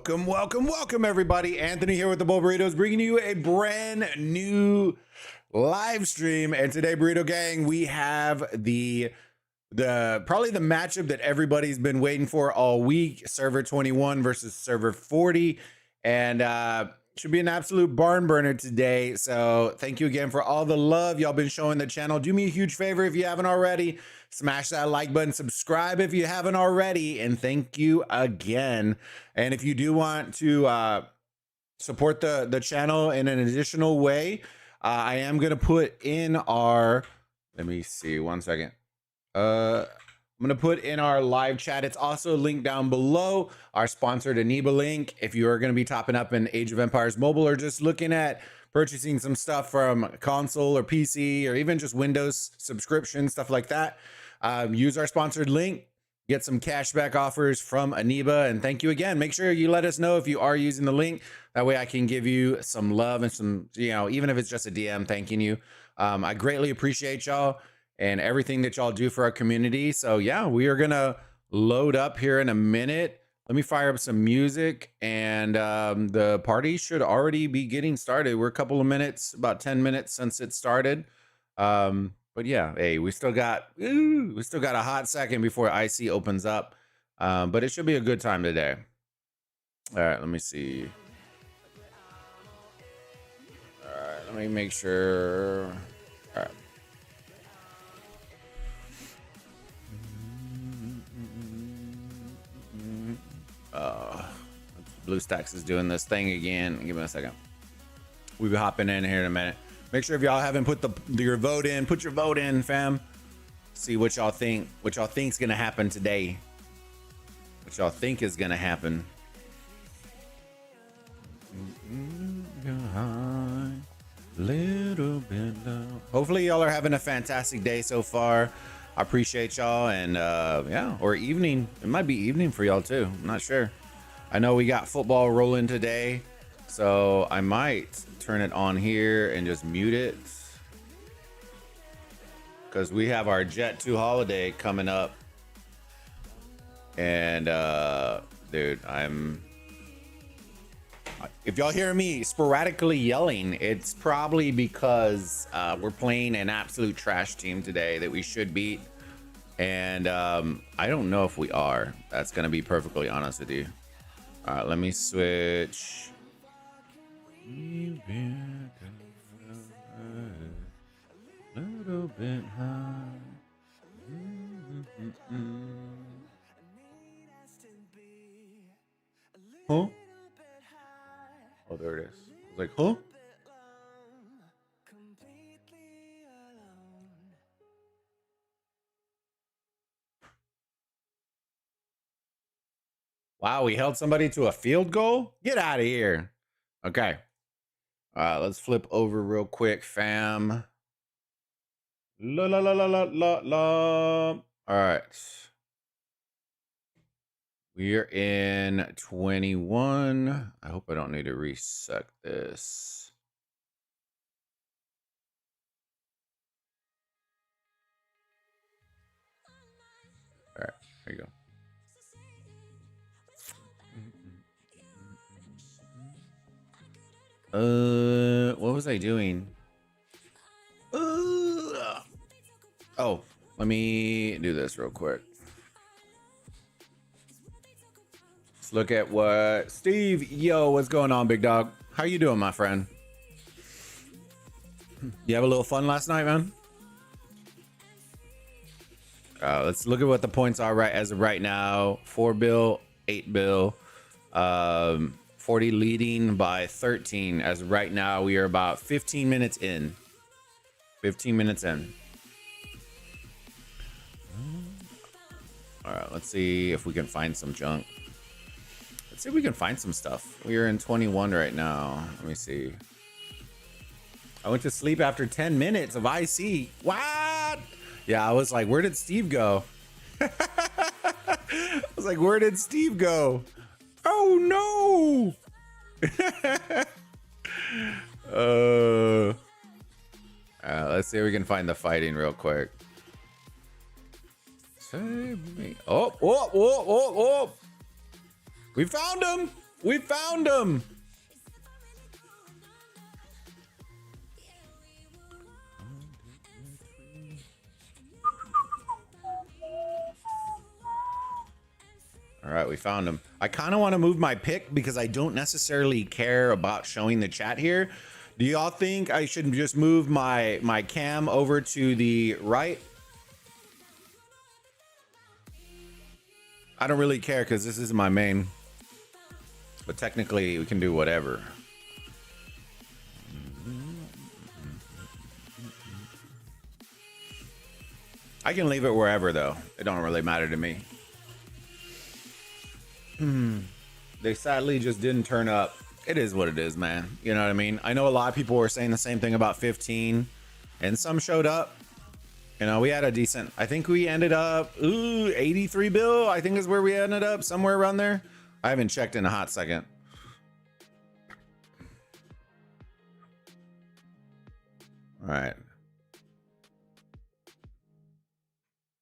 Welcome, everybody. Anthony here with the Bulbaritos, bringing you a brand new live stream. And today, Burrito Gang, we have the probably the matchup that everybody's been waiting for all week: Server 21 versus Server 40, and should be an absolute barn burner today. So thank you again for all the love y'all been showing the channel. Do me a huge favor if you haven't already. Smash that like button, subscribe if you haven't already, and thank you again. And if you do want to support the channel in an additional way, I am going to put in our, let me see, one second. I'm going to put in our live chat. It's also linked down below, our sponsored eneba link. If you are going to be topping up in Age of Empires Mobile or just looking at purchasing some stuff from console or PC or even just Windows subscription, stuff like that, use our sponsored link, get some cashback offers from eneba. And thank you again. Make sure you let us know if you are using the link. That way I can give you some love and some, even if it's just a DM thanking you. I greatly appreciate y'all and everything that y'all do for our community. So yeah, we are gonna load up here in a minute. Let me fire up some music, and the party should already be getting started. We're a couple of minutes, about 10 minutes since it started. But yeah, hey, we still got a hot second before IC opens up. But it should be a good time today. All right, let me see. All right, let me make sure. All right. BlueStacks is doing this thing again. Give me a second. We'll be hopping in here in a minute. Make sure if y'all haven't put your vote in, put your vote in, fam. See what y'all think. What y'all think's gonna happen today. What y'all think is gonna happen. Little bit low. Hopefully y'all are having a fantastic day so far. I appreciate y'all, and yeah, or evening. It might be evening for y'all too. I'm not sure. I know we got football rolling today, so I might turn it on here and just mute it because we have our Jet 2 holiday coming up. And dude, if y'all hear me sporadically yelling, it's probably because we're playing an absolute trash team today that we should beat. And I don't know if we are. That's gonna be perfectly honest with you. All right, let me switch. Little bit high. Huh? Oh, there it is. I was like, huh? Wow, we held somebody to a field goal? Get out of here. Okay. Let's flip over real quick, fam. La la la la la la la. All right. We are in 21. I hope I don't need to reset this. All right, there you go. What was I doing? Oh, let me do this real quick. Let's look at what Steve. Yo, what's going on, big dog? How you doing, my friend? You have a little fun last night, man? Let's look at what the points are right as of right now. 4 bill, 8 bill, 40 leading by 13. As of right now, we are about 15 minutes in. 15 minutes in. All right, let's see if we can find some junk. Let's see if we can find some stuff. We are in 21 right now. Let me see. I went to sleep after 10 minutes of IC. What? Yeah, I was like, where did Steve go? I was like, where did Steve go? Oh, no. Let's see if we can find the fighting real quick. Save me. Oh. We found him. We found him. All right, we found him. I kind of want to move my pick because I don't necessarily care about showing the chat here. Do y'all think I should just move my cam over to the right? I don't really care because this is my main. But technically, we can do whatever. I can leave it wherever, though. It don't really matter to me. They sadly just didn't turn up. It is what it is, man. You know what I mean? I know a lot of people were saying the same thing about 15, and some showed up. You know, we had a decent, I think we ended up, 83 bill, I think is where we ended up, somewhere around there. I haven't checked in a hot second. All right.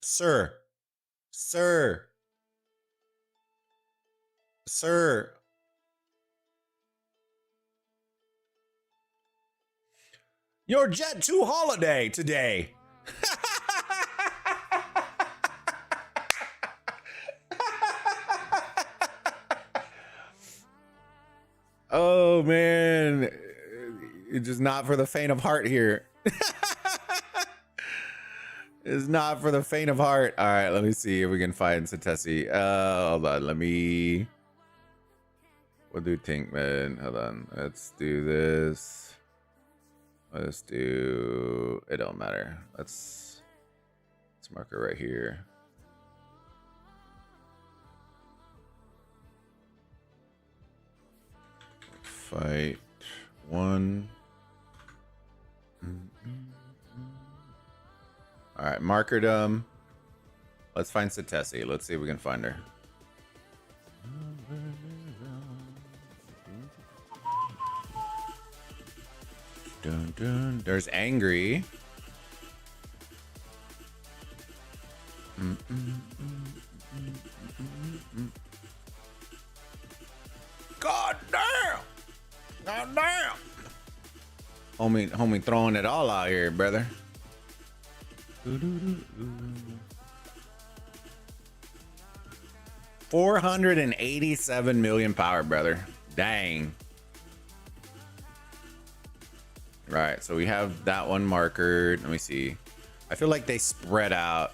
Sir. Your Jet 2 holiday today. Oh, man. It's just not for the faint of heart here. It's not for the faint of heart. All right, let me see if we can find Satesi. Hold on, let me... What do you think, man? Hold on. Let's do this. Let's do... It don't matter. Let's mark it right here. Fight 1. All right, markerdom. Let's find Satesi. Let's see if we can find her. Dun, dun. There's Angry. God damn! God damn! Homie throwing it all out here, brother. 487 million power, brother. Dang. Right, so we have that one markered. Let me see. I feel like they spread out.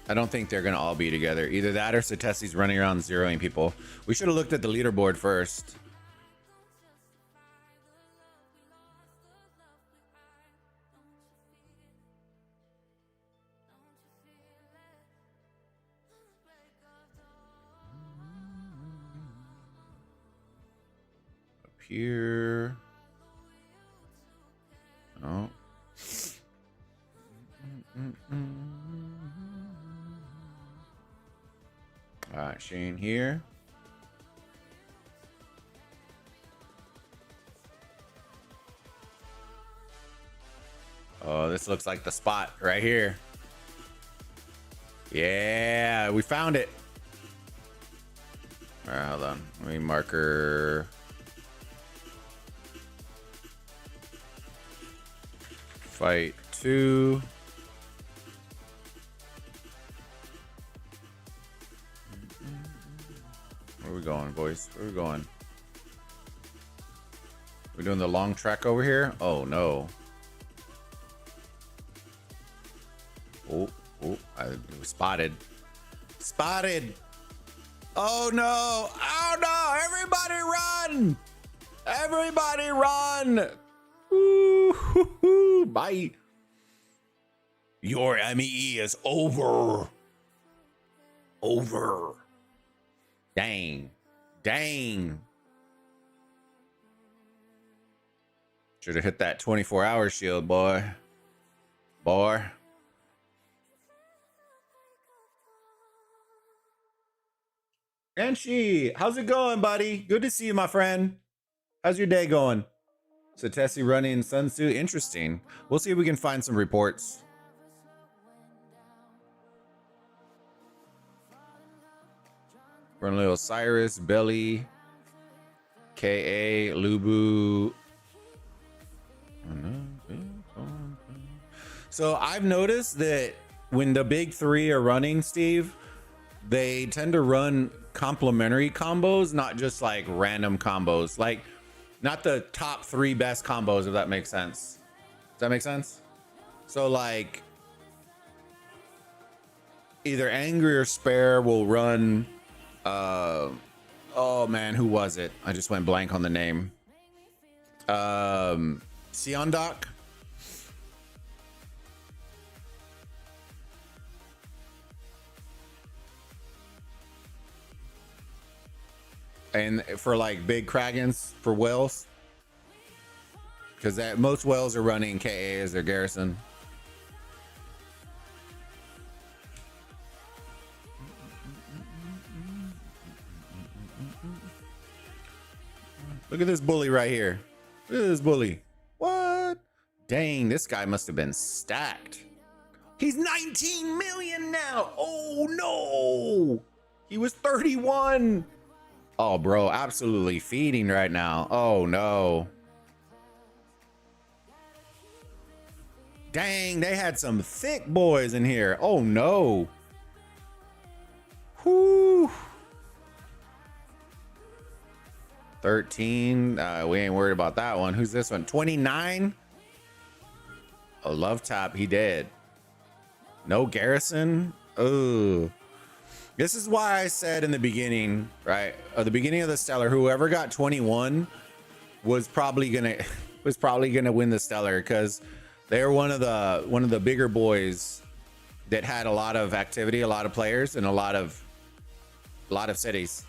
I don't think they're gonna all be together. Either that or Satesi's running around zeroing people. We should have looked at the leaderboard first. Up here. Oh. All right, Shane here. Oh, this looks like the spot right here. Yeah, we found it. All right, hold on. Let me marker. Fight 2. Where are we going, boys? Where are we going? We're doing the long trek over here? Oh, no. Oh, I was spotted. Spotted! Oh, no! Oh, no! Everybody run! Everybody run! Ooh, bye. Your MEE is over. Over. Dang. Dang. Should have hit that 24-hour shield, boy. Boy. And how's it going, buddy? Good to see you, my friend. How's your day going? Satesi running Sun Tzu. Interesting. We'll see if we can find some reports. Run little Cyrus, Belly, KA, Lubu. So I've noticed that when the big three are running, Steve, they tend to run complementary combos, not just like random combos. Like, not the top 3 best combos, if that makes sense. Does that make sense? So like either Angry or Spare will run oh man, who was it? I just went blank on the name. Seondok. And for like big Kragans for whales, because that most whales are running KA as their garrison. Look at this bully right here. Look at this bully. What? Dang, this guy must have been stacked. He's 19 million now. Oh no, he was 31. Oh, bro, absolutely feeding right now. Oh, no. Dang, they had some thick boys in here. Oh, no. Whoo. 13. We ain't worried about that one. Who's this one? 29. A love tap. He did. No garrison. Oh. This is why I said in the beginning, right? At the beginning of the Stellar, whoever got 21 was probably gonna win the Stellar, because they're one of the bigger boys that had a lot of activity, a lot of players, and a lot of cities.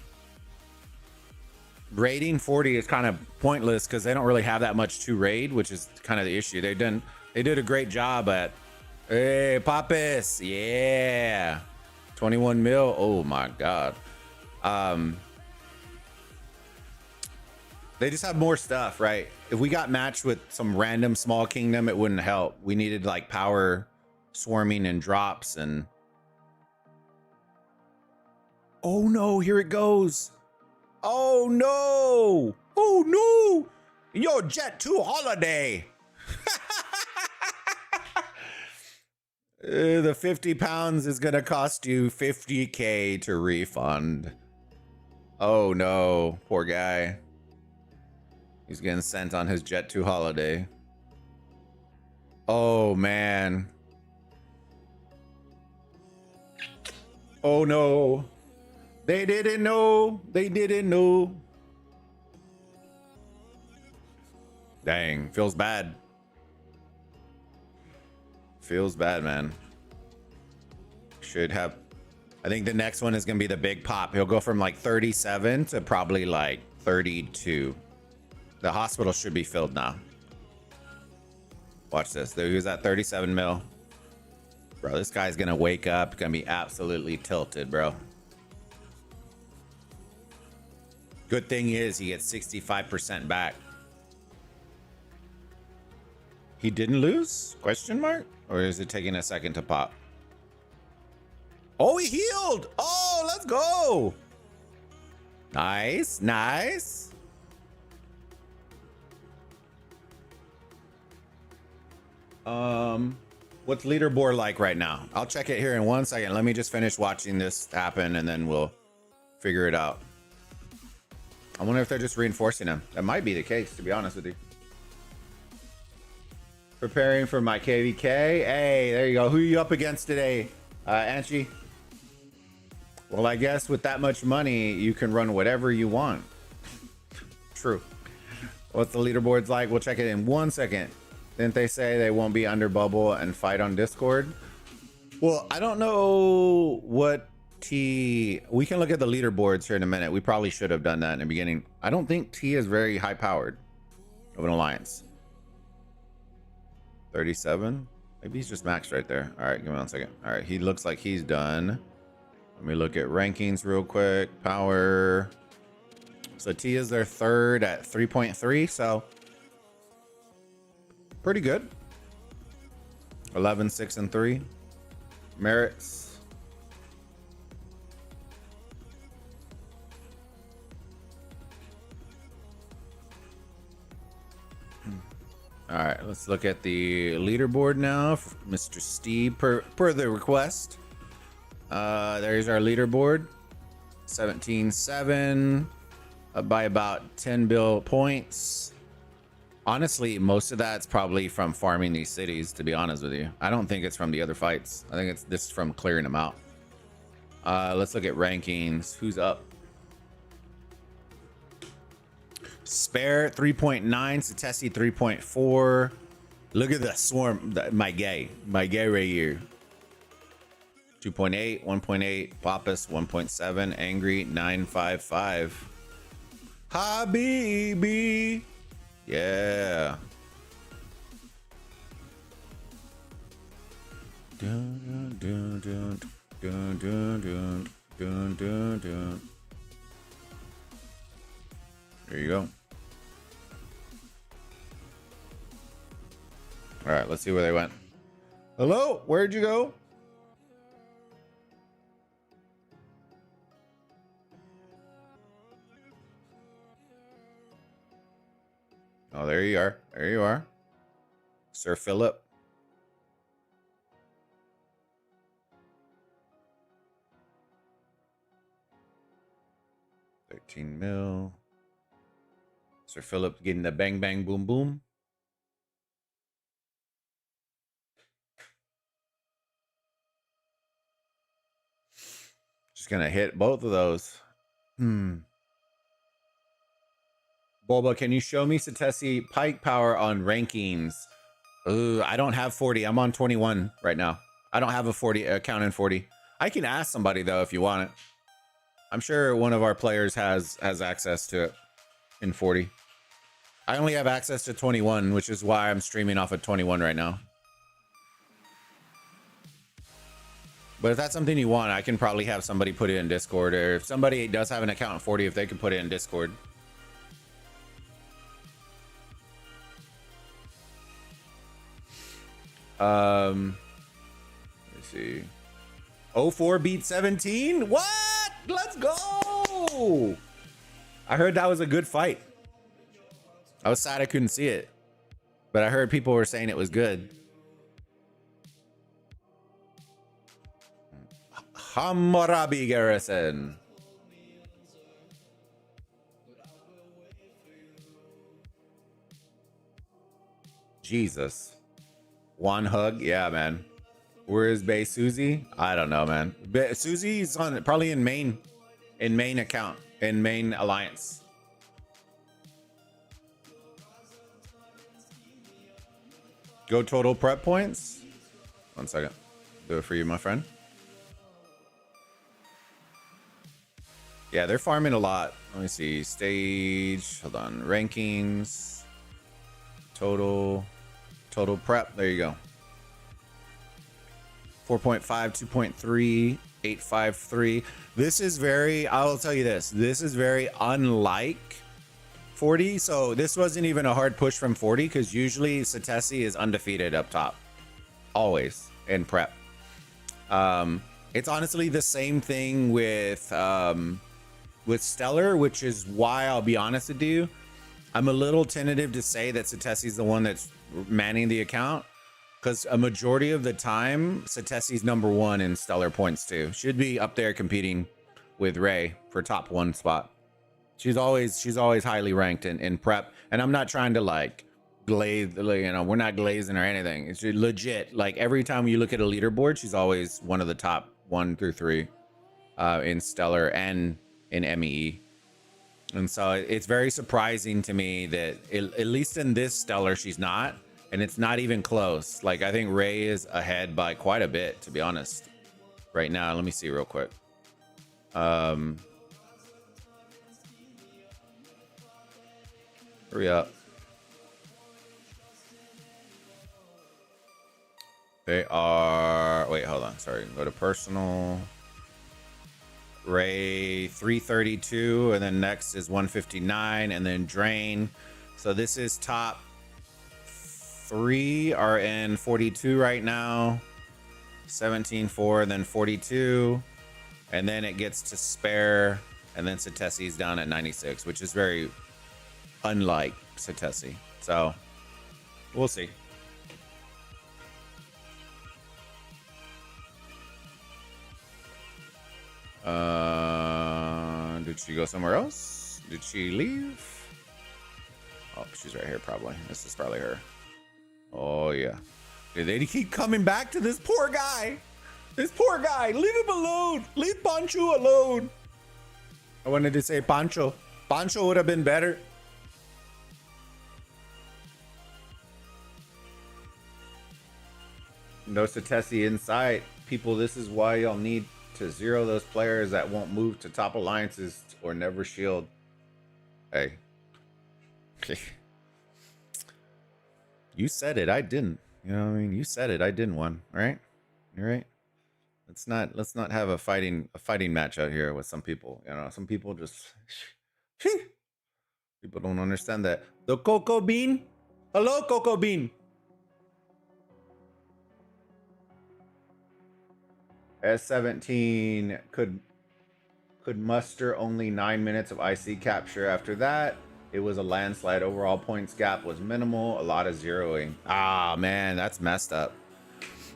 Raiding 40 is kind of pointless because they don't really have that much to raid, which is kind of the issue. They did a great job at Hey, Pappas. Yeah. 21 mil. Oh my God. They just have more stuff, right? If we got matched with some random small kingdom, it wouldn't help. We needed like power swarming and drops and... Oh no, here it goes. Oh no. Oh no. Yo, Jet 2 holiday. The 50 pounds is going to cost you 50K to refund. Oh no, poor guy. He's getting sent on his Jet 2 holiday. Oh man. Oh no. They didn't know. They didn't know. Dang, feels bad. Feels bad, man. Should have... I think the next one is going to be the big pop. He'll go from like 37 to probably like 32. The hospital should be filled now. Watch this. He was at 37 mil. Bro, this guy's going to wake up. Going to be absolutely tilted, bro. Good thing is he gets 65% back. He didn't lose? Question mark? Or is it taking a second to pop? Oh, he healed. Oh, let's go. Nice, nice. What's leaderboard like right now? I'll check it here in 1 second. Let me just finish watching this happen and then we'll figure it out. I wonder if they're just reinforcing him. That might be the case, to be honest with you. Preparing for my KVK. Hey, there you go. Who are you up against today, Anchi? Well, I guess with that much money, you can run whatever you want. True. What's the leaderboards like? We'll check it in 1 second. Didn't they say they won't be under bubble and fight on Discord? Well, I don't know what T... We can look at the leaderboards here in a minute. We probably should have done that in the beginning. I don't think T is very high powered of an alliance. 37. Maybe he's just maxed right there. All right, give me 1 second. All right, he looks like he's done. Let me look at rankings real quick. Power. So T is their third at 3.3. So pretty good. 11, 6, and 3. Merits. All right, let's look at the leaderboard now. Mr. Steve, per the request. There's our leaderboard. 17-7, up by about 10 bill points. Honestly, most of that's probably from farming these cities, to be honest with you. I don't think it's from the other fights. I think it's this from clearing them out. Let's look at rankings. Who's up? Spare 3.9, Satesi 3.4. Look at the swarm, my gay right here. 2.8, 1.8, Pappas 1.7, Angry 955. Habibi. Yeah. Dun, dun, dun, dun, dun, dun, dun, dun, dun. There you go. All right, let's see where they went. Hello, where'd you go? Oh, there you are. There you are. Sir Philip. $13 mil. Sir Philip getting the bang, bang, boom, boom. Just going to hit both of those. Bulba, can you show me Satesi Pike power on rankings? Ooh, I don't have 40. I'm on 21 right now. I don't have a 40 account in 40. I can ask somebody though if you want it. I'm sure one of our players has access to it in 40. I only have access to 21, which is why I'm streaming off of 21 right now. But if that's something you want, I can probably have somebody put it in Discord, or if somebody does have an account in 40, if they can put it in Discord. Let's see. 04 beat 17. What? Let's go. I heard that was a good fight. I was sad I couldn't see it, but I heard people were saying it was good. Hammurabi Garrison. Jesus. One hug. Yeah, man. Where is Bay Susie? I don't know, man. Susie's on probably in main account, in main alliance. Go total prep points. 1 second. Do it for you, my friend. Yeah, they're farming a lot. Let me see. Stage. Hold on. Rankings. Total prep. There you go. 4.5, 2.3, 853. This is very, I'll tell you this. This is very unlike 40. So this wasn't even a hard push from 40 because usually Satesi is undefeated up top. Always in prep. It's honestly the same thing with Stellar, which is why I'll be honest with you. I'm a little tentative to say that Satesi's the one that's manning the account, because a majority of the time, Satesi's #1 in Stellar points too. Should be up there competing with Ray for top 1 spot. She's always highly ranked in prep, and I'm not trying to like glaze, you know, we're not glazing or anything. It's legit. Like every time you look at a leaderboard, she's always one of the top 1 through 3 in Stellar and in MEE. And so it's very surprising to me that at least in this Stellar, she's not. And it's not even close. Like, I think Ray is ahead by quite a bit, to be honest. Right now, let me see real quick. Hurry up. They are... Wait, hold on. Sorry. Go to personal. Ray 332, and then next is 159, and then Drain. So this is top 3 are in 42 right now. 17-4, then 42, and then it gets to Spare, and then Satesi's down at 96, which is very unlike Satesi. So we'll see. Did she go somewhere else? Did she leave? Oh, she's right here probably. This is probably her. Oh yeah. Did they keep coming back to this poor guy? This poor guy. Leave him alone. Leave Pancho alone. I wanted to say Pancho. Pancho would have been better. No Satesi in sight. People, this is why y'all need to zero those players that won't move to top alliances or never shield. Hey. You said it, I didn't. You know what I mean? You said it, I didn't one, right? You're right. Let's not have a fighting match out here with some people. You know, some people just people don't understand that. The Cocoa Bean? Hello, Cocoa Bean. S17 could muster only 9 minutes of IC capture. After that, it was a landslide. Overall points gap was minimal. A lot of zeroing. Ah, man, that's messed up.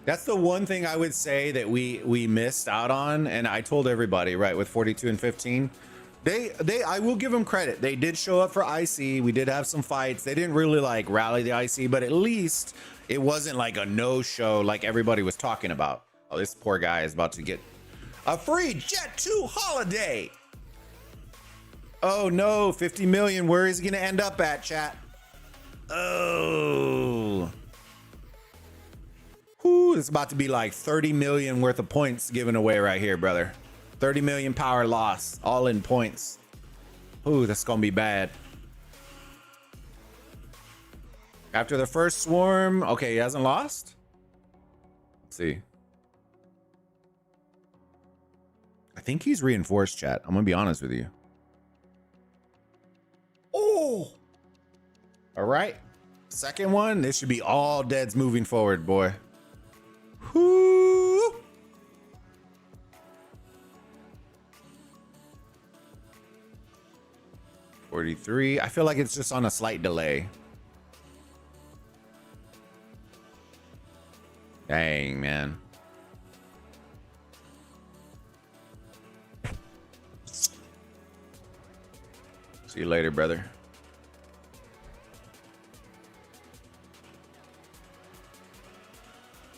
That's the one thing I would say that we missed out on. And I told everybody, right, with 42 and 15, I will give them credit. They did show up for IC. We did have some fights. They didn't really like rally the IC, but at least it wasn't like a no-show like everybody was talking about. Oh, this poor guy is about to get a free Jet 2 holiday. Oh no, 50 million. Where is he gonna end up at, chat? Oh. Whew, it's about to be like 30 million worth of points given away right here, brother. 30 million power loss, all in points. Ooh, that's gonna be bad. After the first swarm, okay, he hasn't lost. Let's see. think he's reinforced, chat. I'm gonna be honest with you. Oh, all right. Second one. This should be all deads moving forward, boy. Whoo. $43. I feel like it's just on a slight delay. Dang, man. See you later, brother.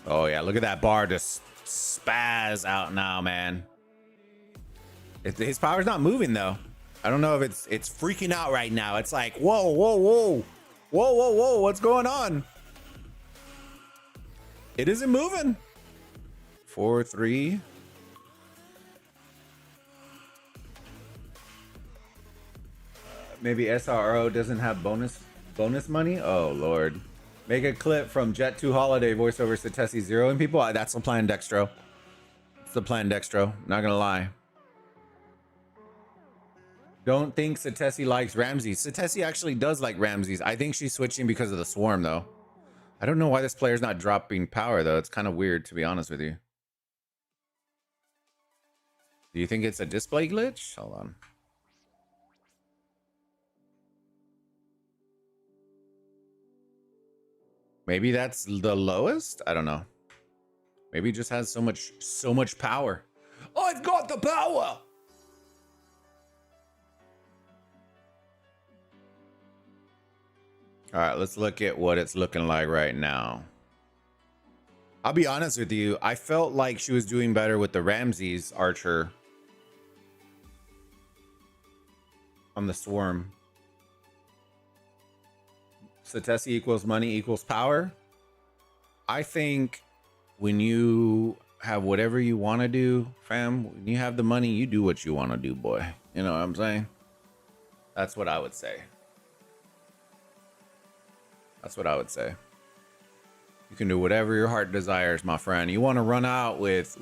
Oh, yeah. Look at that bar just spaz out now, man. His power's not moving, though. I don't know if it's freaking out right now. It's like, whoa, whoa, whoa. Whoa, whoa, whoa. What's going on? It isn't moving. 4-3. Maybe SRO doesn't have bonus money. Oh Lord. Make a clip from Jet 2 Holiday voiceover Satesi zeroing people. That's the plan, Dextro. It's the plan, Dextro. Not gonna lie. Don't think Satesi likes Ramses. Satesi actually does like Ramses. I think she's switching because of the swarm, though. I don't know why this player's not dropping power, though. It's kind of weird, to be honest with you. Do you think it's a display glitch? Hold on. Maybe that's the lowest? I don't know. Maybe it just has so much power. I've got the power! All right, let's look at what it's looking like right now. I'll be honest with you. I felt like she was doing better with the Ramses archer on the swarm. Satesi equals money equals power. I think when you have whatever you want to do, fam, when you have the money, you do what you want to do, boy. You know what I'm saying? That's what I would say. That's what I would say. You can do whatever your heart desires, my friend. You want to run out with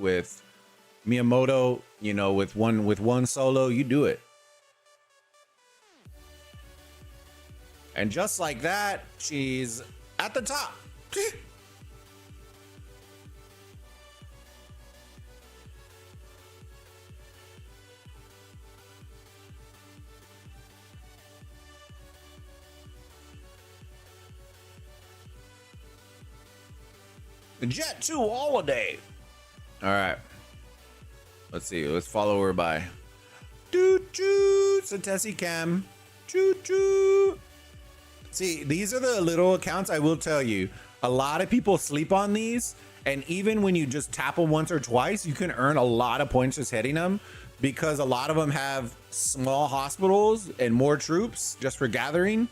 Miyamoto, you know, with one solo, you do it. And just like that, she's at the top. The Jet 2 holiday. All right. Let's see. Let's follow her by. Choo-choo. Satesi Cam. Choo-choo. See, these are the little accounts. I will tell you, a lot of people sleep on these. And even when you just tap them once or twice, you can earn a lot of points just hitting them, because a lot of them have small hospitals and more troops just for gathering.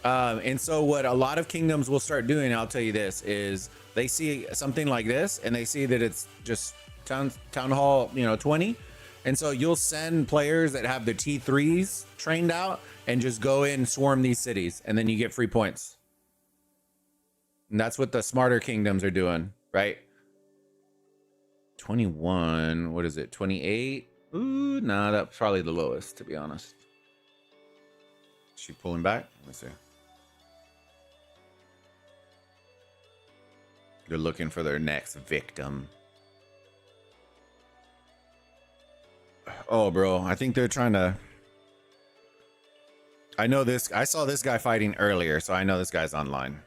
And so what a lot of kingdoms will start doing, I'll tell you this, is they see something like this and they see that it's just town hall, 20. And so you'll send players that have the T3s trained out and just go in and swarm these cities, and then you get free points. And that's what the smarter kingdoms are doing, right? 21, what is it? 28? Ooh, nah, that's probably the lowest, to be honest. Is she pulling back? Let's see. They're looking for their next victim. Oh, bro, I think they're trying to... I know this. I saw this guy fighting earlier, so I know this guy's online.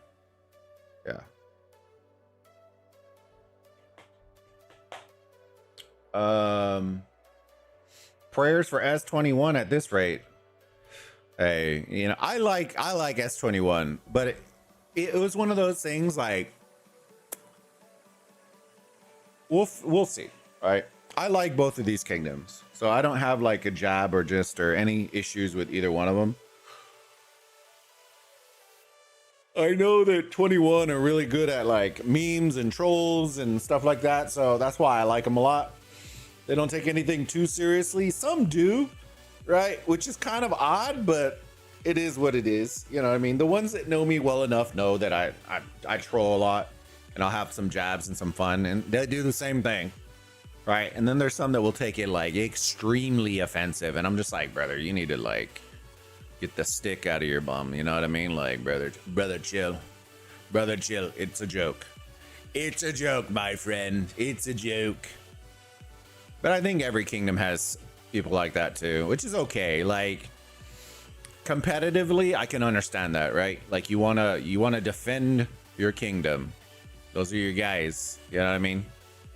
Yeah. Prayers for S21 at this rate. Hey, I like S21, but it was one of those things like we'll see, right? I like both of these kingdoms, so I don't have like a jab or any issues with either one of them. I know that 21 are really good at like memes and trolls and stuff like that, so that's why I like them a lot. They don't take anything too seriously. Some do, right? Which is kind of odd, but it is what it is. You know what I mean? The ones that know me well enough know that I troll a lot, and I'll have some jabs and some fun, and they do the same thing. right? And then there's some that will take it like extremely offensive, and I'm just like, brother, you need to like get the stick out of your bum. You know what I mean? Like, brother, chill, brother, chill. It's a joke. It's a joke, my friend. It's a joke. But I think every kingdom has people like that too, which is okay. Like, competitively, I can understand that, right? Like, you wanna defend your kingdom. Those are your guys. You know what I mean?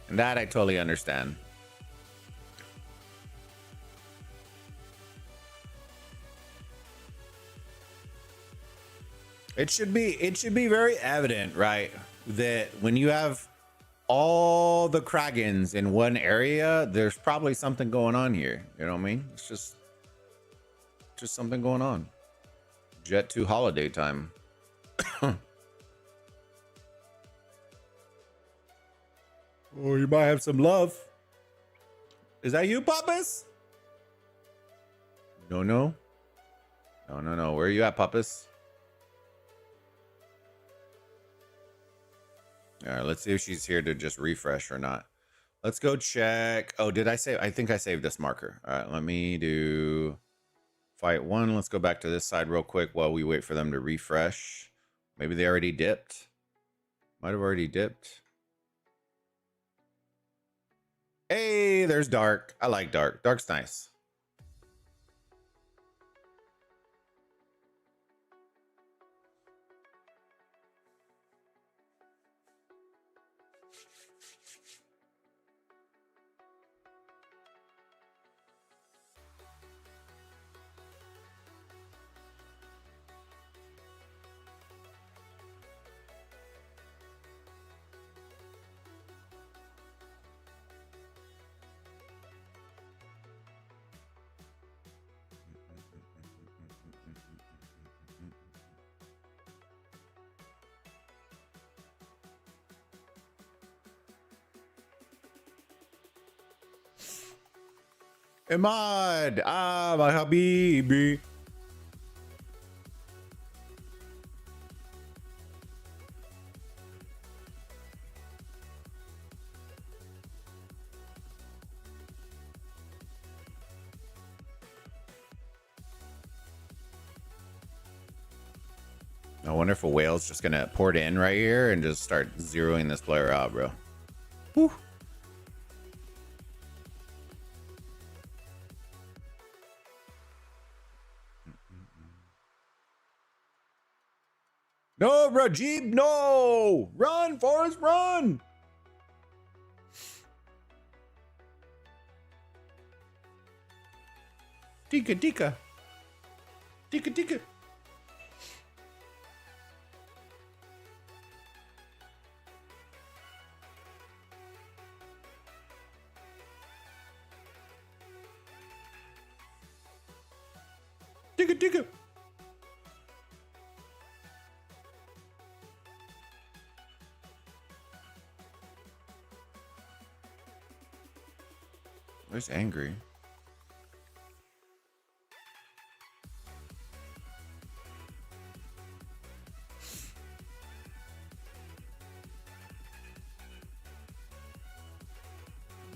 And that I totally understand. It should be very evident, right, that when you have all the Kragans in one area, there's probably something going on here. You know what I mean? It's just something going on. Jet 2 holiday time. Oh, you might have some love. Is that you, Papas? No. Where are you at, Papas? All right, let's see if she's here to just refresh or not. Let's go check. Oh, did I save? I think I saved this marker. All right, let me do fight 1. Let's go back to this side real quick while we wait for them to refresh. Maybe they already dipped. Might have already dipped. Hey, there's Dark. I like Dark. Dark's nice. Imad, my habibi. I wonder if a whale's just gonna port in right here and just start zeroing this player out, bro. Whew. No, bro, Jeep, no! Run, Forrest, run! Tika. Tika. Where's Angry?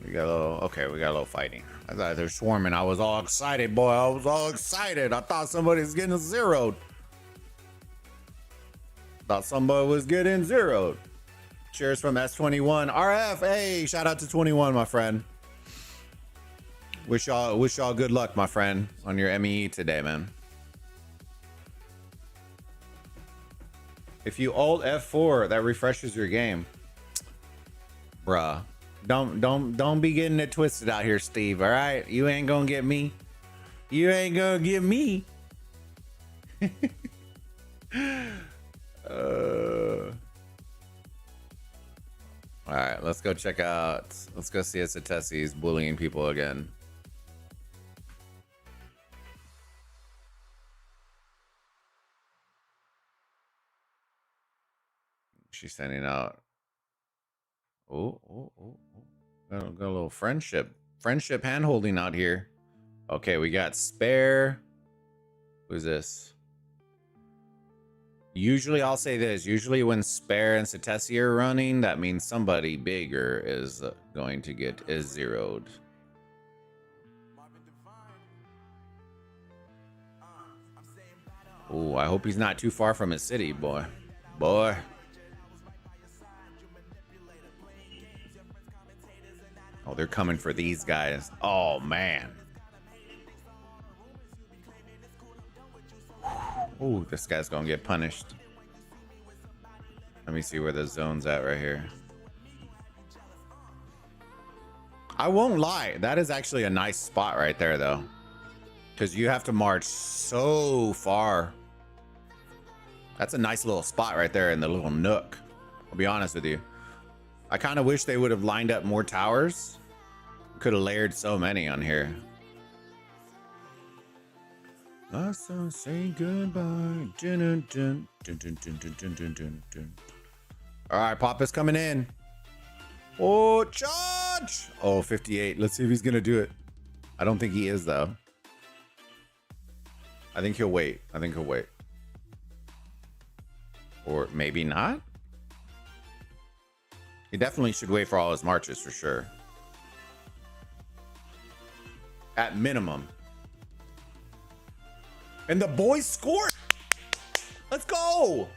We got a little fighting. I thought they're swarming. I was all excited, boy. I was all excited. I thought somebody was getting zeroed. Cheers from S21. RF, hey, shout out to 21, my friend. Wish y'all good luck, my friend, on your MEE today, man. If you alt F4, that refreshes your game. Bruh. Don't be getting it twisted out here, Steve, all right? You ain't gonna get me. You ain't gonna get me. All right, let's go check out. Let's go see if Satesi's bullying people again. She's sending out. Oh. Got a little friendship hand holding out here. Okay, we got Spare. Who's this? Usually, I'll say this. Usually, when Spare and Satesi are running, that means somebody bigger is going to get zeroed. Oh, I hope he's not too far from his city, boy. Boy. Oh, they're coming for these guys. Oh, man. Oh, this guy's gonna get punished. Let me see where the zone's at right here. I won't lie. That is actually a nice spot right there, though. Because you have to march so far. That's a nice little spot right there in the little nook. I'll be honest with you. I kind of wish they would have lined up more towers. Could have layered so many on here. Let's say goodbye. Dun, dun, dun, dun, dun, dun, dun, dun, dun, dun. All right, Papa's coming in. Oh, charge! Oh, 58. Let's see if he's going to do it. I don't think he is, though. I think he'll wait. I think he'll wait. Or maybe not. He definitely should wait for all his marches for sure. At minimum. And the boys scored. Let's go.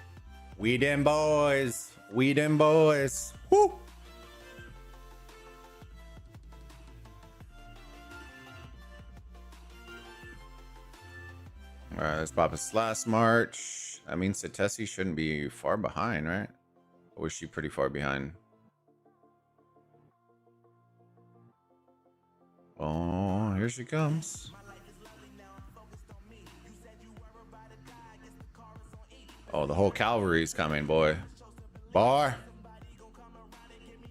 We them boys. We them boys. Woo. All right, let's pop his last march. I mean, Satesi shouldn't be far behind, right? Or is she pretty far behind? Oh, here she comes. Oh, the whole cavalry's coming, boy. Boy.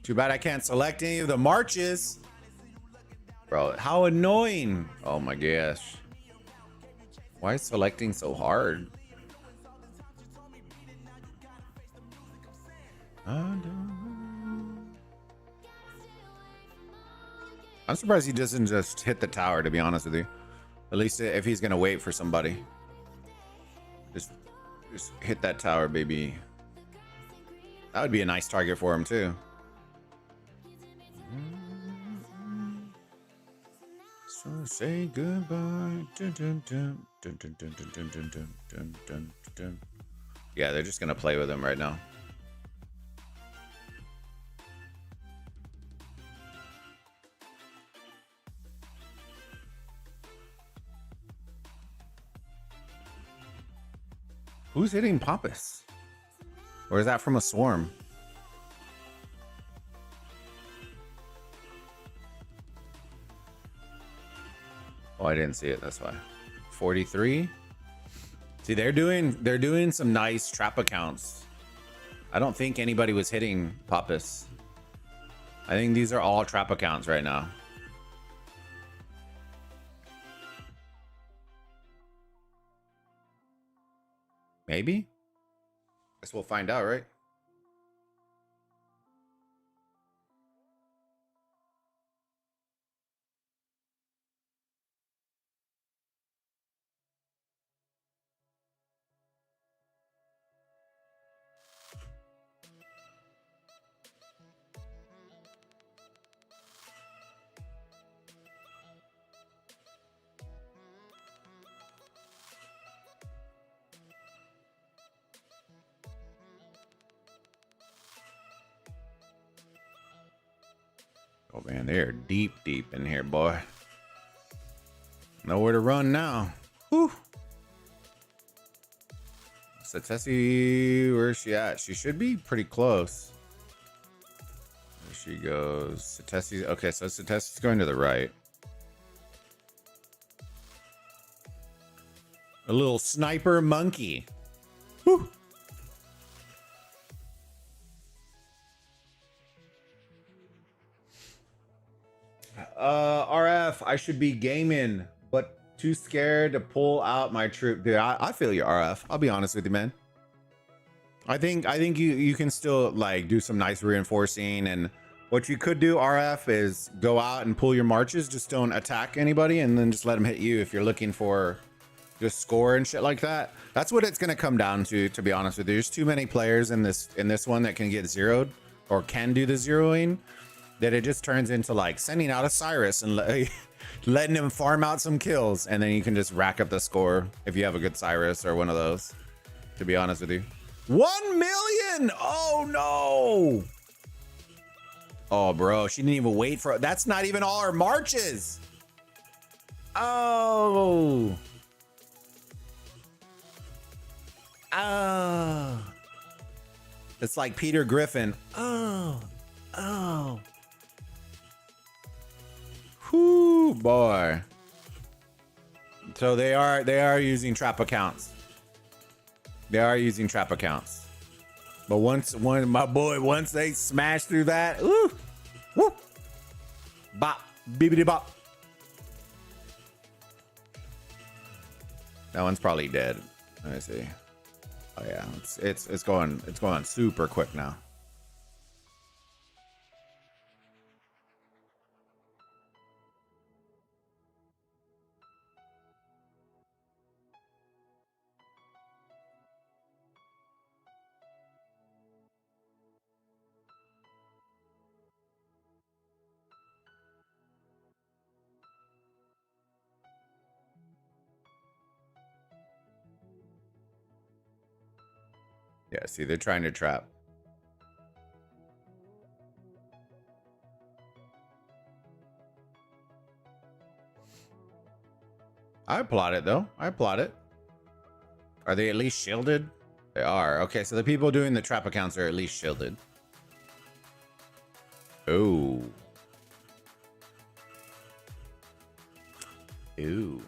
Too bad I can't select any of the marches. Bro, how annoying. Oh my gosh. Why is selecting so hard? I'm surprised he doesn't just hit the tower, to be honest with you. At least if he's gonna wait for somebody. Just hit that tower, baby. That would be a nice target for him too. So say goodbye. Dun, dun, dun, dun, dun, dun, dun, dun, dun, dun, dun, dun. Yeah, they're just gonna play with him right now. Who's hitting Pappas? Or is that from a swarm? Oh, I didn't see it. That's why. 43. See, they're doing some nice trap accounts. I don't think anybody was hitting Pappas. I think these are all trap accounts right now. Maybe? Guess we'll find out, right? Oh man, they're deep in here, boy. Nowhere to run now. Whew. Satesi, where's she at? She should be pretty close. There she goes. Satesi. Okay, so Satesi's going to the right. A little sniper monkey. Whew. RF, I should be gaming, but too scared to pull out my troop. Dude, I feel you, RF. I'll be honest with you, man. I think you can still like do some nice reinforcing, and what you could do, RF, is go out and pull your marches. Just don't attack anybody, and then just let them hit you if you're looking for just score and shit like that. That's what it's gonna come down to be honest with you. There's too many players in this one that can get zeroed or can do the zeroing, that it just turns into like sending out a Cyrus and letting him farm out some kills, and then you can just rack up the score if you have a good Cyrus or one of those, to be honest with you. 1 million! Oh no! Oh bro, she didn't even wait for, that's not even all her marches. Oh. Oh. It's like Peter Griffin. Oh. Oh. Whoo, boy. So they are using trap accounts. They are using trap accounts. But once they smash through that, ooh, woo, bop, bibbidi bop. That one's probably dead. Let me see. Oh yeah, it's going super quick now. Yeah, see, they're trying to trap. I applaud it though. I applaud it. Are they at least shielded? They are. Okay, so the people doing the trap accounts are at least shielded. Ooh. Ooh.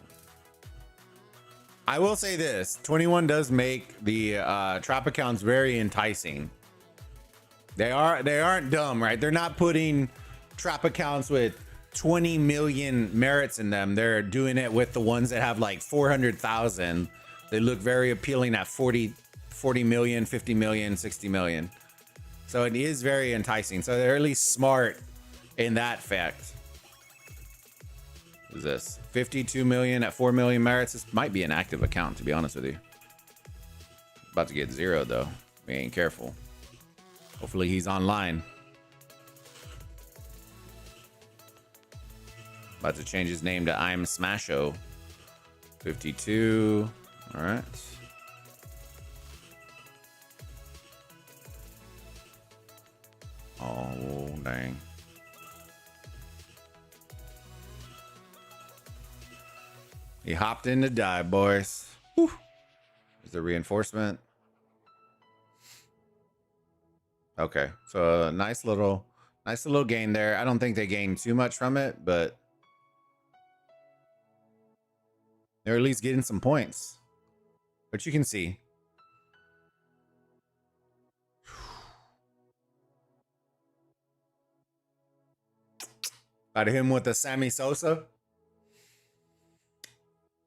I will say this, 21 does make the trap accounts very enticing. They aren't dumb, right? They're not putting trap accounts with 20 million merits in them. They're doing it with the ones that have like 400,000. They look very appealing at 40 million, 50 million, 60 million. So it is very enticing. So they're at least smart in that fact. What is this? 52 million at 4 million merits. This might be an active account, to be honest with you. About to get zeroed though. We ain't careful. Hopefully he's online. About to change his name to aoem Smasho. 52. All right. Oh, dang. He hopped in to die, boys. Whew. There's the reinforcement. Okay, so a nice little gain there. I don't think they gained too much from it, but they're at least getting some points. But you can see. Out of him with the Sammy Sosa.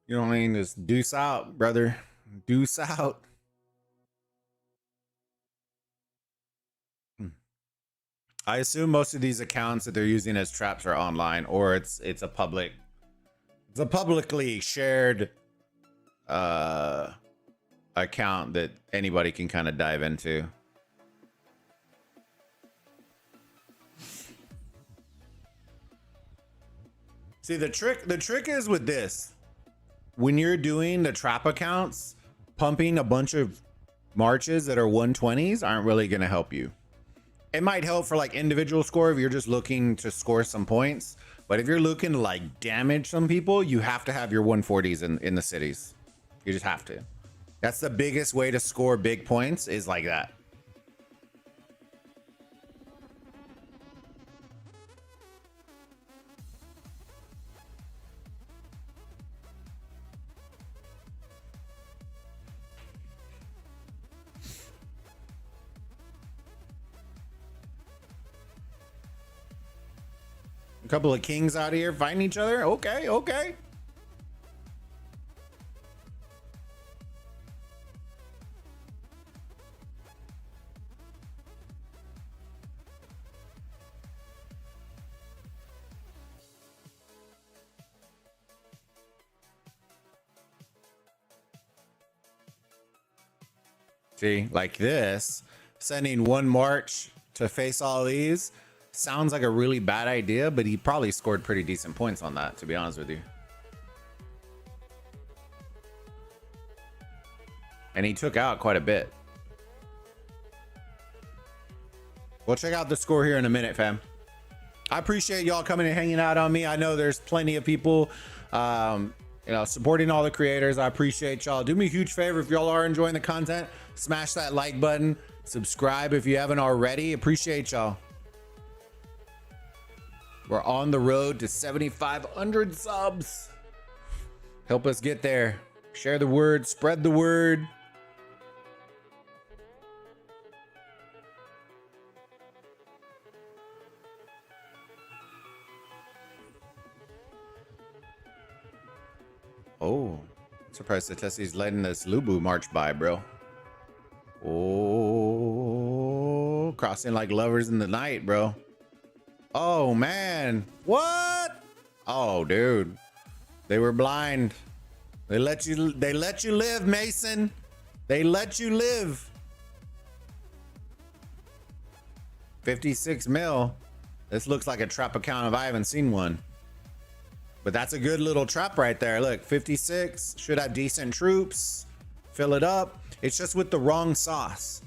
You know what I mean? Just deuce out, brother. Deuce out. I assume most of these accounts that they're using as traps are online, or it's a publicly shared account that anybody can kind of dive into. See, the trick is with this. When you're doing the trap accounts, pumping a bunch of marches that are 120s aren't really going to help you. It might help for like individual score if you're just looking to score some points. But if you're looking to like damage some people, you have to have your 140s in the cities. You just have to. That's the biggest way to score big points, is like that. A couple of kings out here fighting each other. Okay, okay. See, like this, sending one march to face all these sounds like a really bad idea, but he probably scored pretty decent points on that, to be honest with you. And he took out quite a bit. We'll check out the score here in a minute, fam. I appreciate y'all coming and hanging out on me. I know there's plenty of people, you know, supporting all the creators. I appreciate y'all. Do me a huge favor if y'all are enjoying the content, smash that like button, subscribe if you haven't already. Appreciate y'all. We're on the road to 7,500 subs. Help us get there. Share the word, spread the word. Oh, surprised that Tessie's letting this Lubu march by, bro. Oh, crossing like lovers in the night, bro. Oh, man. What? Oh, dude. They were blind. They let you live, Mason. They let you live. 56 mil. This looks like a trap account if I haven't seen one. But that's a good little trap right there. Look, 56 should have decent troops. Fill it up. It's just with the wrong sauce.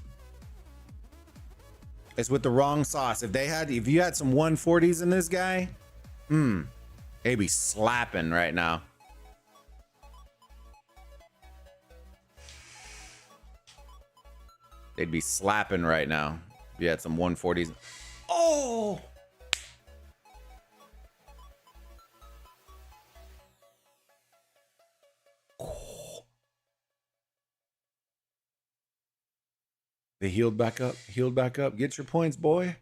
It's with the wrong sauce. If you had some 140s in this guy, they'd be slapping right now. They'd be slapping right now. If you had some 140s. Oh! They healed back up. Healed back up. Get your points, boy.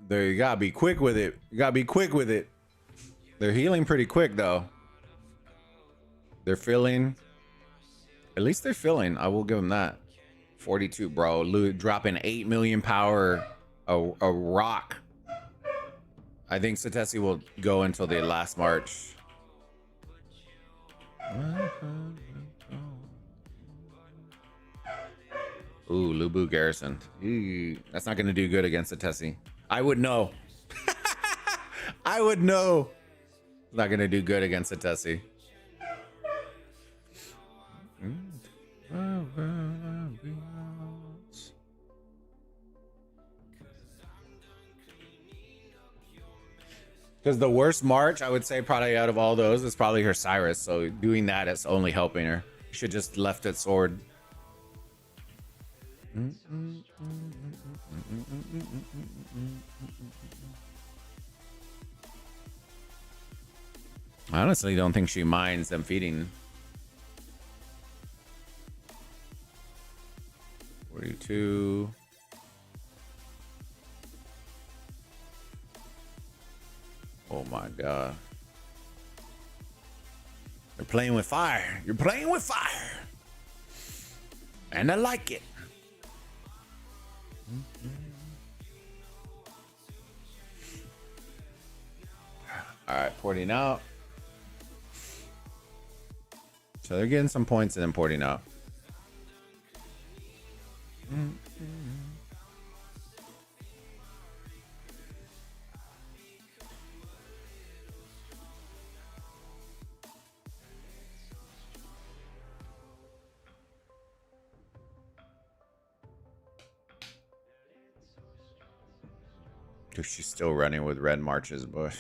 There, you gotta be quick with it. You gotta be quick with it. They're healing pretty quick, though. They're filling. At least they're filling. I will give them that. 42, bro. Dropping 8 million power. A rock. I think Satesi will go until the last march. Ooh, Lubu Garrison. Ooh, that's not going to do good against Satesi. I would know. I would know. It's not going to do good against Satesi. Because the worst march, I would say, probably out of all those is probably her Cyrus. So doing that is only helping her. You should just left it sword. I honestly don't think she minds them feeding. 42. Oh my god. You're playing with fire. You're playing with fire. And I like it. All right, porting out. So they're getting some points and then porting out. Dude, she's still running with red marches, boy.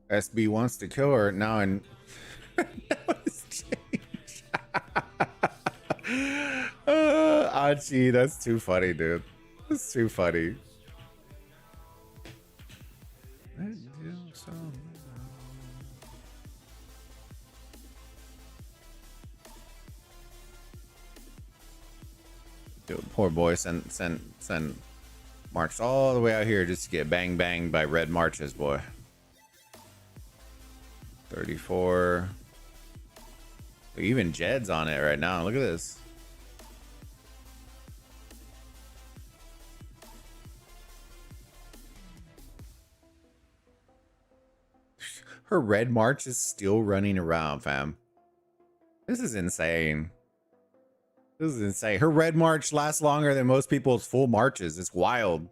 SB wants to kill her now, and Achi, that's too funny, dude. That's too funny. Dude, poor boy sent Marched all the way out here just to get bang banged by red marches, boy. 34. Even Jed's on it right now. Look at this. Her red march is still running around, fam. This is insane. This is insane. Her red march lasts longer than most people's full marches. It's wild.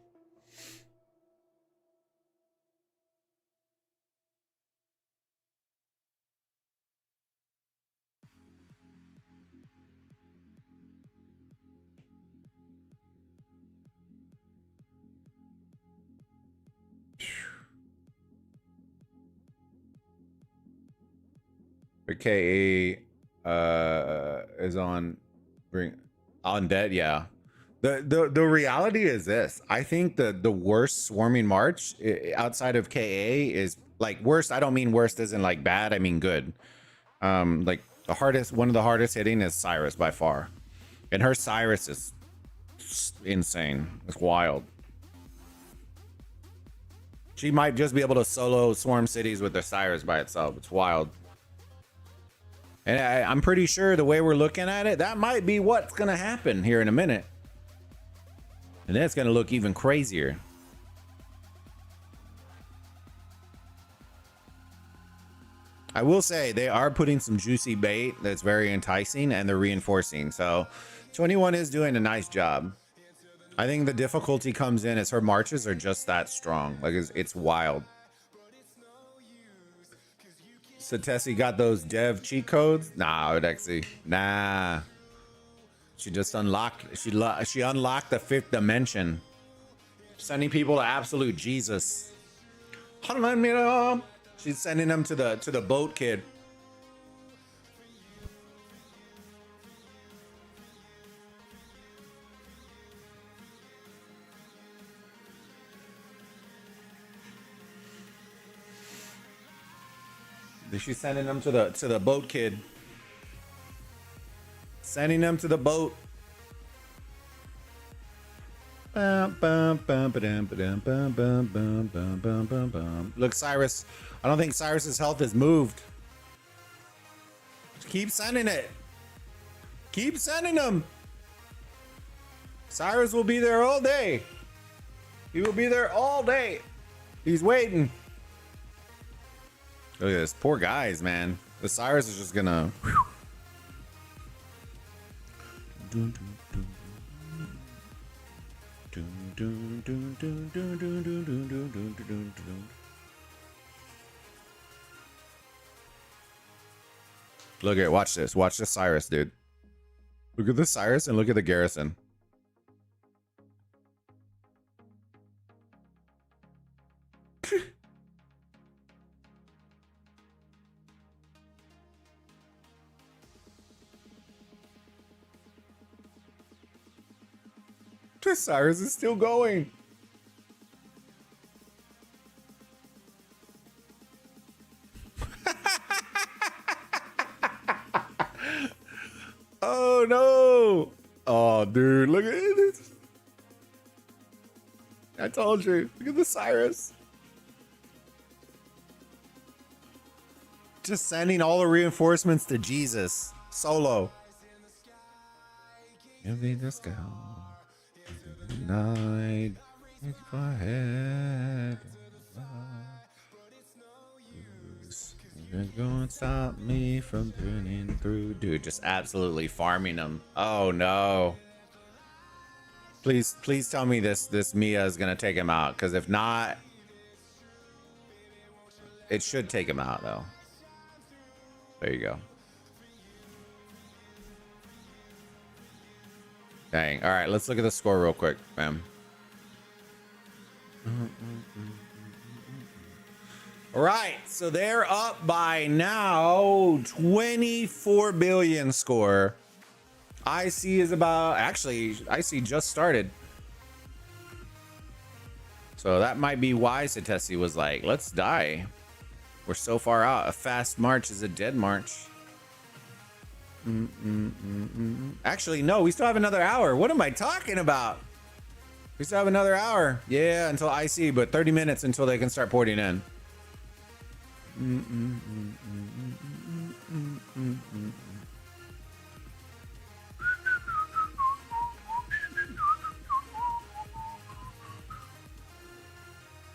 KA is on dead. Yeah, the reality is this. I think the worst swarming march outside of KA is like worst. I don't mean worst isn't like bad, I mean good. Like the hardest, one of the hardest hitting is Cyrus by far, and her Cyrus is insane. It's wild. She might just be able to solo swarm cities with her Cyrus by itself. It's wild. And I'm pretty sure the way we're looking at it, that might be what's going to happen here in a minute. And then it's going to look even crazier. I will say they are putting some juicy bait that's very enticing, and they're reinforcing. So 21 is doing a nice job. I think the difficulty comes in as her marches are just that strong. Like it's wild. So Tessie got those dev cheat codes? Nah, Odexy. Nah. She just unlocked. She unlocked the 5th dimension, sending people to absolute Jesus. She's sending them to the boat kid. She's sending them to the boat kid. Sending them to the boat. Look, Cyrus. I don't think Cyrus's health has moved. Keep sending it. Keep sending them. Cyrus will be there all day. He will be there all day. He's waiting. Look at this. Poor guys, man. The Cyrus is just gonna... Look at it. Watch this. Watch the Cyrus, dude. Look at the Cyrus and look at the garrison. Cyrus is still going. Oh no. Oh dude, look at this. I told you. Look at the Cyrus. Just sending all the reinforcements to Jesus. Solo. Give me this go. Night, it's my head. You're going to stop me from burning through. Dude, just absolutely farming them. Oh no. Please tell me this Mia is gonna take him out, because if not, it should take him out though. There you go. Dang. All right, let's look at the score real quick, fam. All right, so they're up by now 24 billion score. IC is about, actually, IC just started. So that might be why Satesi was like, let's die. We're so far out. A fast march is a dead march. Actually, no, we still have another hour. What am I talking about? We still have another hour. Yeah, until IC, but 30 minutes until they can start porting in.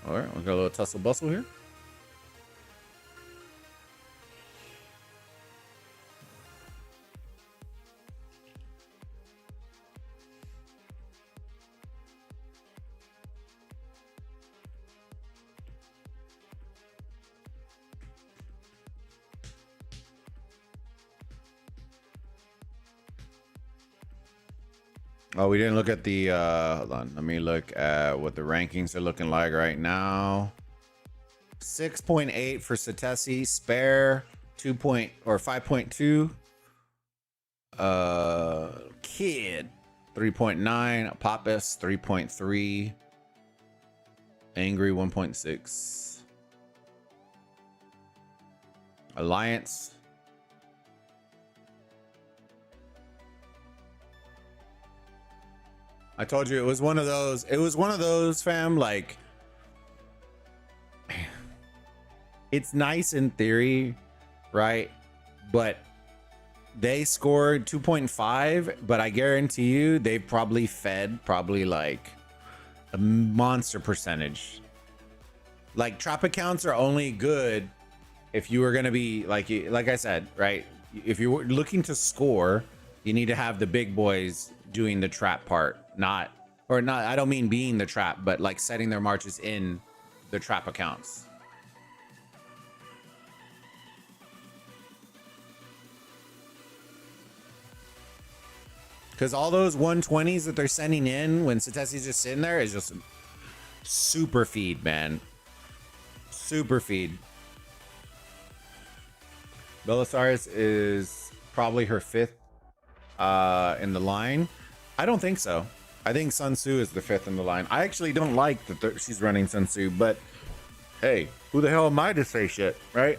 All right, we got a little tussle bustle here. Oh, we didn't look at the, hold on. Let me look at what the rankings are looking like right now. 6.8 for Satesi, Spare 5.2. Kid 3.9, Pappas 3.3, Angry 1.6. Alliance. I told you it was one of those. It was one of those, fam. Like, it's nice in theory, right? But they scored 2.5, but I guarantee you they probably fed like a monster percentage. Like, trap accounts are only good if you were going to be like I said, right? If you were looking to score, you need to have the big boys doing the trap part, not I don't mean being the trap, but like setting their marches in the trap accounts. Because all those 120s that they're sending in when Satesi's just sitting there is just super feed, man. Super feed. Belisarius is probably her 5th in the line. I don't think so. I think Sun Tzu is the 5th in the line. I actually don't like that she's running Sun Tzu, but hey, who the hell am I to say shit, right?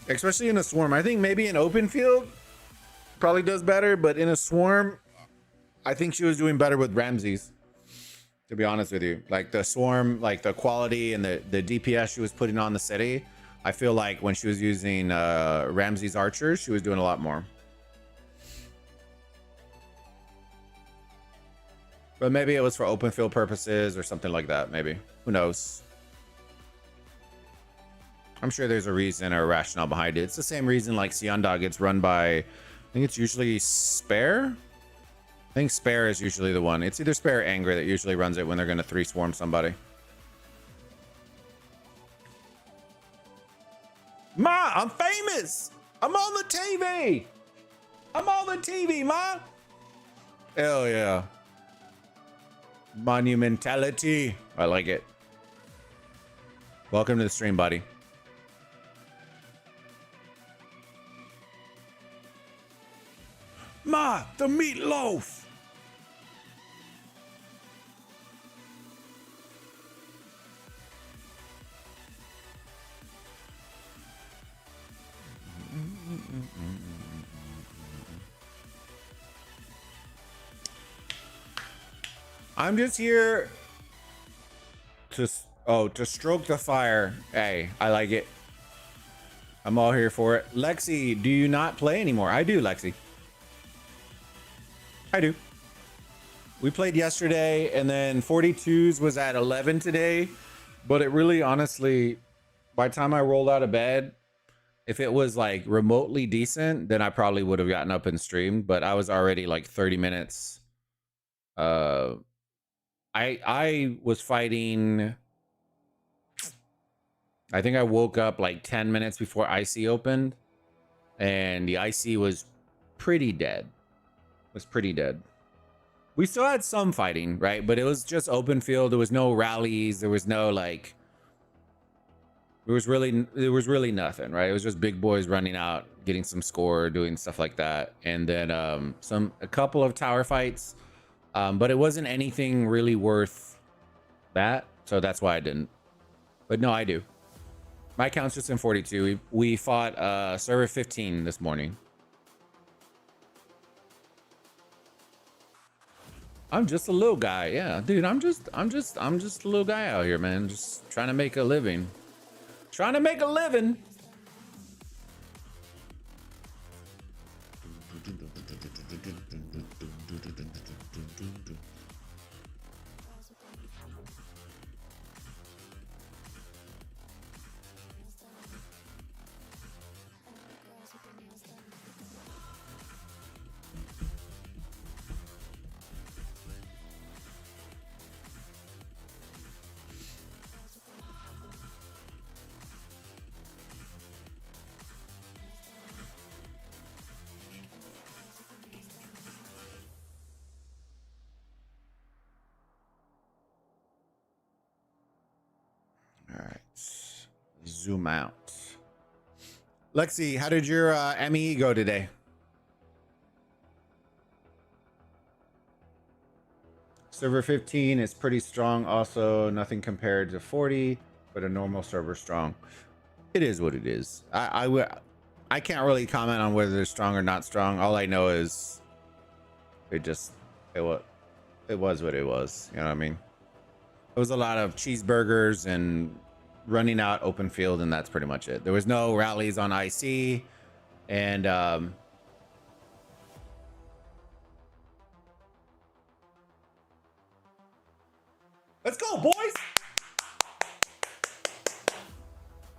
Especially in a swarm. I think maybe in open field probably does better, but in a swarm, I think she was doing better with Ramses, to be honest with you. Like the swarm, like the quality and the DPS she was putting on the city, I feel like when she was using Ramses archers, she was doing a lot more. But maybe it was for open field purposes or something like that. Maybe. Who knows? I'm sure there's a reason or a rationale behind it. It's the same reason like Sianda gets run by, I think it's usually Spare. I think Spare is usually the one. It's either Spare or Angry that usually runs it when they're going to 3-swarm somebody. Ma, I'm famous. I'm on the TV. I'm on the TV, Ma. Hell yeah. Monumentality. I like it. Welcome to the stream, buddy. Ma, the meatloaf. I'm just here to stroke the fire. Hey, I like it. I'm all here for it. Lexi, do you not play anymore? I do, Lexi. I do. We played yesterday, and then 42s was at 11 today. But it really, honestly, by the time I rolled out of bed, if it was like remotely decent, then I probably would have gotten up and streamed. But I was already like 30 minutes. I was fighting. I think I woke up like 10 minutes before IC opened, and the IC was pretty dead. We still had some fighting, right? But it was just open field. There was no rallies. There was no like. There was really nothing, right? It was just big boys running out, getting some score, doing stuff like that, and then a couple of tower fights. But it wasn't anything really worth that, so that's why I didn't. But no, I do. My account's just in 42. We fought server 15 this morning. I'm just a little guy. Yeah, dude, I'm just a little guy out here, man. Just trying to make a living. Trying to make a living. All right, zoom out. Lexi, how did your ME go today? Server 15 is pretty strong. Also, nothing compared to 40, but a normal server strong. It is what it is. I can't really comment on whether they're strong or not strong. All I know is it was what it was. You know what I mean? It was a lot of cheeseburgers and running out open field, and that's pretty much it. There was no rallies on IC, and let's go, boys!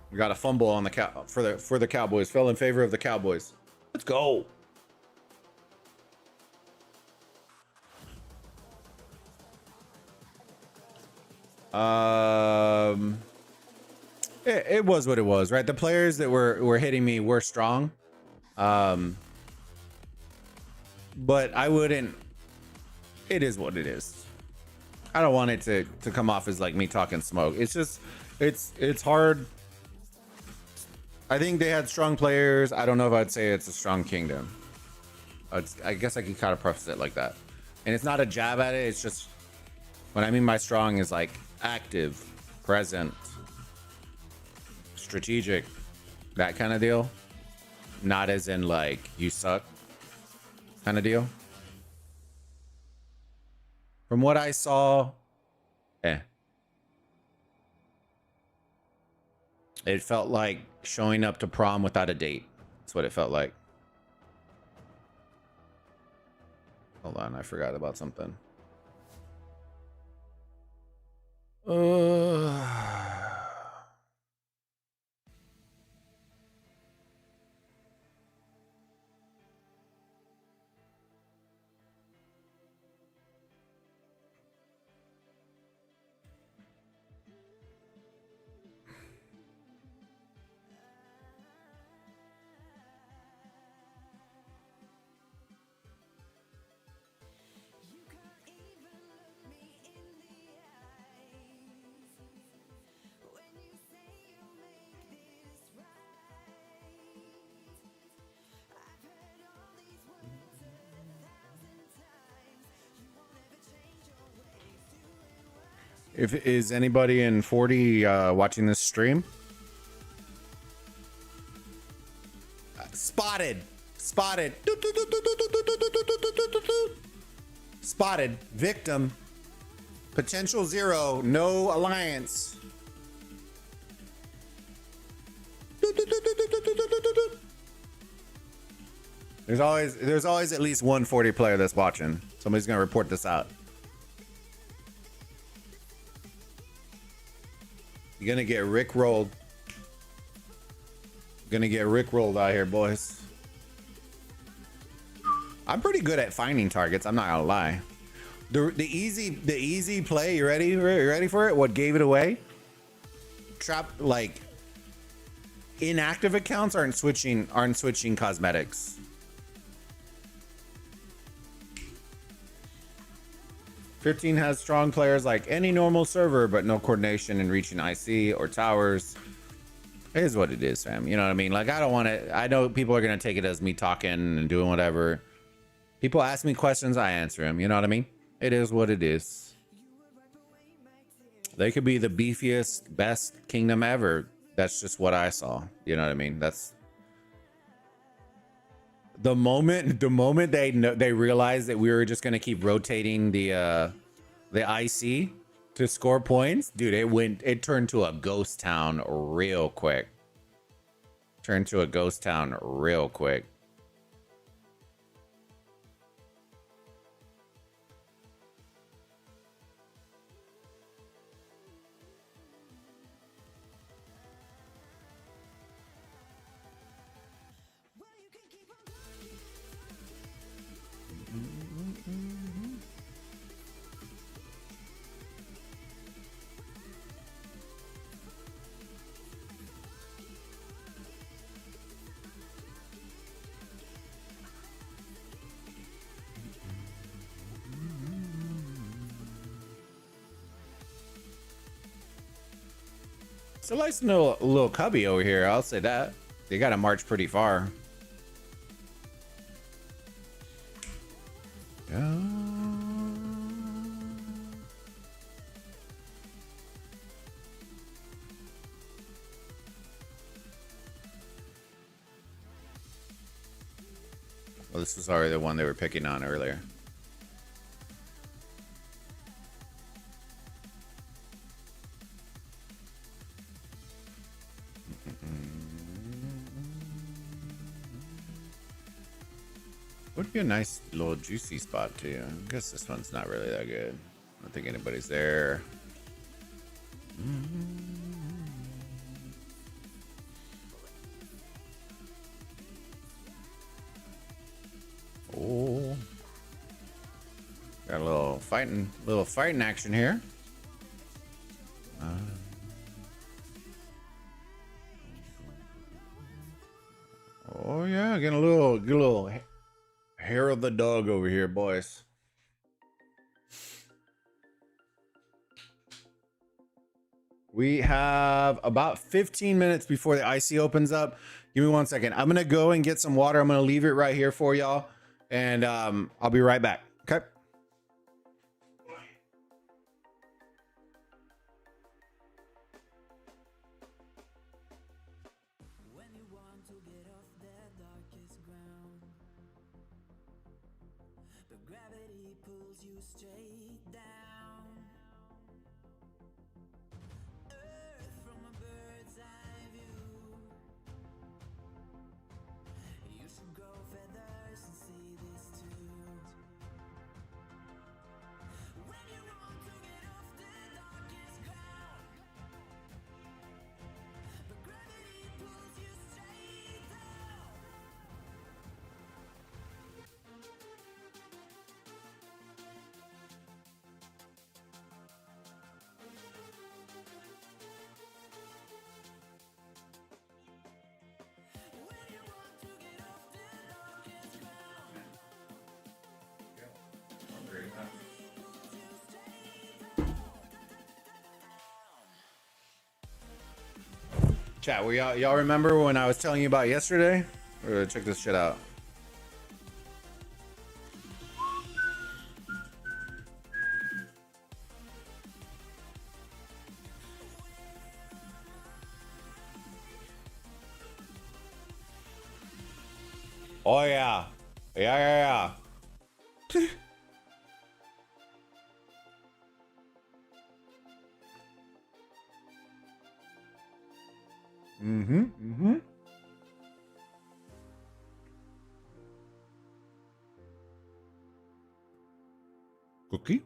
We got a fumble on the for the Cowboys. Fell in favor of the Cowboys. Let's go. It was what it was, right? The players that were hitting me were strong. But I wouldn't. It is what it is. I don't want it to come off as like me talking smoke. It's just it's hard. I think they had strong players. I don't know if I'd say it's a strong kingdom. I guess I could kind of preface it like that. And it's not a jab at it. It's just when I mean by strong is like active, present, strategic, that kind of deal. Not as in like you suck kind of deal. From what I saw, it felt like showing up to prom without a date. That's what it felt like. Hold on, I forgot about something. Is anybody in 40 watching this stream? Spotted. Spotted. Victim. Potential 0. No alliance. There's always at least one 40 player that's watching. Somebody's gonna report this out. You're gonna get rickrolled. Gonna get rickrolled out here, boys. I'm pretty good at finding targets. I'm not gonna lie. The easy play. You ready? You ready for it? What gave it away? Trap, like inactive accounts aren't switching cosmetics. '15 has strong players like any normal server, but no coordination in reaching IC or towers. It is what it is, fam. You know what I mean? Like, I don't want to. I know people are gonna take it as me talking and doing whatever. People ask me questions, I answer them. You know what I mean? It is what it is. They could be the beefiest, best kingdom ever. That's just what I saw. You know what I mean? the moment they realized that we were just gonna keep rotating the IC to score points, dude, it turned to a ghost town real quick. Turned to a ghost town real quick. It's a nice little cubby over here, I'll say that. They gotta march pretty far. Yeah. Well, this was already the one they were picking on earlier. Would be a nice little juicy spot too. I guess this one's not really that good. I don't think anybody's there. Oh, got a little fighting action here. Oh yeah, getting a little hair of the dog over here, boys. We have about 15 minutes before the IC opens up. Give me 1 second. I'm gonna go and get some water. I'm gonna leave it right here for y'all, and I'll be right back. Okay. Chat, y'all remember when I was telling you about yesterday? Or check this shit out. Oh yeah. Yeah. Cookie?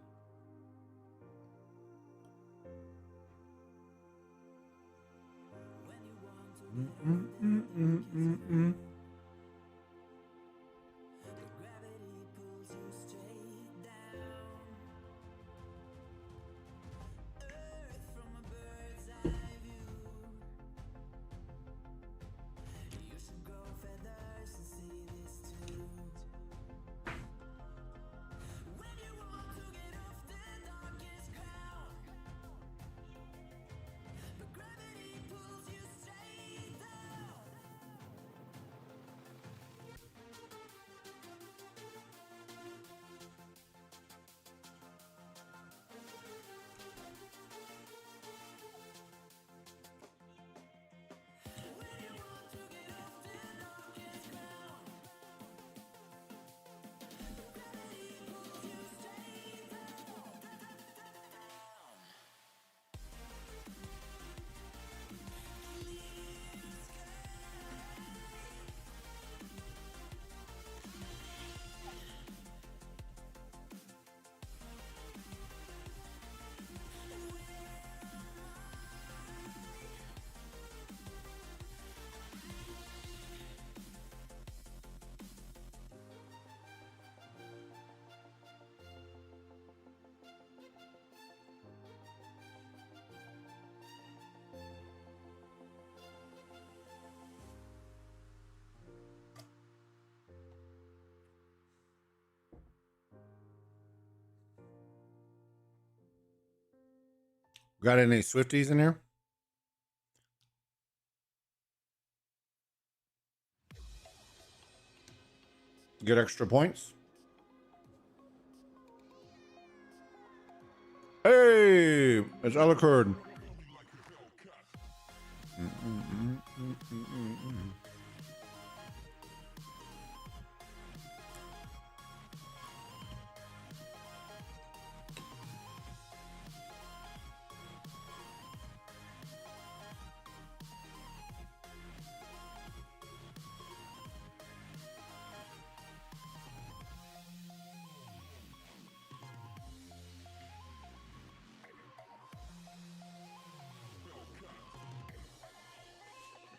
Got any Swifties in here? Get extra points. Hey, it's Alucard.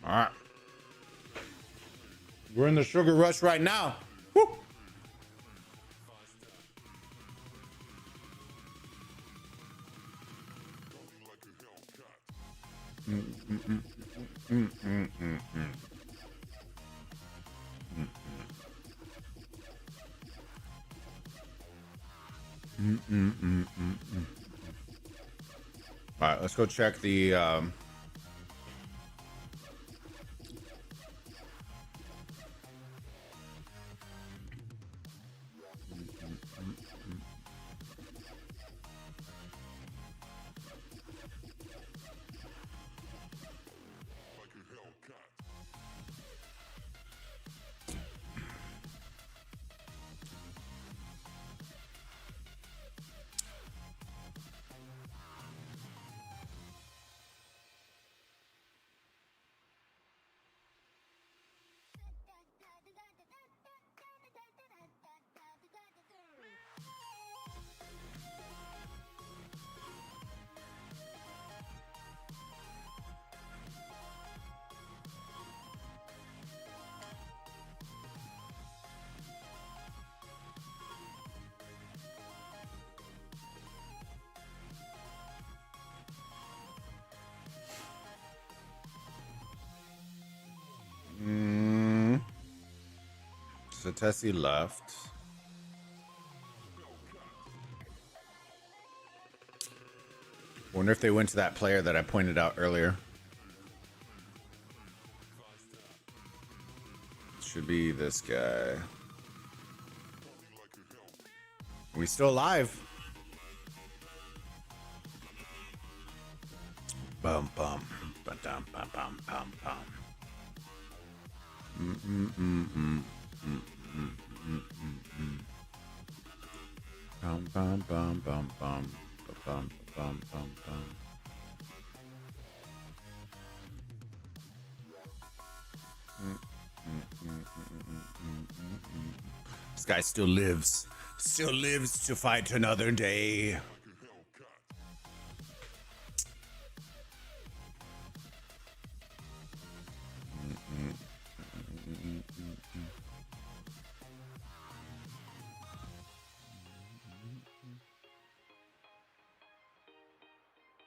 All right. We're in the sugar rush right now. Woo. All right, let's go check the so Tessie left. Wonder if they went to that player that I pointed out earlier. Should be this guy. We still alive. Bum bum bum bum bum bum bum bum. Bum bum bum bum bum bum bum bum bum. This guy still lives to fight another day.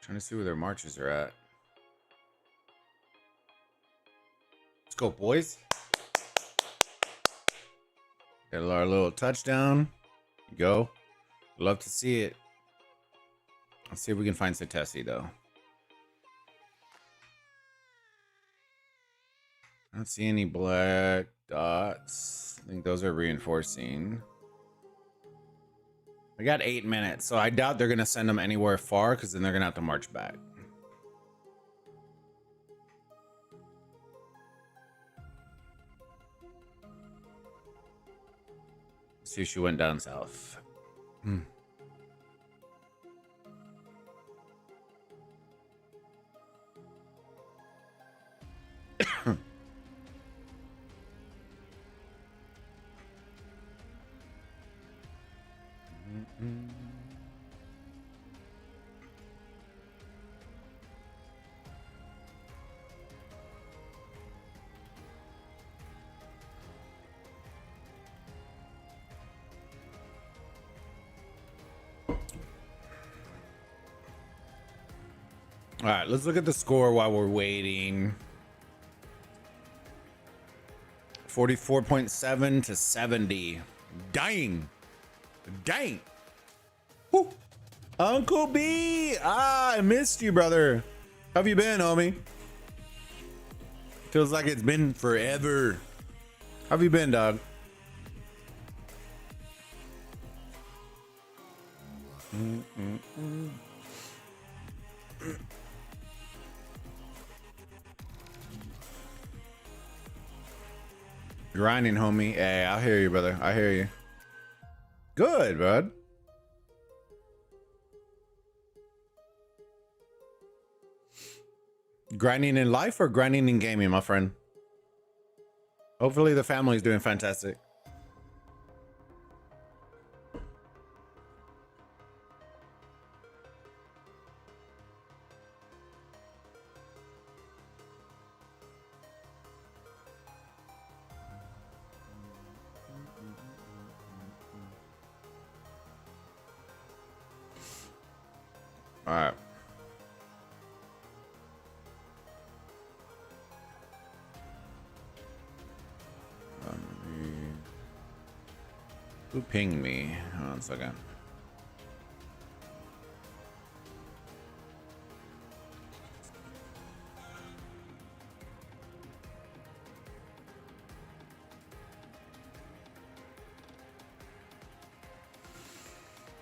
Trying to see where their marches are at. Let's go, boys. Got our little touchdown. Go. Love to see it. Let's see if we can find Satesi, though. I don't see any black dots. I think those are reinforcing. We got 8 minutes, so I doubt they're going to send them anywhere far because then they're going to have to march back. See if she went down south. All right, let's look at the score while we're waiting. 44.7 to 70. Dang. Dang. Woo. Uncle B. I missed you, brother. How have you been, homie? Feels like it's been forever. How have you been, dog? Grinding, homie. Hey, I hear you, brother. I hear you. Good, bud. Grinding in life or grinding in gaming, my friend? Hopefully the family's doing fantastic. All right. Who pinged me? Hold on a second.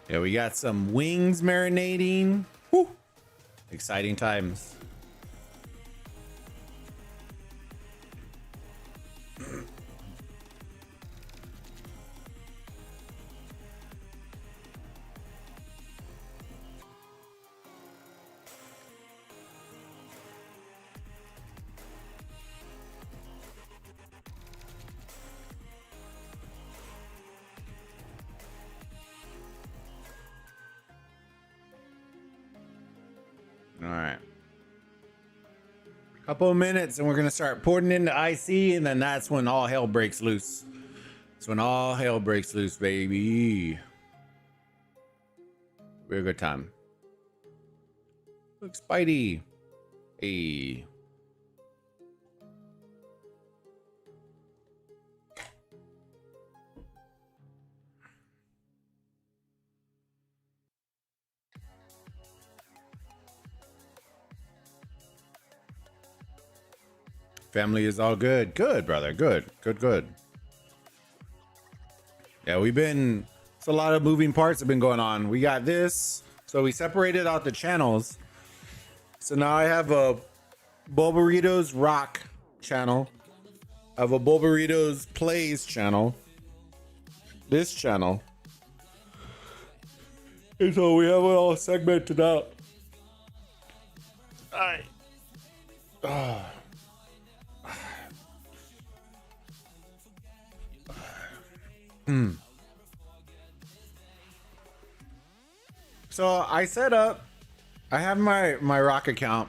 Yeah, we got some wings marinating. Woo! Exciting times. All right. Couple of minutes and we're going to start pouring into IC, and then that's when all hell breaks loose. That's when all hell breaks loose, baby. Be a good time. Look, Spidey. Hey. Family is all good. Good, brother. Good. Good. Yeah, it's a lot of moving parts have been going on. We got this. So we separated out the channels. So now I have a Bulbaritos Rock channel. I have a Bulbaritos Plays channel. This channel. And so we have it all segmented out. Alright. So I have my Rock account,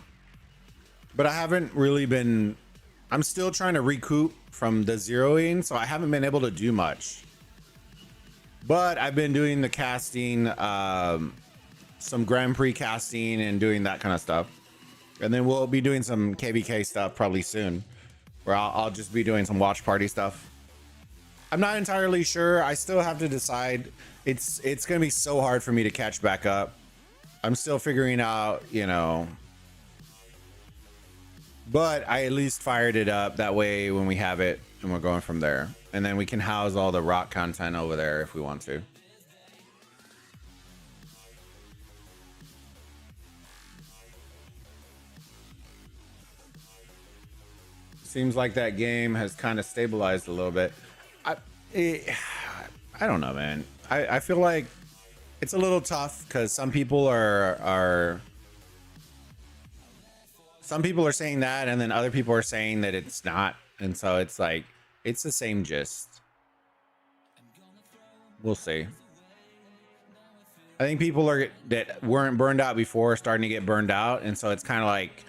but I haven't really been, I'm still trying to recoup from the zeroing, so I haven't been able to do much. But I've been doing the casting, some Grand Prix casting and doing that kind of stuff. And then we'll be doing some KVK stuff probably soon, where I'll just be doing some watch party stuff. I'm not entirely sure. I still have to decide. It's going to be so hard for me to catch back up. I'm still figuring out, you know. But I at least fired it up. That way when we have it, and we're going from there. And then we can house all the Rock content over there if we want to. Seems like that game has kind of stabilized a little bit. I don't know, man. I feel like it's a little tough because some people are saying that, and then other people are saying that it's not, and so it's like it's the same gist. We'll see. I think people that weren't burned out before are starting to get burned out, and so it's kind of like,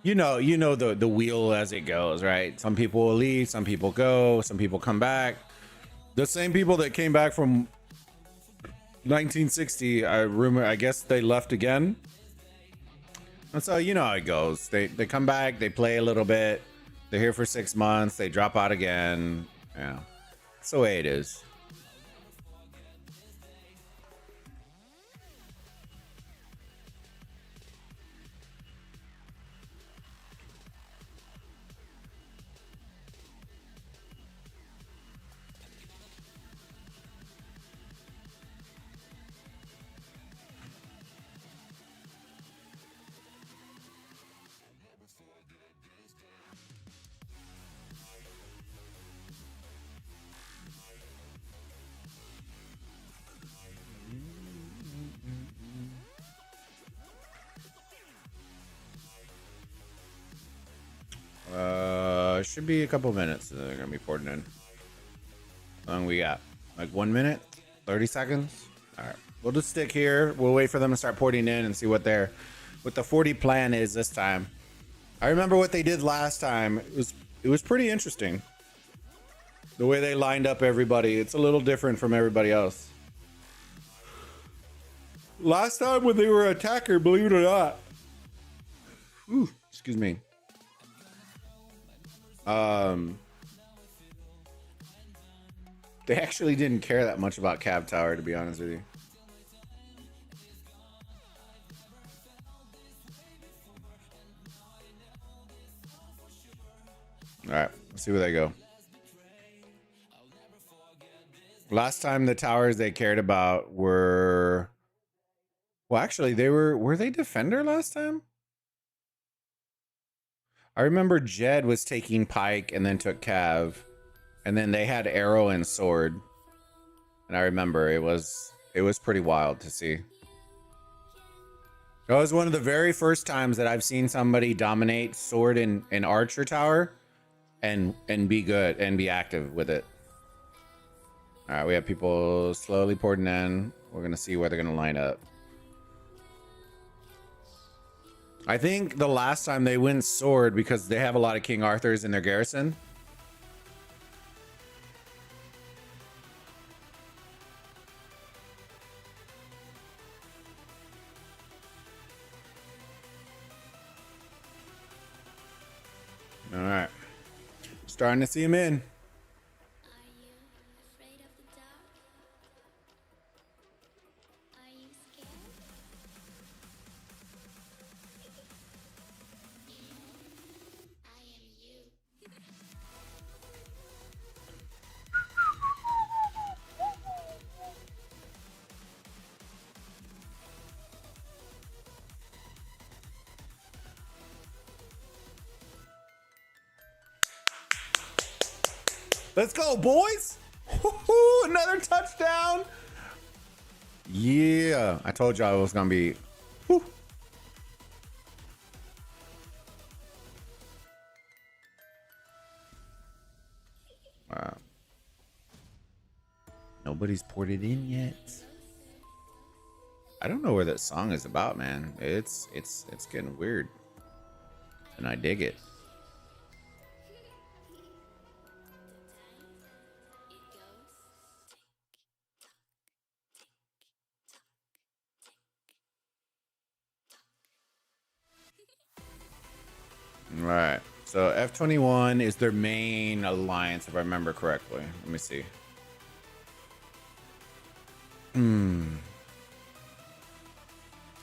you know the wheel as it goes, right? Some people will leave, some people go, some people come back. The same people that came back from 1960, I guess they left again. And so you know how it goes. They come back, they play a little bit, they're here for 6 months, they drop out again. Yeah, that's the way it is. should be a couple minutes that they're gonna be porting in. How long we got? Like 1 minute, 30 seconds. All right, we'll just stick here. We'll wait for them to start porting in and see what the 40 plan is this time. I remember what they did last time. It was pretty interesting. The way they lined up everybody, it's a little different from everybody else. Last time when they were attacker, believe it or not. Ooh, excuse me. They actually didn't care that much about Cab Tower, to be honest with you. All right, let's see where they go. Last time the towers they cared about were, well, actually were they defender last time? I remember Jed was taking Pike and then took Cav, and then they had arrow and sword. And I remember it was pretty wild to see. That was one of the very first times that I've seen somebody dominate sword and archer tower and be good and be active with it. All right, we have people slowly porting in. We're gonna see where they're gonna line up. I think the last time they went sword because they have a lot of King Arthurs in their garrison. All right, starting to see him in. Let's go, boys. Another touchdown. Yeah, I told y'all it was gonna be. Whew. Wow. Nobody's ported in yet. I don't know where that song is about, man. It's getting weird, and I dig it. All right, so F21 is their main alliance, if I remember correctly. Let me see.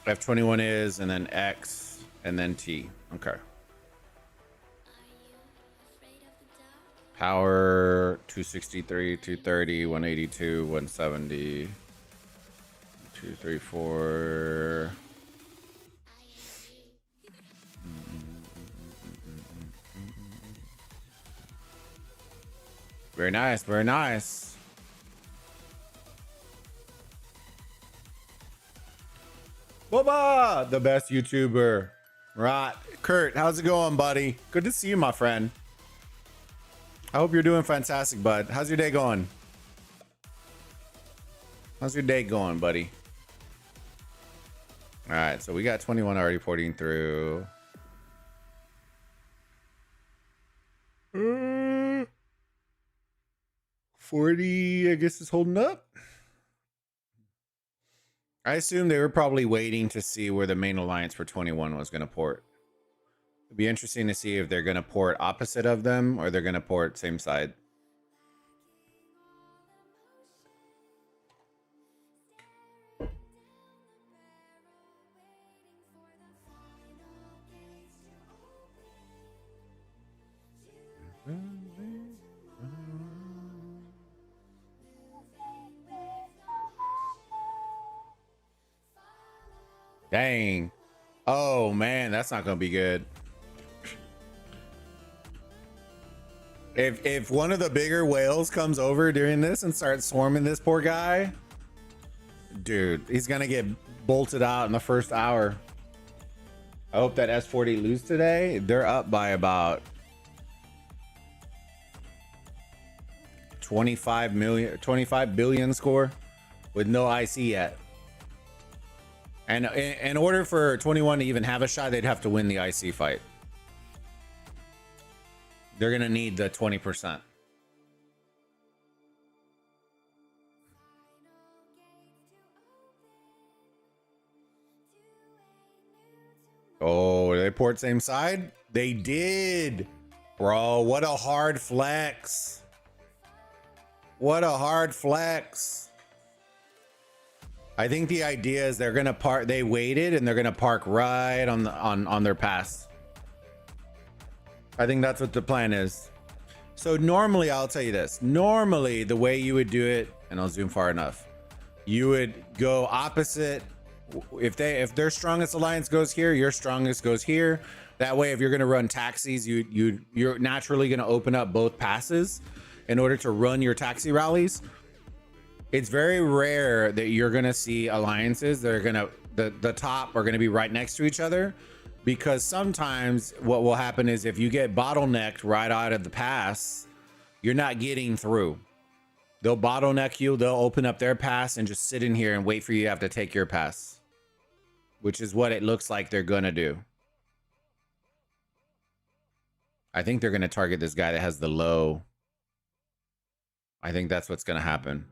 F21 is, and then X, and then T. Okay. Power 263, 230, 182, 170, 234. Very nice, very nice. Boba, the best YouTuber. Right. Kurt, how's it going, buddy? Good to see you, my friend. I hope you're doing fantastic, bud. How's your day going? How's your day going, buddy? All right, so we got 21 already porting through. 40, I guess, is holding up. I assume they were probably waiting to see where the main alliance for 21 was going to port. It'd be interesting to see if they're going to port opposite of them or they're going to port same side. Dang. Oh man, that's not gonna be good. If one of the bigger whales comes over during this and starts swarming this poor guy, dude, he's gonna get bolted out in the first hour. I hope that S40 lose today. They're up by about 25 billion score with no IC yet. And in order for 21 to even have a shot, they'd have to win the IC fight. They're gonna need the 20%. Oh, they port same side? They did. Bro, what a hard flex. What a hard flex. I think the idea is they're gonna park. They waited and they're gonna park right on their pass. I think that's what the plan is. So normally, I'll tell you this. Normally, the way you would do it, and I'll zoom far enough, you would go opposite. If their strongest alliance goes here, your strongest goes here. That way, if you're gonna run taxis, you're naturally gonna open up both passes in order to run your taxi rallies. It's very rare that you're gonna see alliances that are gonna the top are gonna be right next to each other, because sometimes what will happen is if you get bottlenecked right out of the pass, you're not getting through. They'll bottleneck you, they'll open up their pass and just sit in here and wait for you to have to take your pass, which is what it looks like they're gonna do. I think they're gonna target this guy that has the low. I think that's what's gonna happen.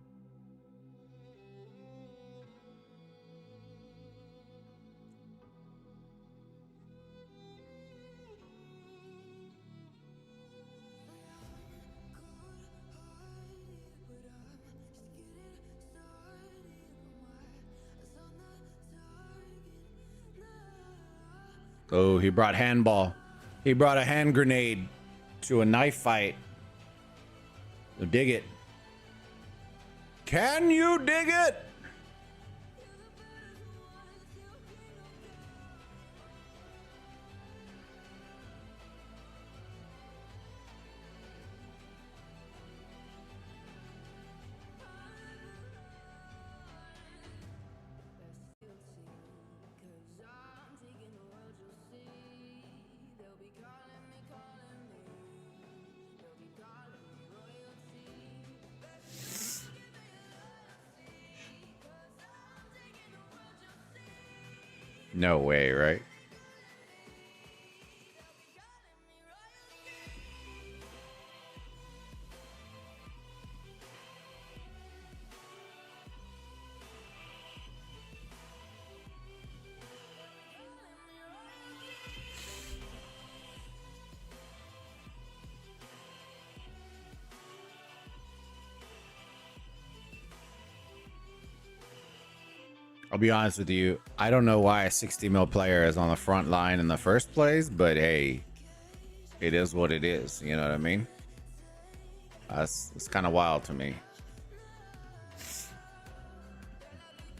Oh, he brought handball. He brought a hand grenade to a knife fight. So dig it. Can you dig it? No way, right? I'll be honest with you. I don't know why a 60 mil player is on the front line in the first place, but hey, it is what it is. You know what I mean? It's kind of wild to me.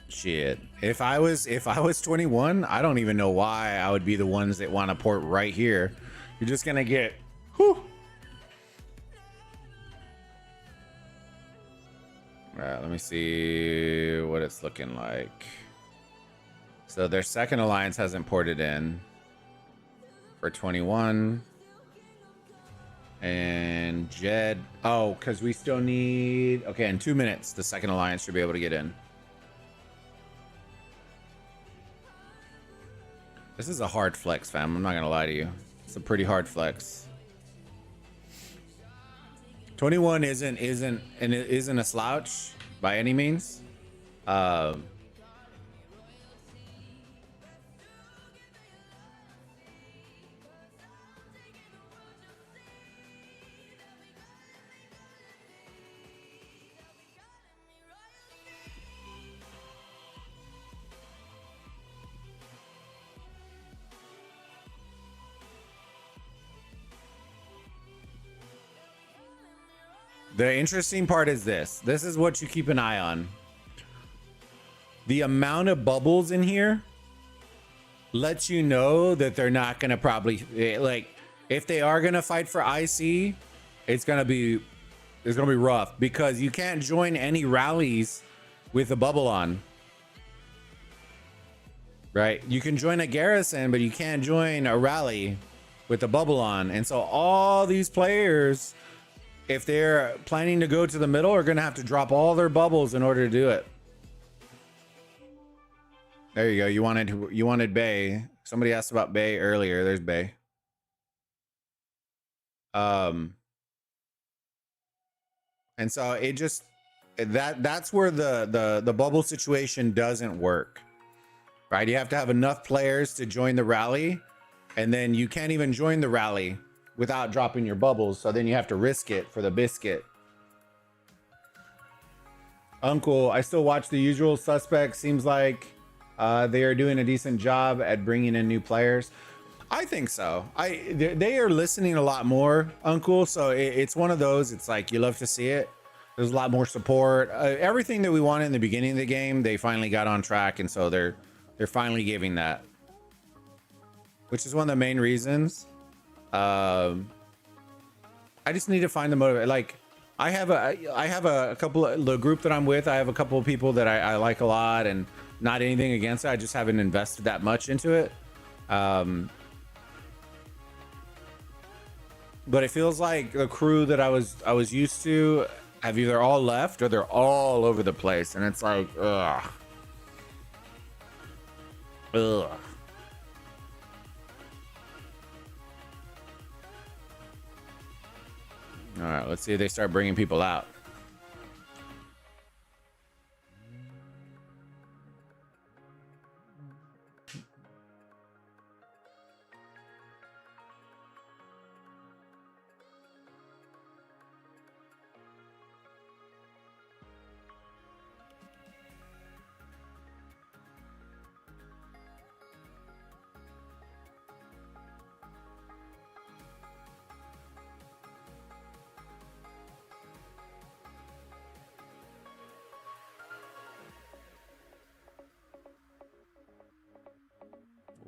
Shit. If I was 21, I don't even know why I would be the ones that want to port right here. You're just gonna get, whew. All right, let me see what it's looking like. So their second alliance hasn't ported in for 21. And Jed, oh, because we still need, okay, in 2 minutes, the second alliance should be able to get in. This is a hard flex, fam. I'm not gonna lie to you. It's a pretty hard flex. 21 isn't a slouch by any means. The interesting part is this. This is what you keep an eye on. The amount of bubbles in here lets you know that they're not going to probably, like, if they are going to fight for IC, it's going to be rough, because you can't join any rallies with a bubble on. Right? You can join a garrison, but you can't join a rally with a bubble on. And so all these players if they're planning to go to the middle, are going to have to drop all their bubbles in order to do it. There you go. You wanted Bay. Somebody asked about Bay earlier. There's Bay. And so it just that's where the bubble situation doesn't work, right? You have to have enough players to join the rally, and then you can't even join the rally without dropping your bubbles. So then you have to risk it for the biscuit. Uncle, I still watch The Usual Suspects. Seems like they are doing a decent job at bringing in new players. I think so. They are listening a lot more, Uncle. So it's one of those. It's like you love to see it. There's a lot more support. Everything that we wanted in the beginning of the game, they finally got on track, and so they're finally giving that, which is one of the main reasons. I just need to find the motive. Like I have a couple of the group that I'm with. I have a couple of people that I like a lot, and not anything against it. I just haven't invested that much into it. But it feels like the crew that I was used to have either all left or they're all over the place, and it's like, ugh. All right, let's see if they start bringing people out.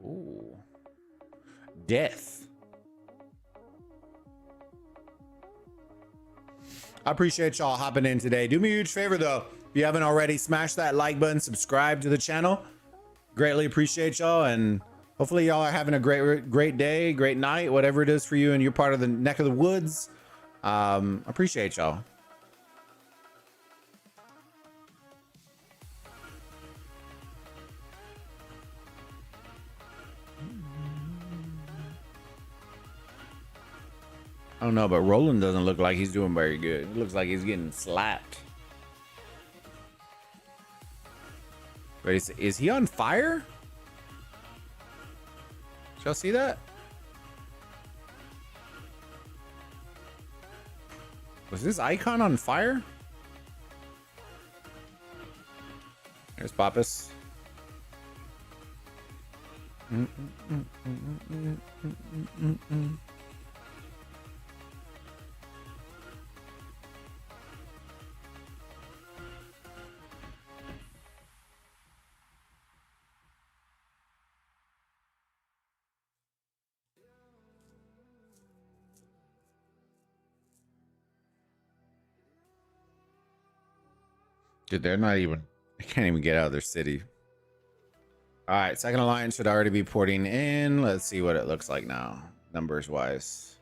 Ooh. Death. I appreciate y'all hopping in today. Do me a huge favor though. If you haven't already, smash that like button, subscribe to the channel. Greatly appreciate y'all, and hopefully y'all are having a great day, great night, whatever it is for you and you're part of the neck of the woods. Appreciate y'all. I don't know, but Roland doesn't look like he's doing very good. It looks like he's getting slapped. But is he on fire? Did y'all see that? Was this icon on fire? There's Pappas. Dude, they're not even, they can't even get out of their city. All right, second alliance should already be porting in. Let's see what it looks like now, numbers wise.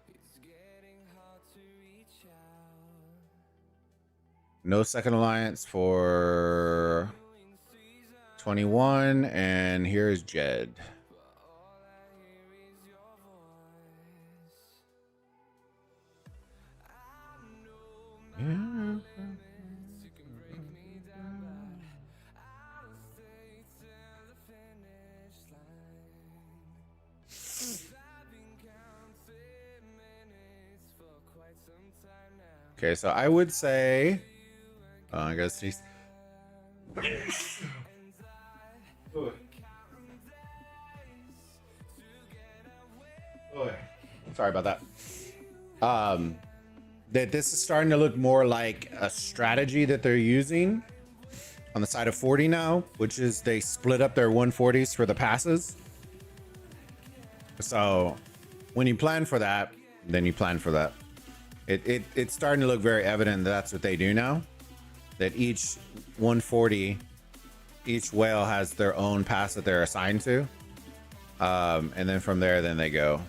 No second alliance for 21, and here's Jed. Yeah. Okay, so I would say, I guess he's. Sorry about that. That this is starting to look more like a strategy that they're using on the side of 40 now, which is they split up their 140s for the passes. So when you plan for that, then you plan for that. It's starting to look very evident that that's what they do now. That each 140, each whale has their own pass that they're assigned to. And then from there, then they go.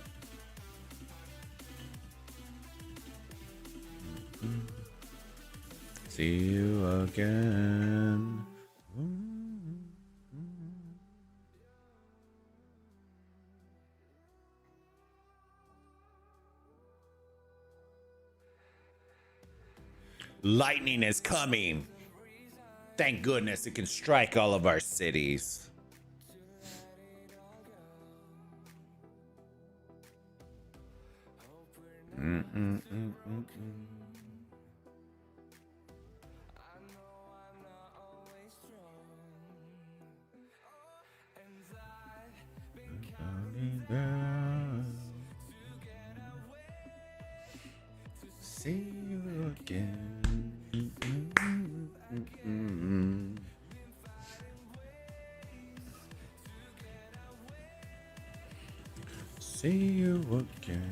See you again. Lightning is coming. Thank goodness it can strike all of our cities. See you again. See you again.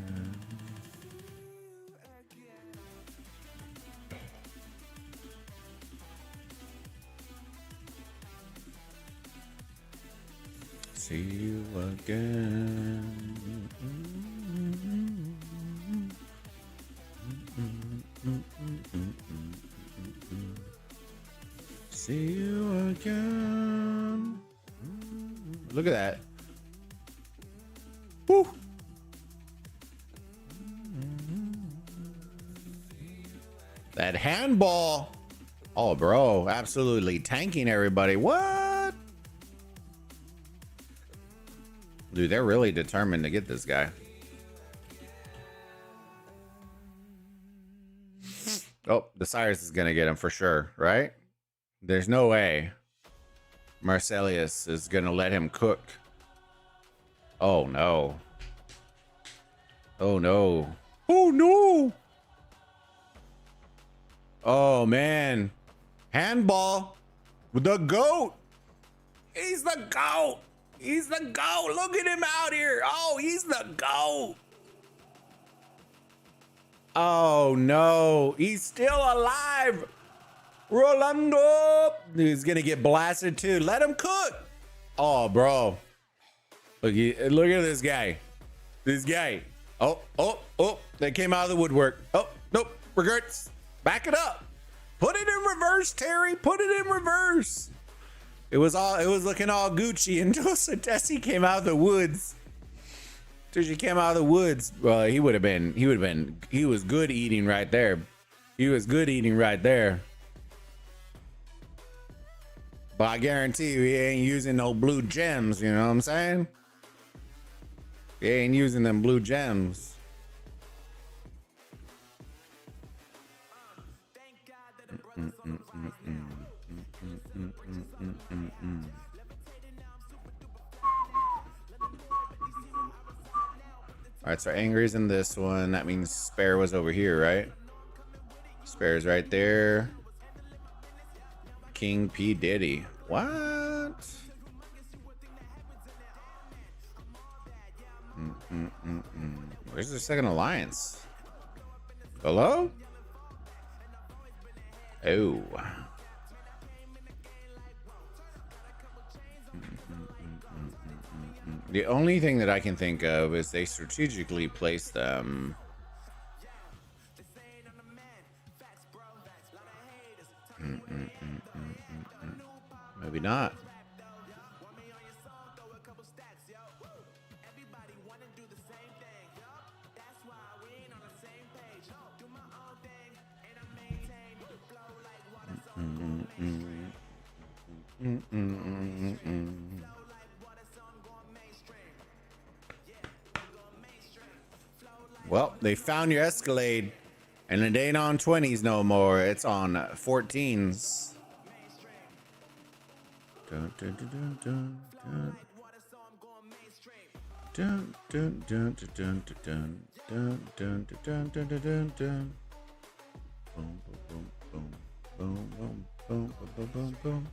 See you again. See you again. Look at that. Woo. That handball. Oh, bro. Absolutely tanking everybody. What? Dude, they're really determined to get this guy. Oh, the Cyrus is going to get him for sure, right? There's no way Marcellus is going to let him cook. Oh, no. Oh, no. Oh, no. Oh, man. Handball with the GOAT. He's the GOAT. He's the GOAT. Look at him out here. Oh, he's the GOAT. Oh, no. He's still alive. Rolando. He's going to get blasted, too. Let him cook. Oh, bro. Look at this guy. This guy. Oh. They came out of the woodwork. Oh, nope. Regrets. Back it up. Put it in reverse, Terry. Put it in reverse. It was looking all Gucci until Satesi came out of the woods. Till she came out of the woods. Well, he was good eating right there. He was good eating right there. But I guarantee you, he ain't using no blue gems. You know what I'm saying? He ain't using them blue gems. All right, so Angry's in this one. That means Spare was over here, right? Spare's right there. King P. Diddy. What? Where's the second alliance? Hello? Oh. The only thing that I can think of is they strategically place them. Maybe not. Well, they found your Escalade, and it ain't on 20s no more. It's on 14s. Dun, dun, dun, dun, dun, dun. Dun, dun, dun, dun, dun, dun, dun, dun, dun, dun, dun, dun. Boom, boom, boom, boom, boom, boom, boom, boom, boom.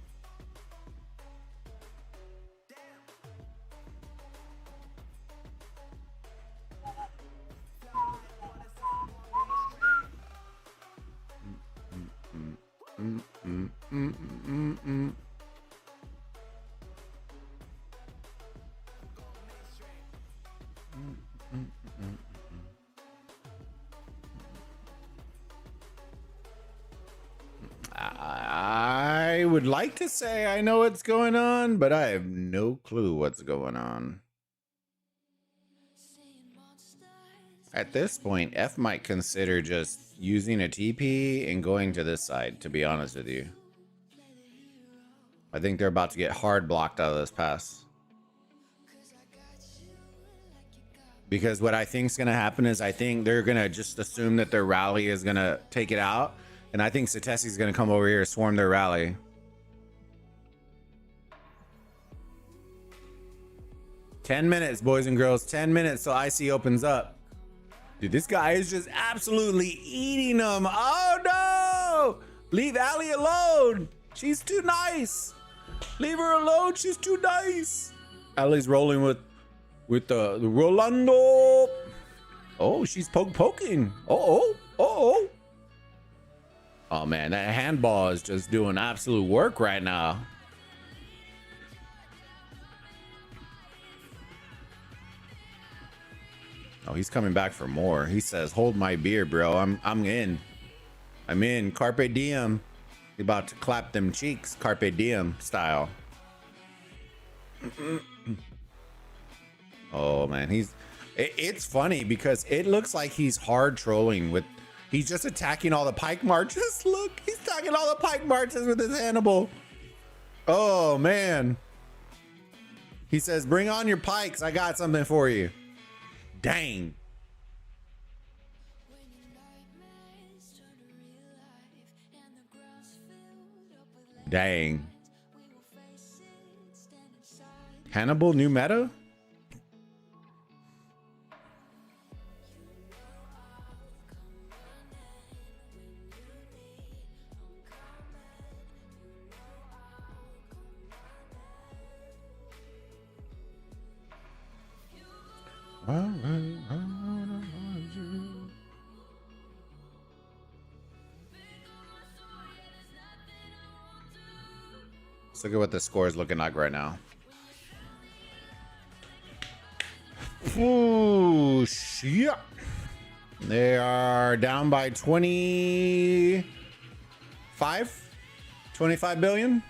would like to say I know what's going on, but I have no clue what's going on. At this point, F might consider just using a TP and going to this side, to be honest with you. I think they're about to get hard blocked out of this pass. Because what I think is going to happen is I think they're going to just assume that their rally is going to take it out. And I think Satesi is going to come over here and swarm their rally. "10 minutes, boys and girls. 10 minutes till IC opens up." Dude, this guy is just absolutely eating them. Oh, no. Leave Allie alone. She's too nice. Leave her alone. She's too nice. Allie's rolling with the Rolando. Oh, she's poking. Oh, man, that handball is just doing absolute work right now. Oh, he's coming back for more. He says, "Hold my beer, bro. I'm in. I'm in. Carpe diem." He's about to clap them cheeks, carpe diem style. Oh man, it's funny because it looks like he's hard trolling with, he's just attacking all the pike marches. Look, he's attacking all the pike marches with his Hannibal. Oh man. He says, "Bring on your pikes. I got something for you." Dang. Dang. Hannibal new meta? Let's look at what the score is looking like right now. Ooh, yeah. They are down by 25 billion.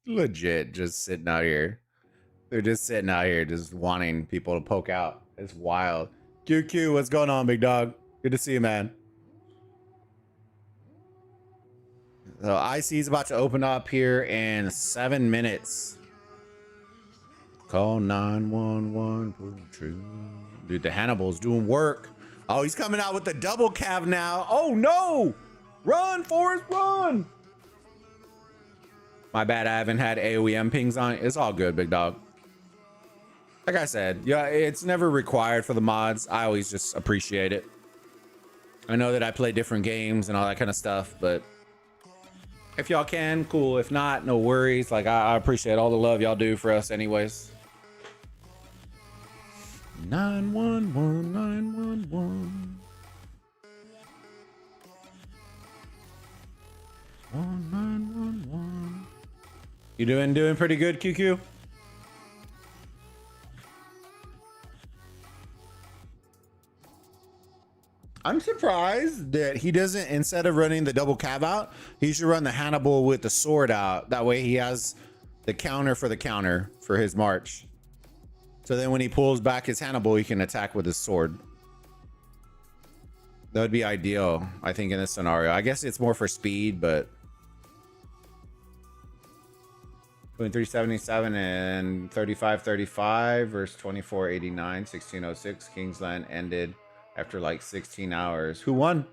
Legit just sitting out here. They're just sitting out here just wanting people to poke out. It's wild. QQ, what's going on, big dog? Good to see you, man. So IC is about to open up here in 7 minutes. Call 911. True. Dude, the Hannibal's doing work. Oh, he's coming out with the double cav now. Oh no! Run, Forrest, run! My bad, I haven't had aoem pings on it. It's all good, big dog. Like I said, yeah, it's never required for the mods. I always just appreciate it. I know that I play different games and all that kind of stuff, but if y'all can, cool. If not, no worries. Like, I appreciate all the love y'all do for us anyways. 911, 911. 911. You doing pretty good, QQ? I'm surprised that he doesn't, instead of running the double cav out, he should run the Hannibal with the sword out. That way he has the counter for his march. So then when he pulls back his Hannibal, he can attack with his sword. That would be ideal, I think, in this scenario. I guess it's more for speed, but 2377 and 3535 versus 2489, 1606. Kingsland ended after like 16 hours. Who won?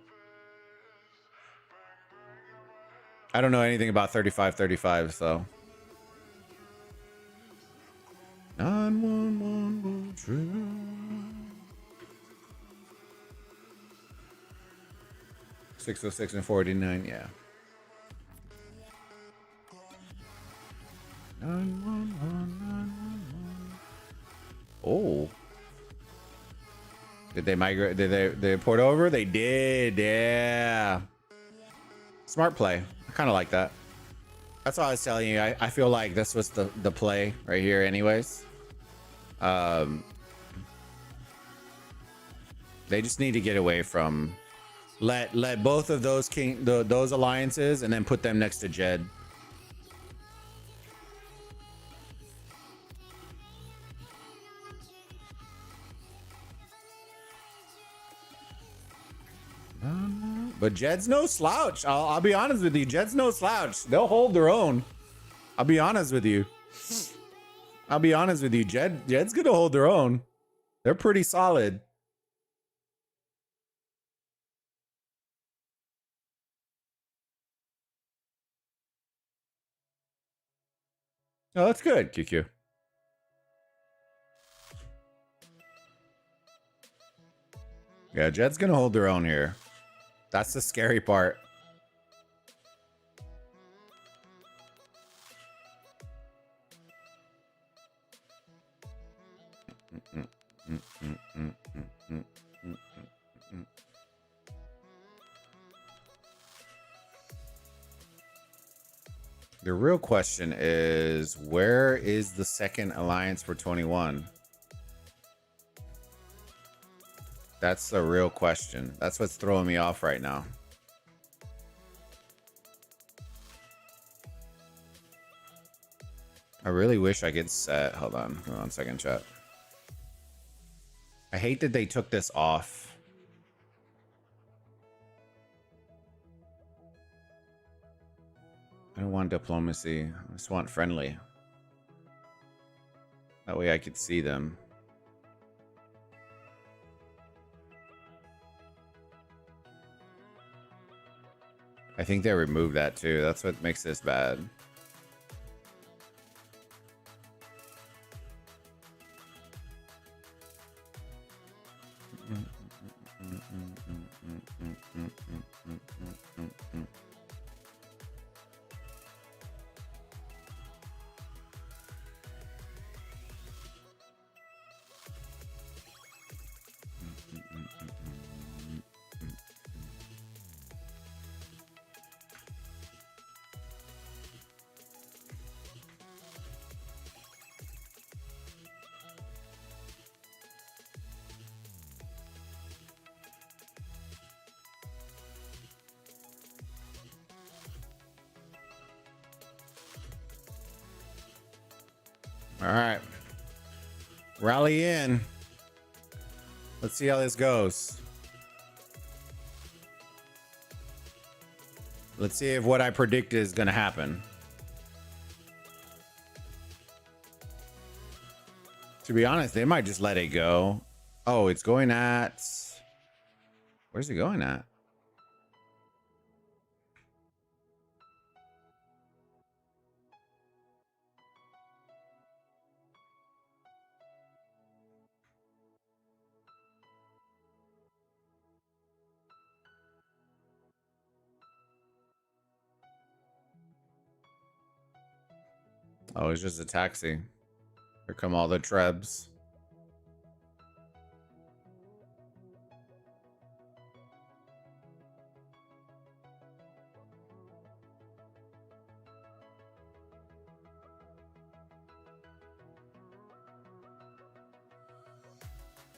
I don't know anything about 3535, so. 911 true. 606 and 49, yeah. 911. Oh. Did they migrate? Did they port over? They did, yeah. Smart play. I kind of like that. That's all I was telling you. I feel like this was the play right here anyways. They just need to get away from let both of those those alliances and then put them next to Jed. But Jed's no slouch. I'll be honest with you. Jed's no slouch. They'll hold their own. I'll be honest with you. Jed's gonna hold their own. They're pretty solid. Oh, that's good, QQ. Yeah, Jed's gonna hold their own here. That's the scary part. The real question is, where is the second alliance for 21? That's the real question. That's what's throwing me off right now. I really wish I could set. Hold on 1 second, chat. I hate that they took this off. I don't want diplomacy. I just want friendly. That way I could see them. I think they removed that too. That's what makes this bad. All right. Rally in. Let's see how this goes. Let's see if what I predicted is going to happen. To be honest, they might just let it go. Oh, it's going at... Where's it going at? Oh, it's just a taxi. Here come all the trebs.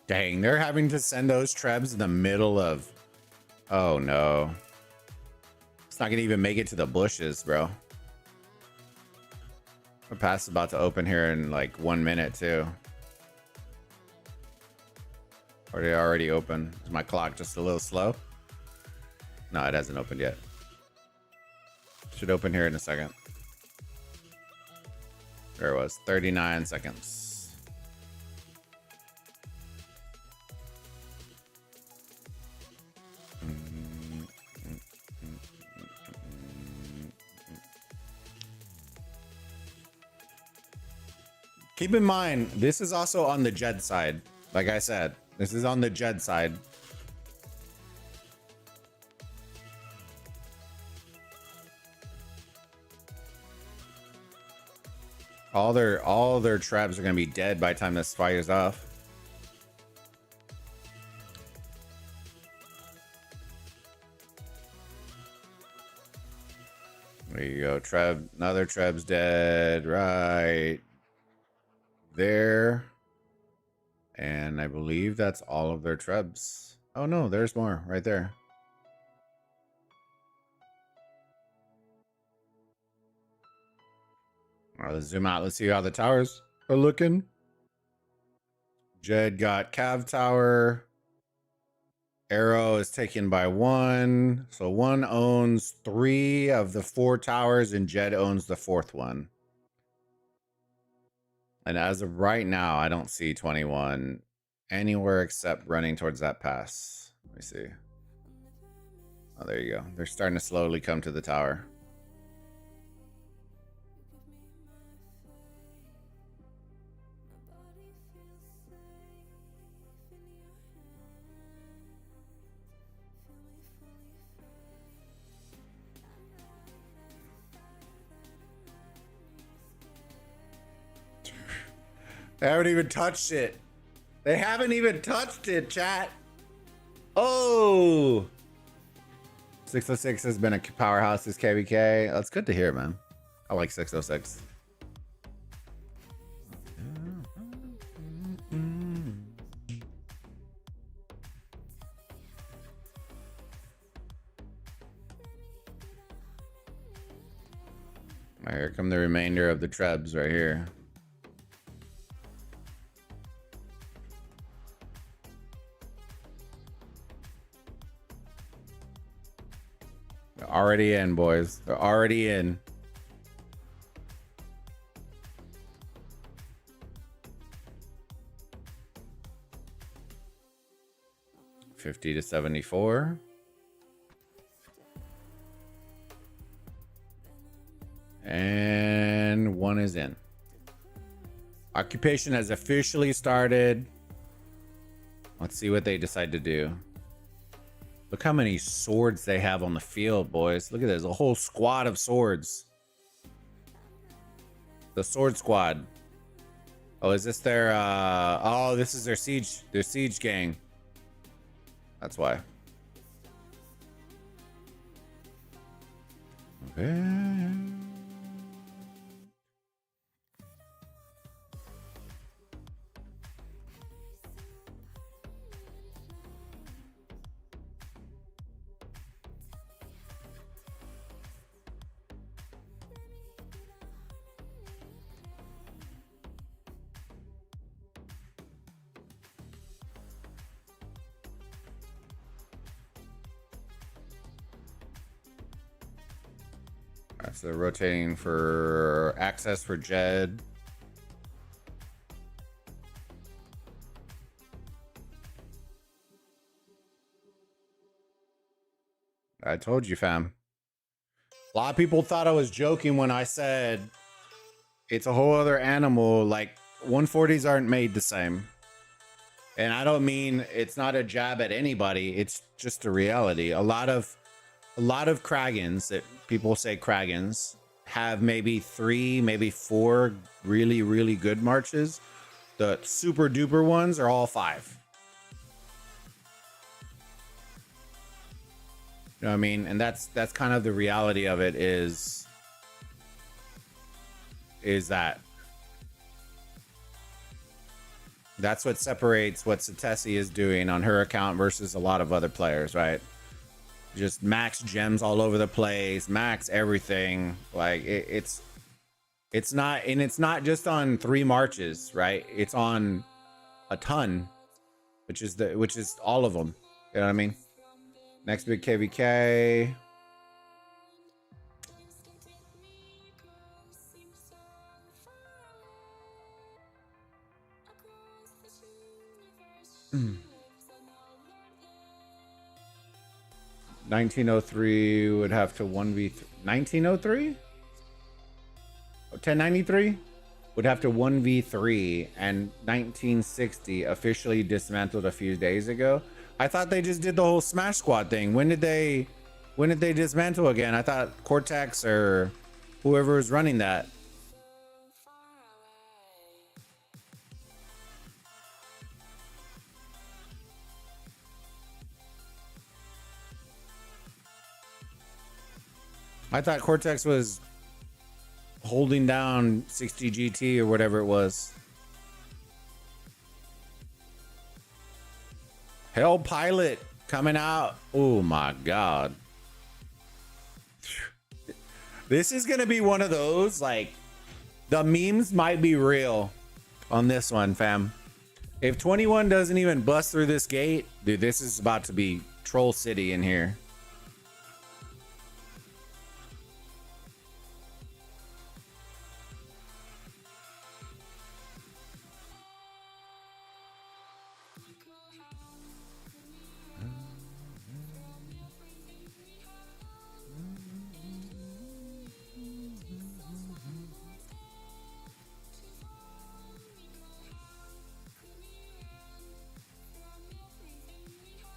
Dang, they're having to send those trebs in the middle of... Oh, no. It's not going to even make it to the bushes, bro. The pass is about to open here in like 1 minute, too. Or did it already open? Is my clock just a little slow? No, it hasn't opened yet. Should open here in a second. There it was, 39 seconds. Keep in mind, this is also on the Jed side. Like I said, this is on the Jed side. All their traps are gonna be dead by the time this fires off. There you go, Treb. Another Treb's dead right there. And I believe that's all of their Trebs. Oh no, there's more right there. All right, let's zoom out. Let's see how the towers are looking. Jed got Cav Tower. Arrow is taken by one. So one owns 3 of the 4 towers, and Jed owns the 4th one. And as of right now, I don't see 21 anywhere except running towards that pass. Let me see. Oh, there you go. They're starting to slowly come to the tower. They haven't even touched it. They haven't even touched it, chat. Oh. 606 has been a powerhouse this KVK. That's good to hear, man. I like 606. All right, here come the remainder of the Trebs right here. They're already in, boys. They're already in. $50 to $74. And one is in. Occupation has officially started. Let's see what they decide to do. Look how many swords they have on the field, boys. Look at this. A whole squad of swords. The sword squad. Oh, is this their oh, this is their siege gang. That's why. Okay. So they're rotating for access for Jed. I told you, fam. A lot of people thought I was joking when I said it's a whole other animal. Like 140s aren't made the same. And I don't mean it's not a jab at anybody. It's just a reality. A lot of Kragans that people say Kragans have maybe 3, maybe 4 really, really good marches. The super duper ones are all 5. You know what I mean? And that's kind of the reality of it is that that's what separates what Satesi is doing on her account versus a lot of other players, right? Just max gems all over the place, max everything. Like it's not, and it's not just on 3 marches, right? It's on a ton, which is all of them. You know what I mean? Next big KVK. 1903 would have to 1v3. 1903? 1093 would have to 1v3, and 1960 officially dismantled a few days ago. I thought they just did the whole Smash Squad thing. When did they dismantle again? I thought Cortex or whoever was running that. I thought Cortex was holding down 60 GT or whatever it was. Hell Pilot coming out. Oh my God. This is going to be one of those, like, the memes might be real on this one, fam. If 21 doesn't even bust through this gate, dude, this is about to be Troll City in here.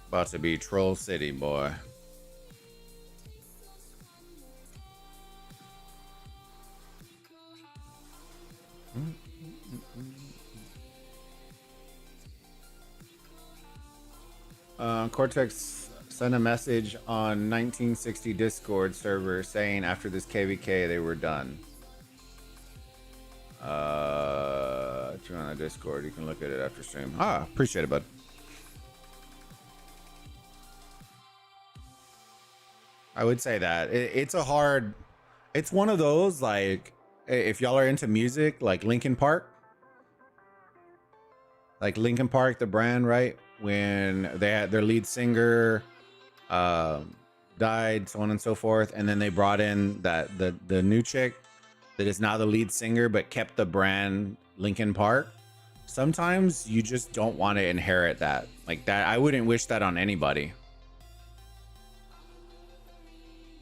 About to be Troll City, boy. Cortex sent a message on 1960 Discord server saying after this KVK they were done. If you're on a Discord, you can look at it after stream. Ah, appreciate it, bud. I would say that it's one of those, like, if y'all are into music, like Linkin Park, the brand, right? When they had their lead singer died, so on and so forth, and then they brought in the new chick that is now the lead singer but kept the brand Linkin Park. Sometimes you just don't want to inherit that. Like that, I wouldn't wish that on anybody.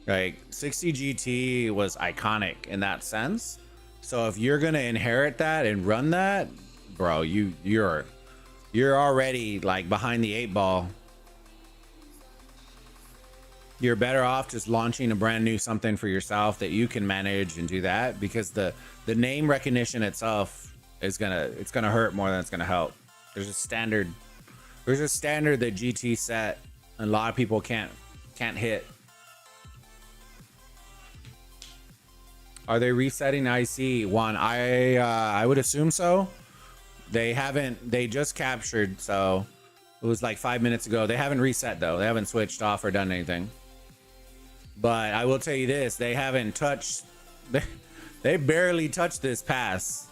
Like 60 GT was iconic in that sense. So if you're gonna inherit that and run that, bro, you're already like behind the 8 ball. You're better off just launching a brand new something for yourself that you can manage and do that, because the name recognition itself is gonna hurt more than it's gonna help. There's a standard that GT set and a lot of people can't hit. Are they resetting IC? Juan, I would assume so. They just captured, so it was like 5 minutes ago. They haven't reset though. They haven't switched off or done anything. But I will tell you this, they haven't touched, they barely touched this pass.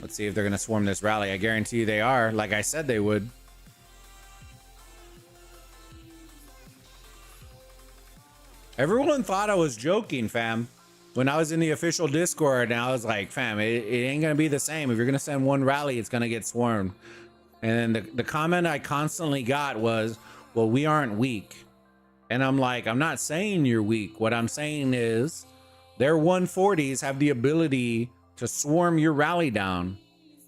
Let's see if they're gonna swarm this rally. I guarantee you they are, like I said they would. Everyone thought I was joking, fam. When I was in the official Discord, and I was like, fam, it ain't gonna be the same. If you're gonna send one rally, it's gonna get swarmed. And then the comment I constantly got was, well, we aren't weak. And I'm like, I'm not saying you're weak. What I'm saying is their 140s have the ability to swarm your rally down.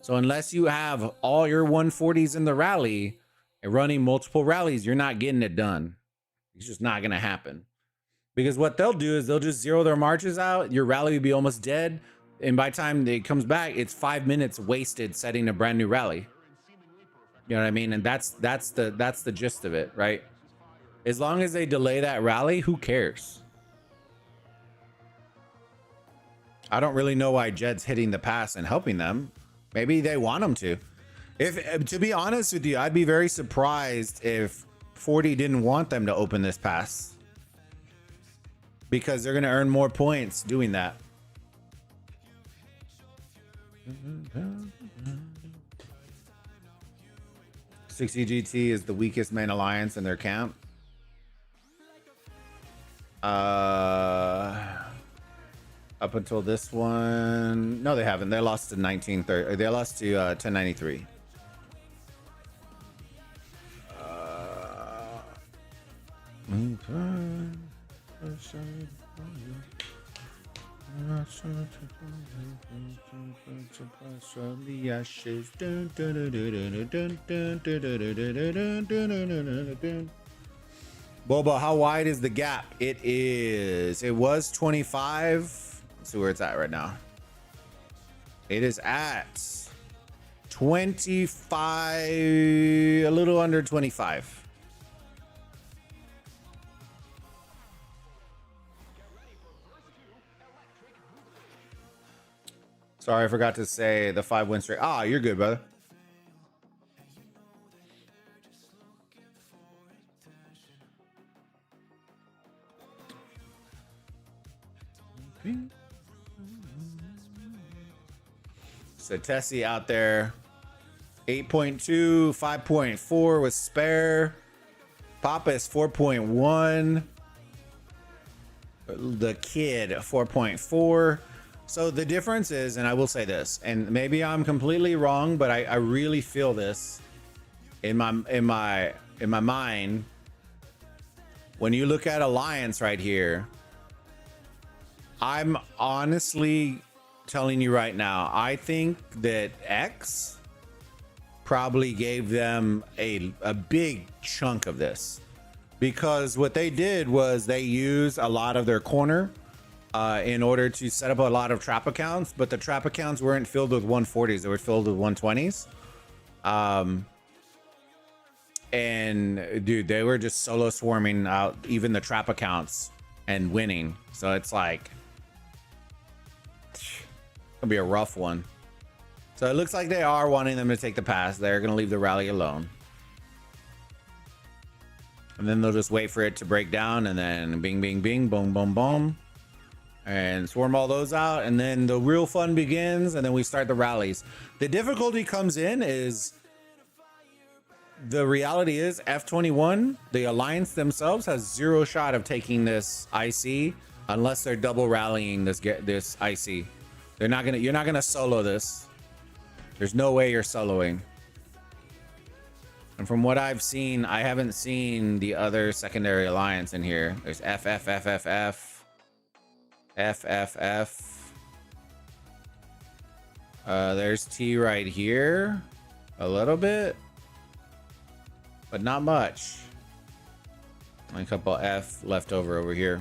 So unless you have all your 140s in the rally and running multiple rallies, you're not getting it done. It's just not gonna happen. Because what they'll do is they'll just zero their marches out. Your rally will be almost dead. And by the time it comes back, it's 5 minutes wasted setting a brand new rally. You know what I mean? And that's the gist of it, right? As long as they delay that rally, who cares? I don't really know why Jed's hitting the pass and helping them. Maybe they want them to. To be honest with you, I'd be very surprised if 40 didn't want them to open this pass, because they're going to earn more points doing that. $60 is the weakest main alliance in their camp. up until this one. No, they haven't. They lost to 1930. They lost to 1093. Boba, how wide is the gap? It was 25. Let's see where it's at right now. It is at 25, a little under 25. Sorry, I forgot to say the 5 win streak. Ah, you're good, brother. So Tessie out there, 8.2, 5.4 with spare. Papa is 4.1. The kid 4.4. So the difference is, and I will say this, and maybe I'm completely wrong, but I really feel this in my mind. When you look at Alliance right here, I'm honestly telling you right now, I think that X probably gave them a big chunk of this, because what they did was they used a lot of their corner in order to set up a lot of trap accounts, but the trap accounts weren't filled with 140s, they were filled with 120s. And dude, they were just solo swarming out even the trap accounts and winning. So it's like, it's gonna be a rough one. So it looks like they are wanting them to take the pass. They're gonna leave the rally alone. And then they'll just wait for it to break down, and then bing, bing, bing, boom, boom, boom. And swarm all those out, and then the real fun begins, and then we start the rallies. The difficulty comes in is, the reality is F21, the Alliance themselves, has zero shot of taking this IC unless they're double rallying this IC. You're not gonna solo this. There's no way you're soloing. And from what I've seen, I haven't seen the other secondary alliance in here. There's FFFFF. FFF. There's T right here. A little bit. But not much. A couple F left over here.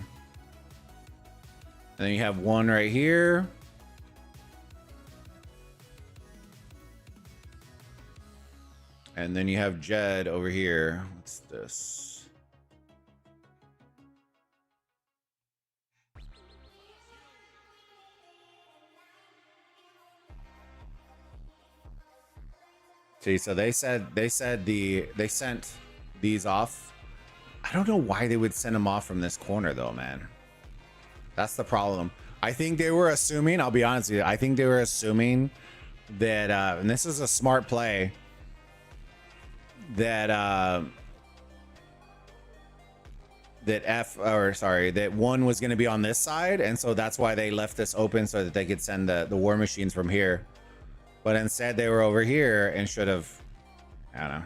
And then you have one right here. And then you have Jed over here. What's this? See, so they sent these off. I don't know why they would send them off from this corner though, man. That's the problem. I think they were assuming, I'll be honest with you, I think they were assuming that and this is a smart play, that that one was going to be on this side, and so that's why they left this open so that they could send the war machines from here. But instead they were over here and should have, I don't know.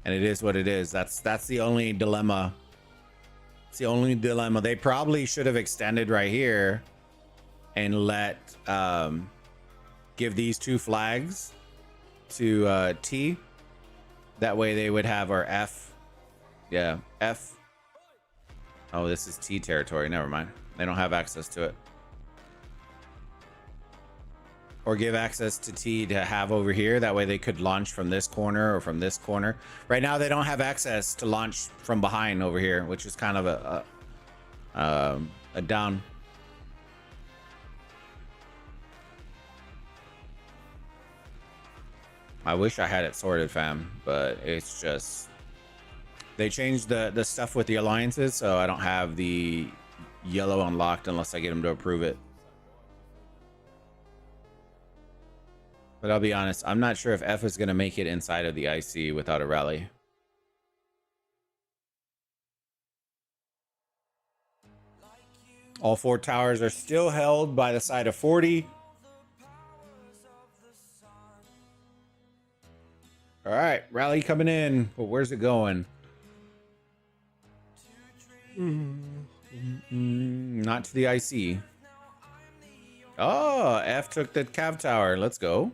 And it is what it is. That's the only dilemma. It's the only dilemma. They probably should have extended right here and let give these two flags to T. That way they would have our F. Yeah, F. Oh, this is T territory. Never mind. They don't have access to it. Or give access to T to have over here. That way they could launch from this corner or from this corner. Right now they don't have access to launch from behind over here, which is kind of a down. I wish I had it sorted, fam, but it's just, they changed the stuff with the alliances, so I don't have the yellow unlocked unless I get them to approve it. But I'll be honest, I'm not sure if F is going to make it inside of the IC without a rally. All 4 towers are still held by the side of 40. All right, rally coming in. But where's it going? Not to the IC. Oh, F took the Cav Tower. Let's go.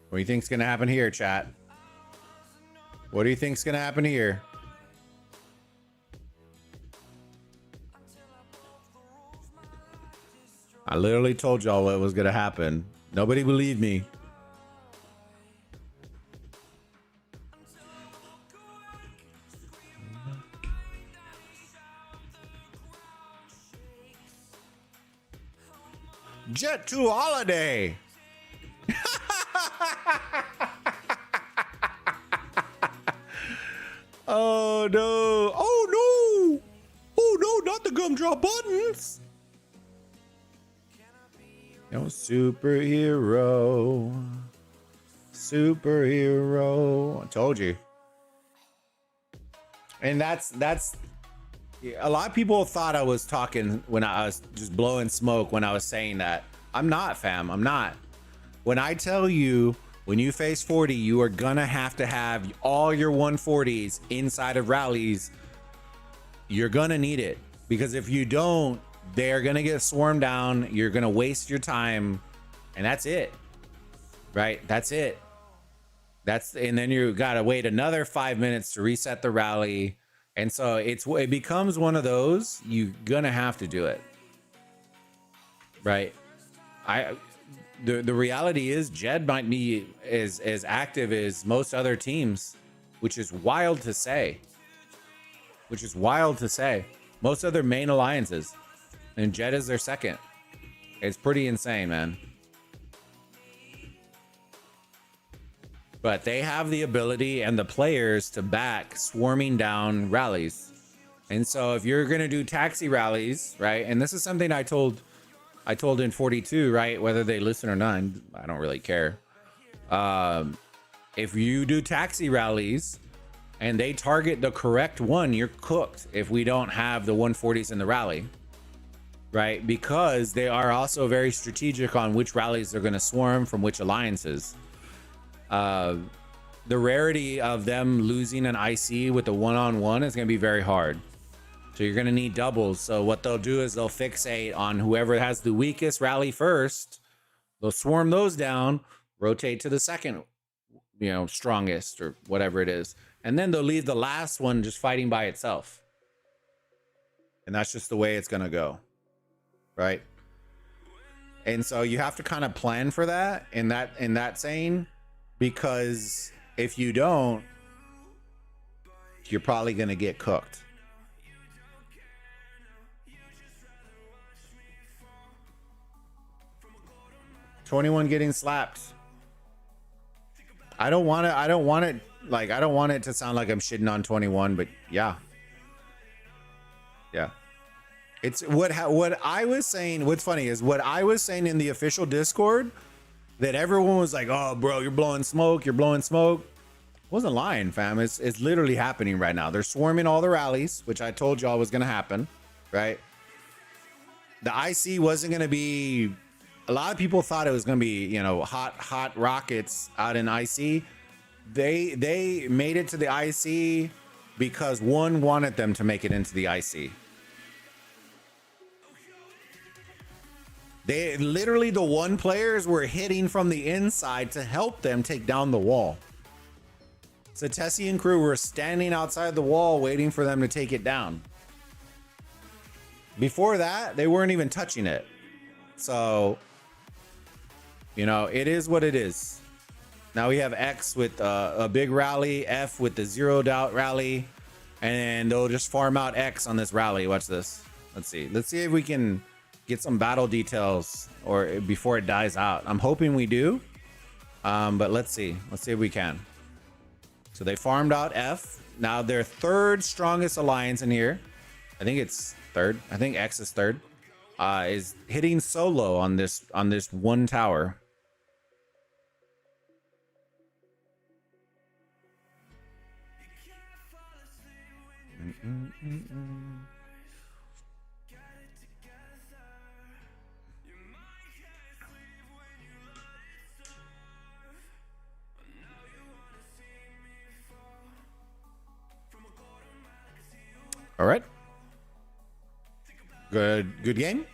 What do you think's gonna happen here, chat? What do you think's gonna happen here? I literally told y'all what was gonna happen. Nobody believed me. Jet to holiday. Oh no. Oh no. Oh no, not the gumdrop buttons. No superhero. Superhero. I told you. And that's a lot of people thought I was talking when I was just blowing smoke when I was saying that. I'm not, fam. I'm not. When I tell you, when you face 40, you are gonna have to have all your 140s inside of rallies. You're gonna need it, because if you don't, they're gonna get swarmed down. You're gonna waste your time, and that's it, right? That's it. And then you gotta wait another 5 minutes to reset the rally. And so it becomes one of those, you're gonna have to do it, right? The reality is Jed might be as active as most other teams, which is wild to say. Most other main alliances, and Jed is their second. It's pretty insane, man. But they have the ability and the players to back swarming down rallies. And so if you're going to do taxi rallies, right? And this is something I told in 42, right? Whether they listen or not, I don't really care. If you do taxi rallies and they target the correct one, you're cooked if we don't have the 140s in the rally, right? Because they are also very strategic on which rallies they're going to swarm from which alliances. The rarity of them losing an IC with a one-on-one is going to be very hard. So you're going to need doubles. So what they'll do is they'll fixate on whoever has the weakest rally first. They'll swarm those down, rotate to the second, strongest or whatever it is. And then they'll leave the last one just fighting by itself. And that's just the way it's going to go. Right? And so you have to kind of plan for that in that saying. Because if you don't, you're probably going to get cooked. $21 getting slapped. I don't want it to sound like I'm shitting on 21, but yeah. Yeah. It's what I was saying. What's funny is what I was saying in the official Discord, that everyone was like, oh, bro, you're blowing smoke. Wasn't lying, fam. It's literally happening right now. They're swarming all the rallies, which I told y'all was going to happen, right? The IC wasn't going to be... A lot of people thought it was going to be, hot rockets out in IC. They made it to the IC because one wanted them to make it into the IC. They literally, the one players were hitting from the inside to help them take down the wall. So Tessie and crew were standing outside the wall waiting for them to take it down. Before that, they weren't even touching it. So, it is what it is. Now we have X with a big rally, F with the zero doubt rally, and they'll just farm out X on this rally. Watch this. Let's see if we can get some battle details or before it dies out. I'm hoping we do, but let's see if we can. So they farmed out F. Now their third strongest alliance in here, I think it's third, I think X is third, is hitting solo on this one tower. All right. Good game.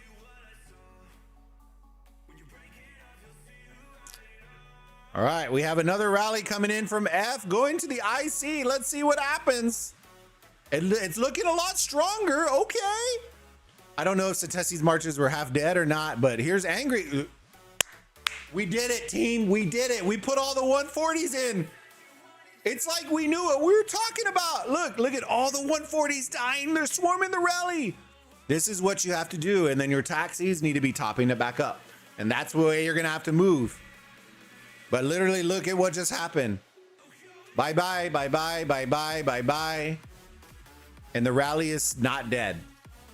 All right, we have another rally coming in from F, going to the IC. Let's see what happens. It's looking a lot stronger. Okay. I don't know if Satesi's marches were half dead or not, but here's Angry. We did it, team. We did it. We put all the 140s in. It's like we knew what we were talking about. Look at all the 140s dying. They're swarming the rally. This is what you have to do. And then your taxis need to be topping it back up. And that's the way you're going to have to move. But literally, look at what just happened. Bye-bye, bye-bye, bye-bye, bye-bye. And the rally is not dead.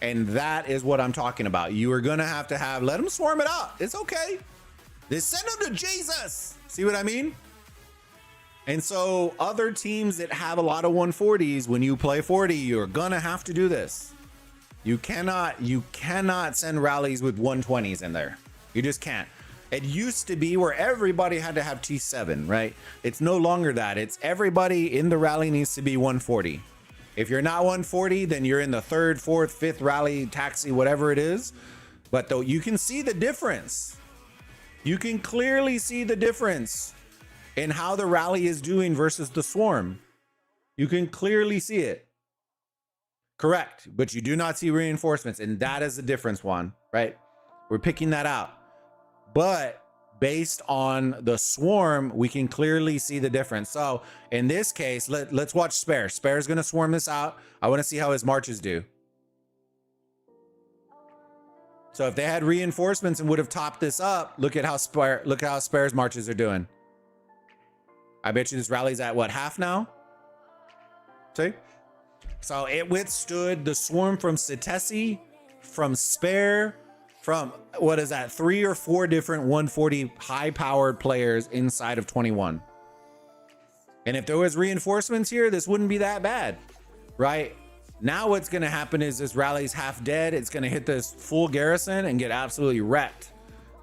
And that is what I'm talking about. You are going to have, let them swarm it out. It's okay. They send them to Jesus. See what I mean? And so other teams that have a lot of 140s, when you play 40, you're going to have to do this. You cannot send rallies with 120s in there. You just can't. It used to be where everybody had to have T7, right? It's no longer that. It's everybody in the rally needs to be 140. If you're not 140, then you're in the third, fourth, fifth rally, taxi, whatever it is. But though you can see the difference. You can clearly see the difference in how the rally is doing versus the swarm. You can clearly see it. Correct. But you do not see reinforcements. And that is the difference, Juan, right? We're picking that out. But based on the swarm, we can clearly see the difference. So in this case, let's watch Spare. Spare's going to swarm this out. I want to see how his marches do. So if they had reinforcements and would have topped this up, look at how Spare's marches are doing. I bet you this rally's at what, half now? See? So it withstood the swarm from Satesi, from Spare, from, what is that, 3 or 4 different 140 high-powered players inside of 21. And if there was reinforcements here, this wouldn't be that bad, right? Now what's going to happen is this rally's half dead. It's going to hit this full garrison and get absolutely wrecked.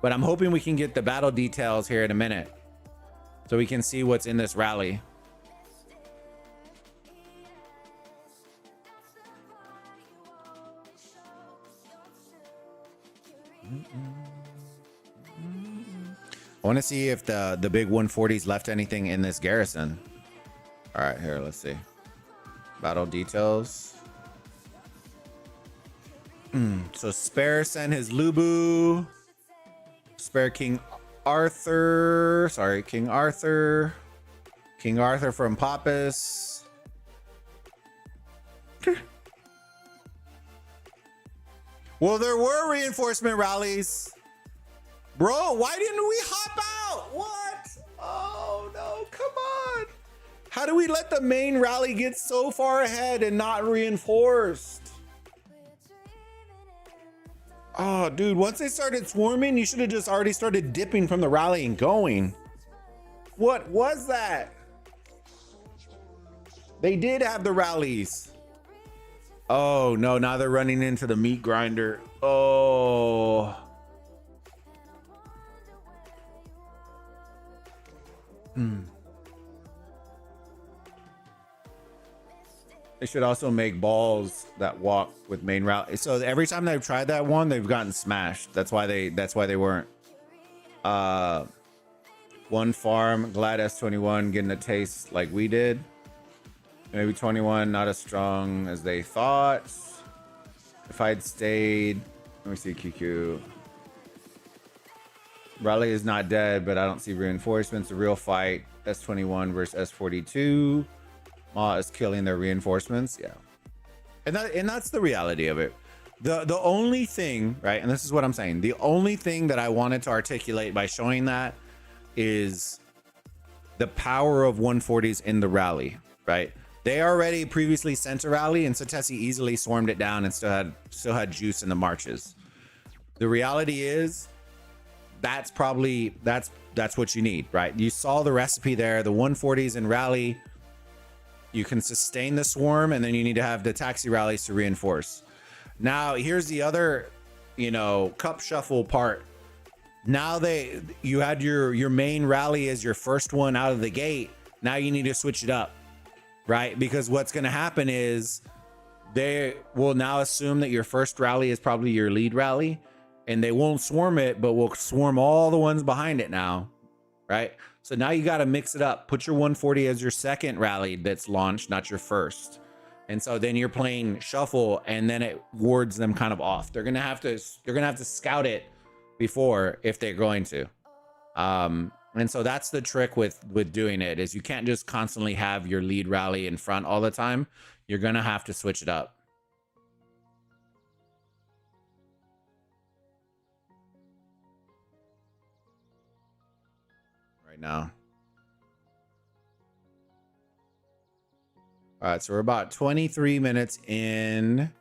But I'm hoping we can get the battle details here in a minute so we can see what's in this rally. I want to see if the big 140s left anything in this garrison. All right, here, let's see. Battle details. So Spare sent his Lubu. Spare King Arthur. Sorry, King Arthur. King Arthur from Pappas. Well, there were reinforcement rallies. Bro, why didn't we hop out? What? Oh, no, come on. How do we let the main rally get so far ahead and not reinforced? Oh, dude, once they started swarming, you should have just already started dipping from the rally and going. What was that? They did have the rallies. Oh, no, now they're running into the meat grinder. Oh. They should also make balls that walk with main route. So every time they've tried that one, they've gotten smashed. That's why they weren't. One farm, glad S21 getting a taste like we did. Maybe 21 not as strong as they thought. If I'd stayed, let me see QQ. Raleigh is not dead, but I don't see reinforcements. The real fight, S21 versus S42. Ma is killing their reinforcements. Yeah. And that's the reality of it. The only thing, right, and this is what I'm saying, the only thing that I wanted to articulate by showing that is the power of 140s in the rally, right? They already previously sent a rally and Satesi easily swarmed it down and still had juice in the marches. The reality is that's what you need, right? You saw the recipe there, the 140s in rally. You can sustain the swarm, and then you need to have the taxi rallies to reinforce. Now, here's the other, you know, cup shuffle part. Now you had your main rally as your first one out of the gate. Now you need to switch it up, right? Because what's going to happen is they will now assume that your first rally is probably your lead rally, and they won't swarm it, but will swarm all the ones behind it now, right? So now you got to mix it up. Put your 140 as your second rally that's launched, not your first. And so then you're playing shuffle, and then it wards them kind of off. They're gonna have to scout it before, if they're going to. And so that's the trick with doing it, is you can't just constantly have your lead rally in front all the time. You're gonna have to switch it up. Right now. All right, so we're about 23 minutes in.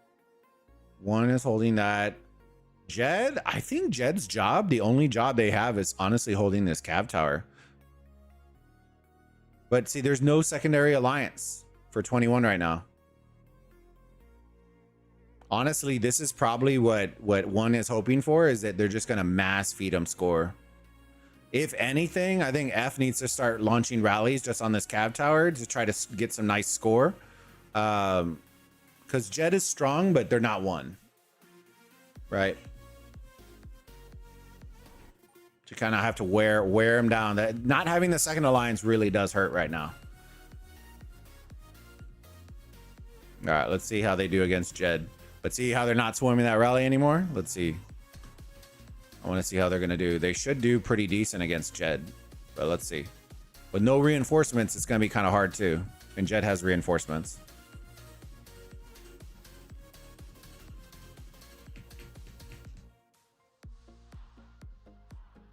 One is holding that. Jed, I think Jed's job, the only job they have, is honestly holding this cav tower. But see, there's no secondary alliance for 21 right now. Honestly, this is probably what one is hoping for, is that they're just going to mass feed them score. If anything, I think F needs to start launching rallies just on this cav tower to try to get some nice score. Because Jed is strong, but they're not one. Right? To kind of have to wear him down. That not having the second alliance really does hurt right now. All right, let's see how they do against Jed. Let's see how they're not swarming that rally anymore. Let's see. I want to see how they're going to do. They should do pretty decent against Jed, but let's see. With no reinforcements, it's going to be kind of hard too. And Jed has reinforcements.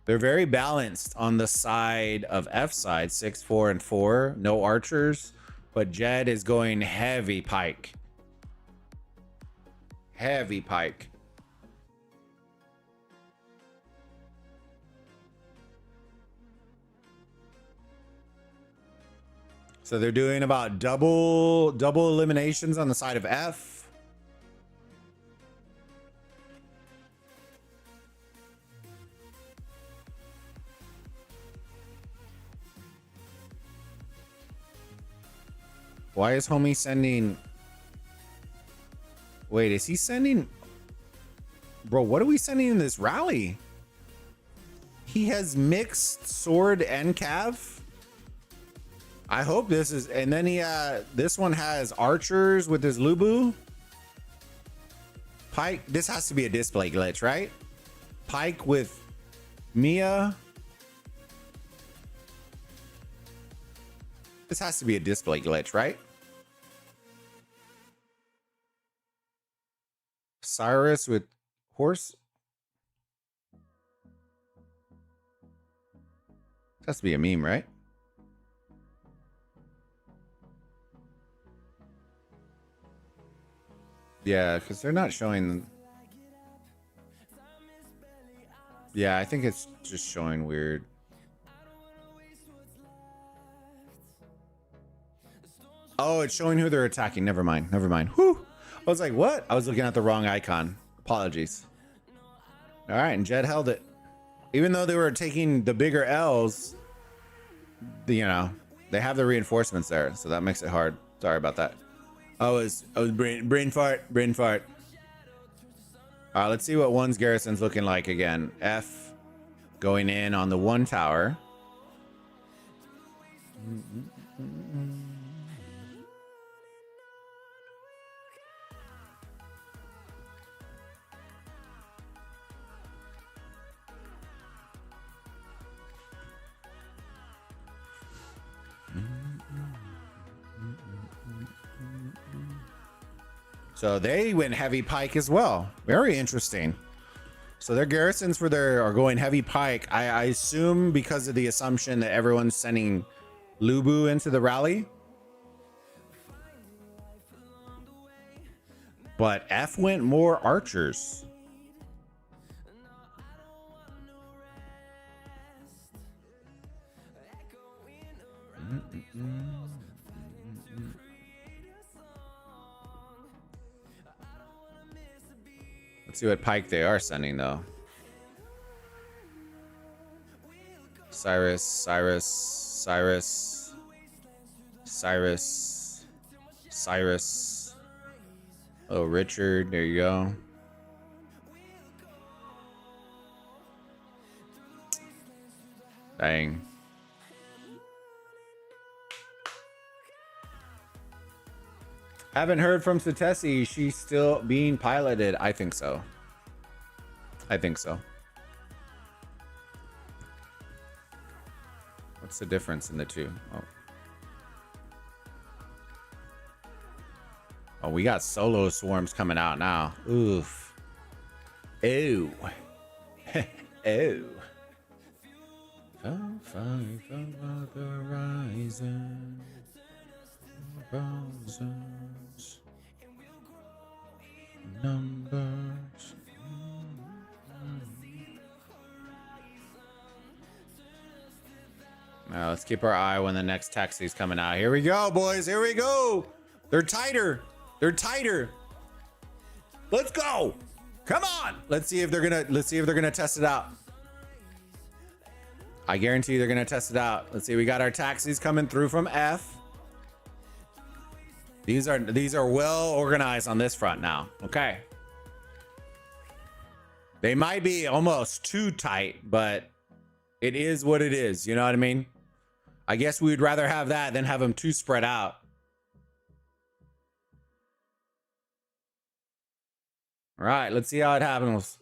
They're very balanced on the side of F side, 6, 4, and 4. No archers, but Jed is going heavy pike. Heavy pike. So they're doing about double eliminations on the side of F. Why is homie sending? Wait, is he sending? Bro, what are we sending in this rally? He has mixed sword and cav. I hope this is, and then he this one has archers with his Lubu. Pike, this has to be a display glitch, right? Pike with Mia. This has to be a display glitch, right? Cyrus with horse. This has to be a meme, right? Yeah, because they're not showing. Yeah, I think it's just showing weird. Oh, it's showing who they're attacking. Never mind. Never mind. Whew. I was like, what? I was looking at the wrong icon. Apologies. All right, and Jed held it. Even though they were taking the bigger L's, you know, they have the reinforcements there, so that makes it hard. Sorry about that. I was brain fart. All right, let's see what one's garrison's looking like again. F going in on the one tower. So they went heavy pike as well. Very interesting. So their garrisons are going heavy pike. I assume because of the assumption that everyone's sending Lubu into the rally. But F went more archers. Let's see what pike they are sending though. Cyrus. Oh, Richard, there you go. Dang. Haven't heard from Satesi. She's still being piloted. I think so. What's the difference in the two? Oh, we got solo swarms coming out now. Oof. Ew. Ew. Five of the horizon. Thousands. Numbers. Now let's keep our eye when the next taxi's coming out. Here we go, boys. Here we go. They're tighter. Let's go. Come on. Let's see if they're gonna test it out. I guarantee they're gonna test it out. Let's see. We got our taxis coming through from F. These are well organized on this front now. Okay. They might be almost too tight, but it is what it is. You know what I mean? I guess we'd rather have that than have them too spread out. All right, let's see how it happens.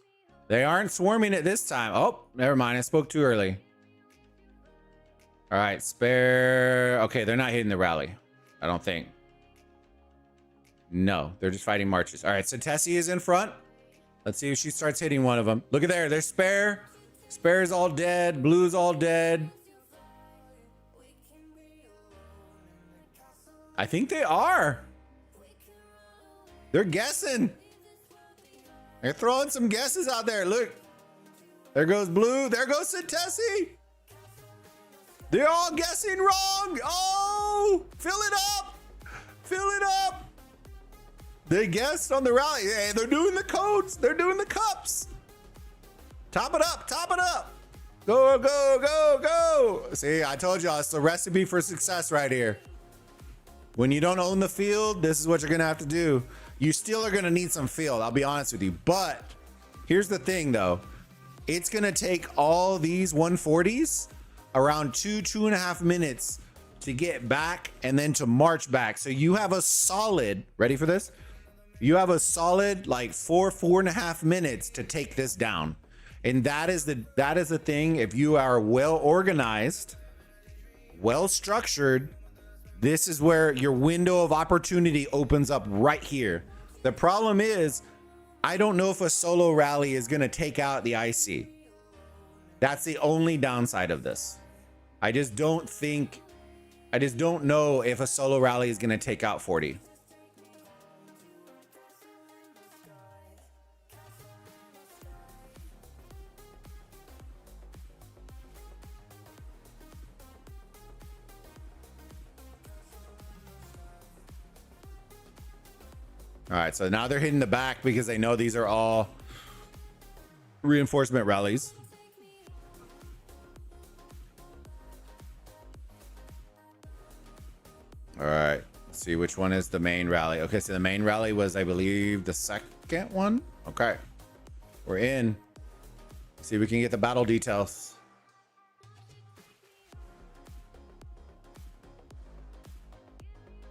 They aren't swarming it this time. Oh, never mind. I spoke too early. All right, spare. Okay, they're not hitting the rally. I don't think. No, they're just fighting marches. All right, so Tessie is in front. Let's see if she starts hitting one of them. Look at there. There's spare. Spare's all dead. Blue's all dead. I think they are. They're guessing. They're throwing some guesses out there. Look. There goes Blue. There goes Tessie. They're all guessing wrong. Oh, fill it up. Fill it up. They guessed on the rally. Hey, they're doing the codes. They're doing the cups. Top it up. Top it up. Go, go, go, go. See, I told y'all it's the recipe for success right here. When you don't own the field, this is what you're going to have to do. You still are going to need some field. I'll be honest with you. But here's the thing, though. It's going to take all these 140s around 2.5 minutes to get back and then to march back. So you have a solid, ready for this? You have a solid like 4.5 minutes to take this down. And that is the thing. If you are well organized, well structured, this is where your window of opportunity opens up right here. The problem is, I don't know if a solo rally is going to take out the IC. That's the only downside of this. I just don't know if a solo rally is going to take out 40. All right, so now they're hitting the back because they know these are all reinforcement rallies. All right, let's see which one is the main rally. Okay, so the main rally was, I believe, the second one. Okay, we're in. Let's see if we can get the battle details.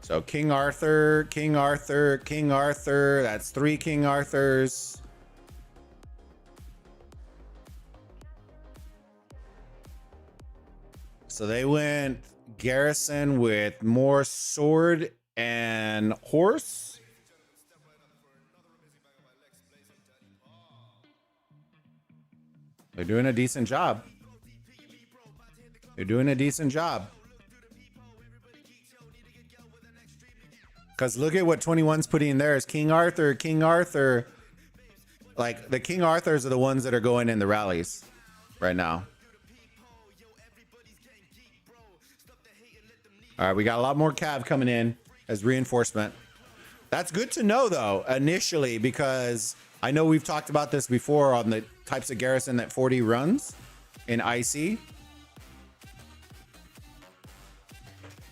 So King Arthur, King Arthur, King Arthur. That's 3 King Arthurs. So they went garrison with more sword and horse. They're doing a decent job. They're doing a decent job. Because look at what 21's putting in there is King Arthur, King Arthur. Like the King Arthurs are the ones that are going in the rallies right now. All right, we got a lot more cav coming in as reinforcement. That's good to know though, initially, because I know we've talked about this before on the types of garrison that 40 runs in IC.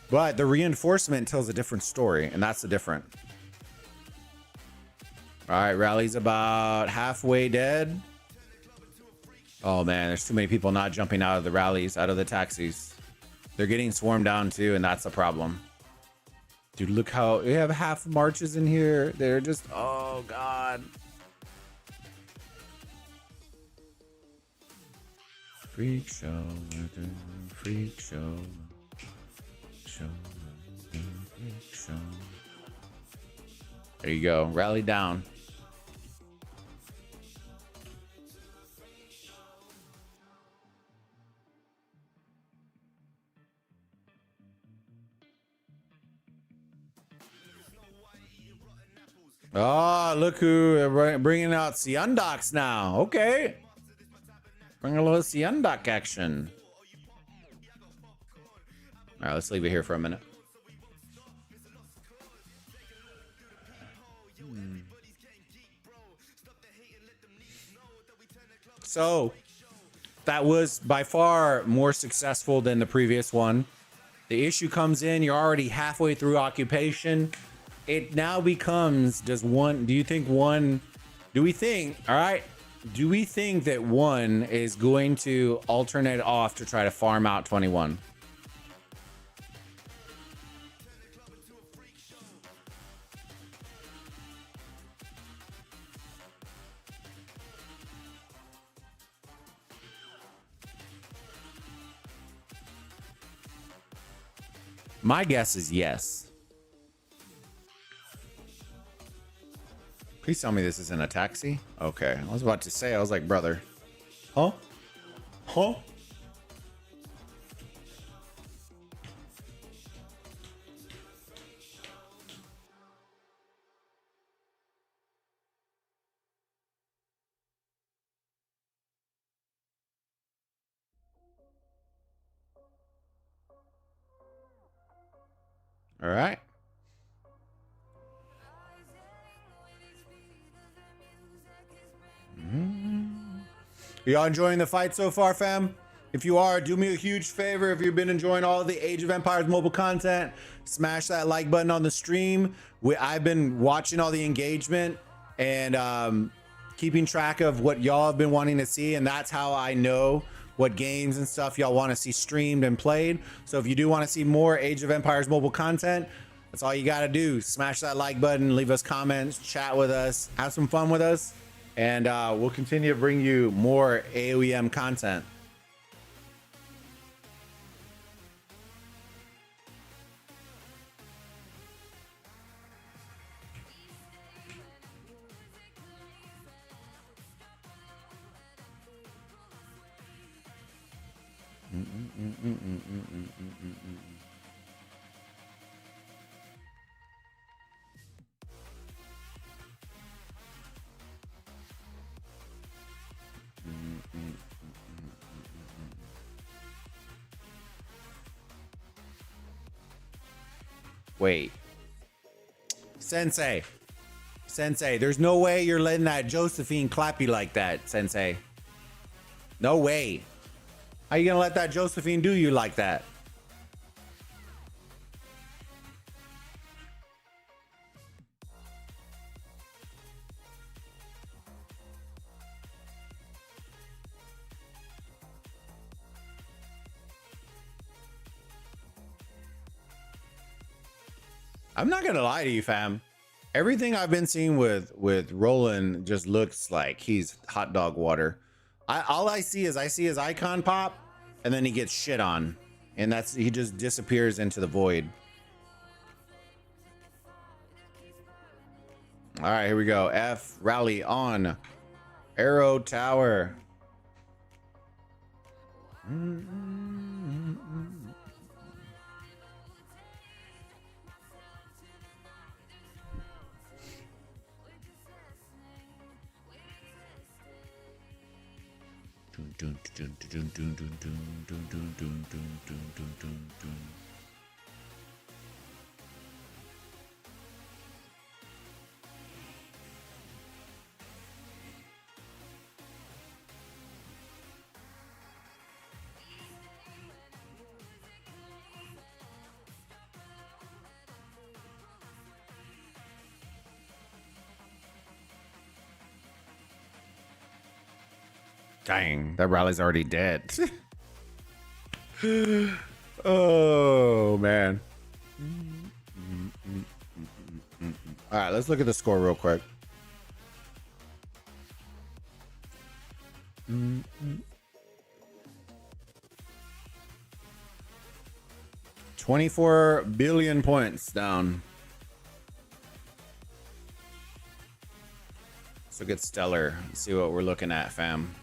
But the reinforcement tells a different story, and that's the different. All right, rally's about halfway dead. Oh man, there's too many people not jumping out of the rallies, out of the taxis. They're getting swarmed down too, and that's the problem. Dude, look how we have half marches in here. They're just, oh God. Freak show, freak show, freak show. There you go, rally down. Oh, look who bringing out Siandox now. Okay. Bring a little Siandoc action. All right, let's leave it here for a minute. So, that was by far more successful than the previous one. The issue comes in, you're already halfway through occupation. It now becomes, do we think, all right, do we think that one is going to alternate off to try to farm out 21? My guess is yes. Please tell me this isn't a taxi. Okay, I was about to say, I was like, brother. Huh? Huh? All right. Y'all enjoying the fight so far, fam? If you are, do me a huge favor. If you've been enjoying all the Age of Empires mobile content, smash that like button on the stream. I've been watching all the engagement and keeping track of what y'all have been wanting to see, and that's how I know what games and stuff y'all want to see streamed and played. So if you do want to see more Age of Empires mobile content, that's all you got to do. Smash that like button, leave us comments, chat with us, have some fun with us, and we'll continue to bring you more aoem content. Wait. Sensei, there's no way you're letting that Josephine clap you like that, Sensei. No way. How you gonna let that Josephine do you like that? I'm not gonna lie to you, fam. Everything I've been seeing with Roland just looks like he's hot dog water. All I see is his icon pop, and then he gets shit on, and he just disappears into the void. All right, here we go. F rally on Arrow Tower. Dang, that rally's already dead. Oh, man. All right, let's look at the score real quick. Mm-mm. 24 billion points down. So get stellar. Let's see what we're looking at, fam.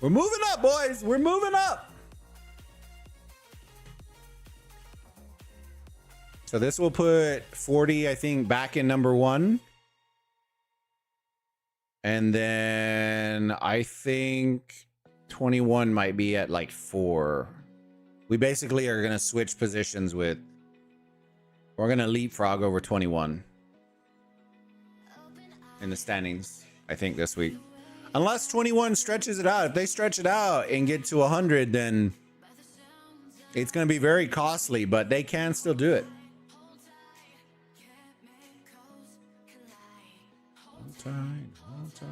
We're moving up, boys. We're moving up. So this will put 40, I think, back in number 1. And then I think 21 might be at like 4. We basically are going to switch positions with... We're going to leapfrog over 21 in the standings, I think, this week. Unless 21 stretches it out. If they stretch it out and get to 100, then it's going to be very costly, but they can still do it. Hold tight, hold tight.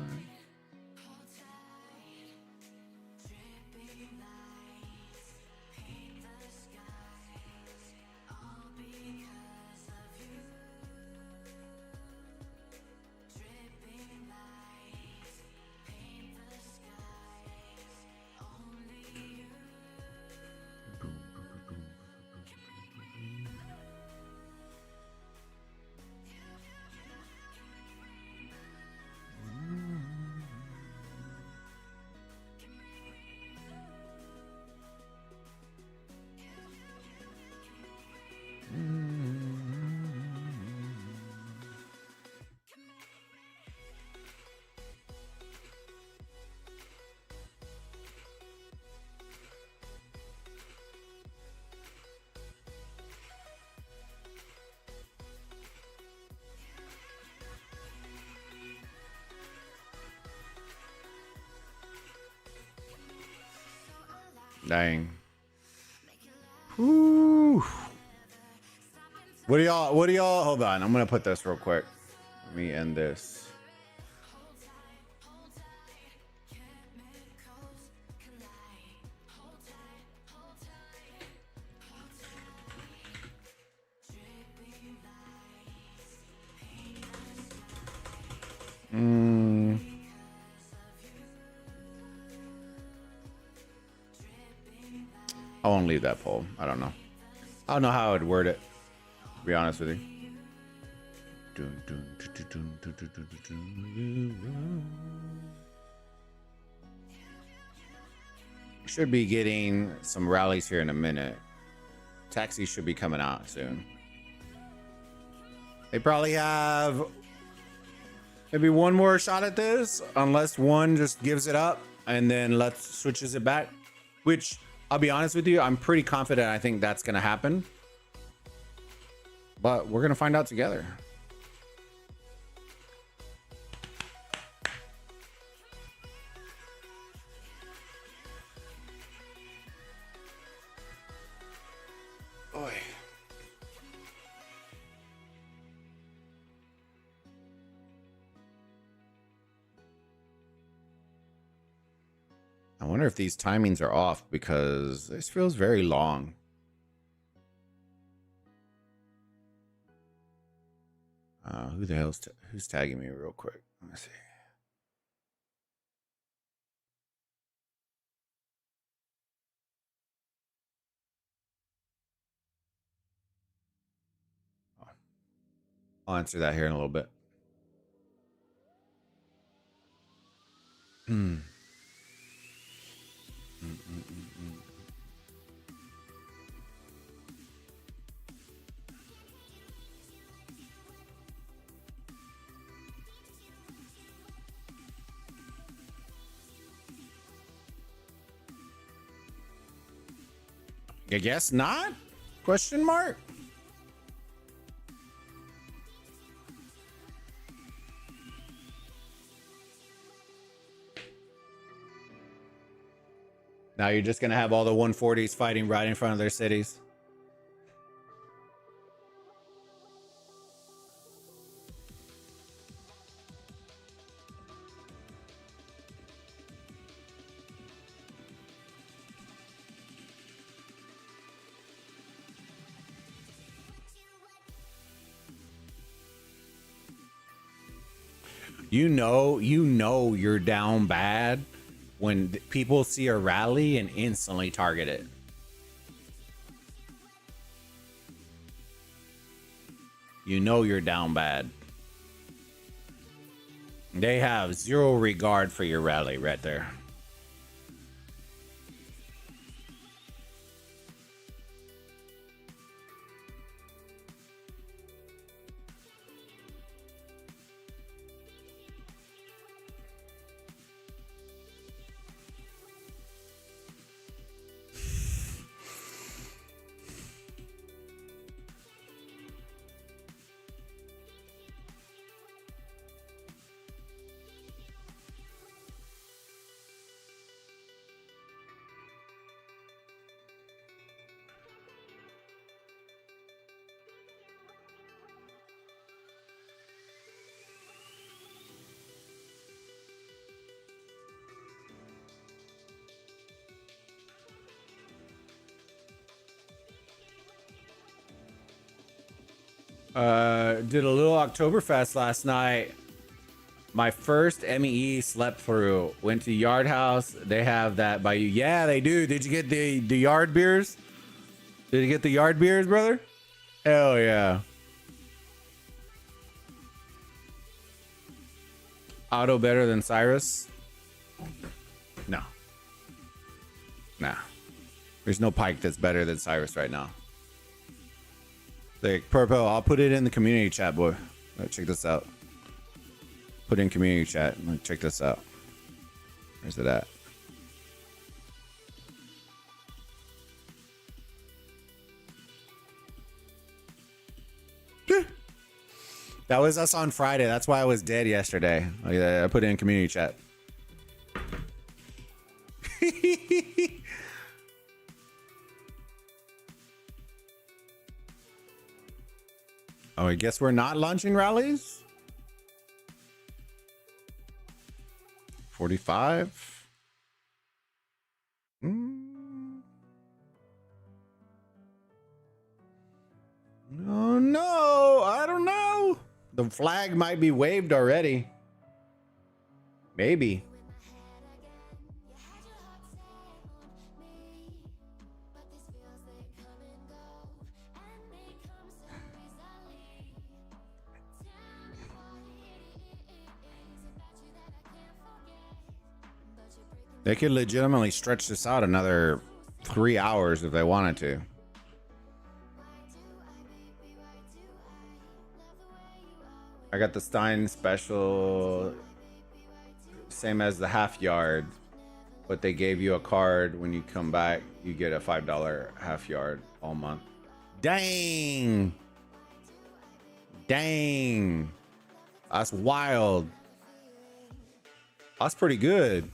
Dang. Whew. What do y'all, hold on. I'm going to put this real quick. Let me end this. I won't leave that poll. I don't know. I don't know how I would word it, to be honest with you. Should be getting some rallies here in a minute. Taxi should be coming out soon. They probably have maybe one more shot at this, unless one just gives it up and then switches it back, which I'll be honest with you, I'm pretty confident I think that's going to happen. But we're going to find out together. Oy. I wonder if these timings are off because this feels very long. Who the hell's who's tagging me real quick? Let me see. I'll answer that here in a little bit. I guess not? Question mark? Now you're just going to have all the 140s fighting right in front of their cities. You know you're down bad when people see a rally and instantly target it. You know you're down bad. They have zero regard for your rally right there. Did a little Oktoberfest last night. My first MEE slept through. Went to Yard House. They have that by you. Yeah, they do. Did you get the yard beers? Did you get the yard beers, brother? Hell yeah. Auto better than Cyrus? No. Nah. There's no Pike that's better than Cyrus right now. Like, Purple, I'll put it in the community chat, boy. Check this out. Put in community chat. Check this out. Where's it at? That was us on Friday. That's why I was dead yesterday. I put it in community chat. Oh, I guess we're not launching rallies? 45? Oh no, I don't know. The flag might be waved already. Maybe. They could legitimately stretch this out another 3 hours if they wanted to. I got the Stein special, same as the half yard, but they gave you a card when you come back. You get a $5 half yard all month. Dang. Dang. That's wild. That's pretty good.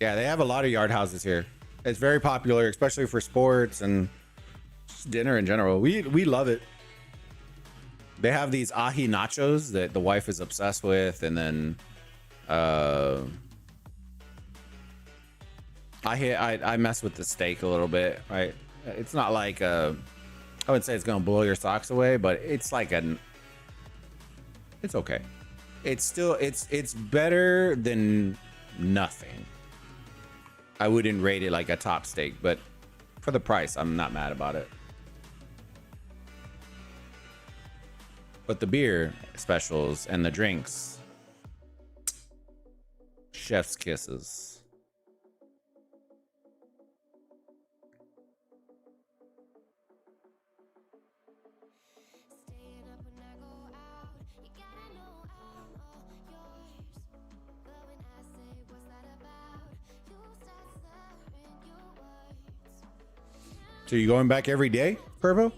Yeah, they have a lot of yard houses here. It's very popular, especially for sports and just dinner in general. We love it. They have these ahi nachos that the wife is obsessed with, and then I mess with the steak a little bit, right? It's not like I wouldn't say it's gonna blow your socks away, but it's like it's okay. It's still it's better than nothing. I wouldn't rate it like a top steak, but for the price, I'm not mad about it. But the beer specials and the drinks, chef's kisses. So you going back every day, Purple?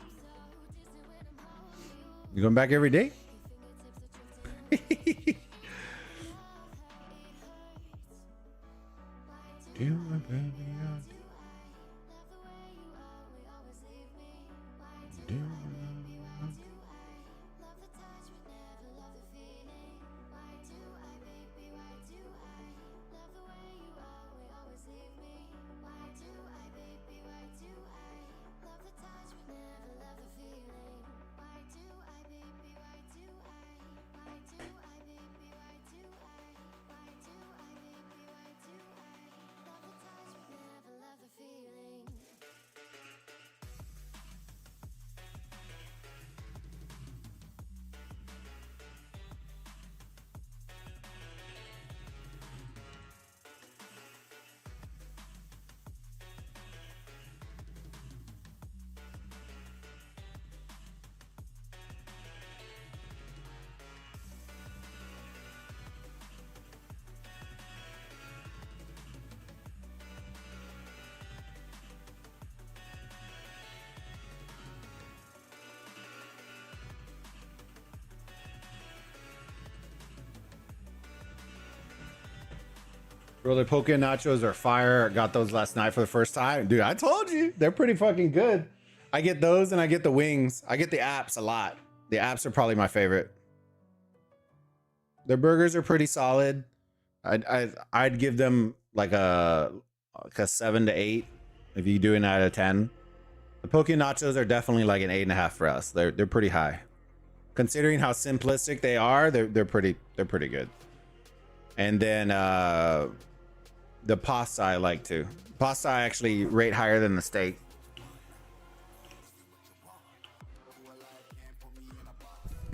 You going back every day? Bro, the poke nachos are fire. Got those last night for the first time. Dude, I told you. They're pretty fucking good. I get those and I get the wings. I get the apps a lot. The apps are probably my favorite. Their burgers are pretty solid. I'd give them like a 7 to 8 if you do an out of 10. The poke nachos are definitely like an 8.5 for us. They're pretty high. Considering how simplistic they are, they're pretty good. And then the pasta I like too. Pasta I actually rate higher than the steak.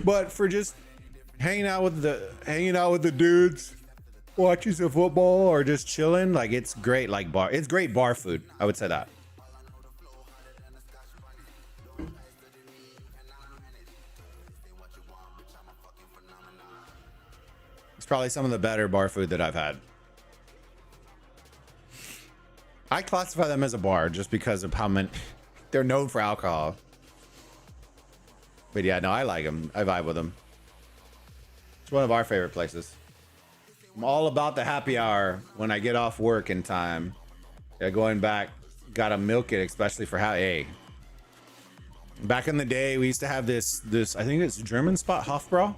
But for just hanging out with the dudes, watching some football or just chilling, like it's great. Like it's great bar food. I would say that. It's probably some of the better bar food that I've had. I classify them as a bar just because of how many they're known for alcohol. But yeah, no, I like them. I vibe with them. It's one of our favorite places. I'm all about the happy hour when I get off work in time. Yeah, going back, gotta milk it, especially for how. Hey, back in the day, we used to have this. I think it's German spot, Hofbrau,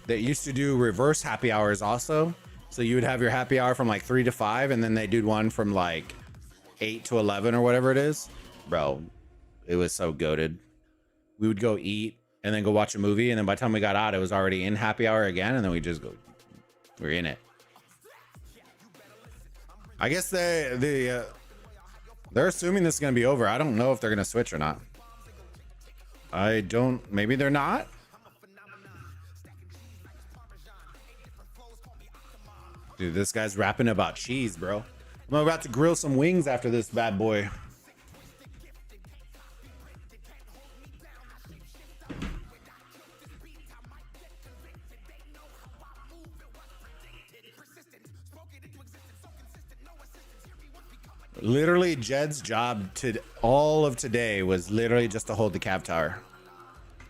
that used to do reverse happy hours also. So you would have your happy hour from like 3 to 5, and then they do one from like 8 to 11 or whatever it is. Bro, it was so goated. We would go eat and then go watch a movie, and then by the time we got out, it was already in happy hour again, and then we just go. We're in it. I guess they're assuming this is gonna be over. I don't know if they're gonna switch or not. I don't. Maybe they're not. Dude, this guy's rapping about cheese, bro. I'm about to grill some wings after this bad boy. Literally, Jed's job to all of today was literally just to hold the cap tower.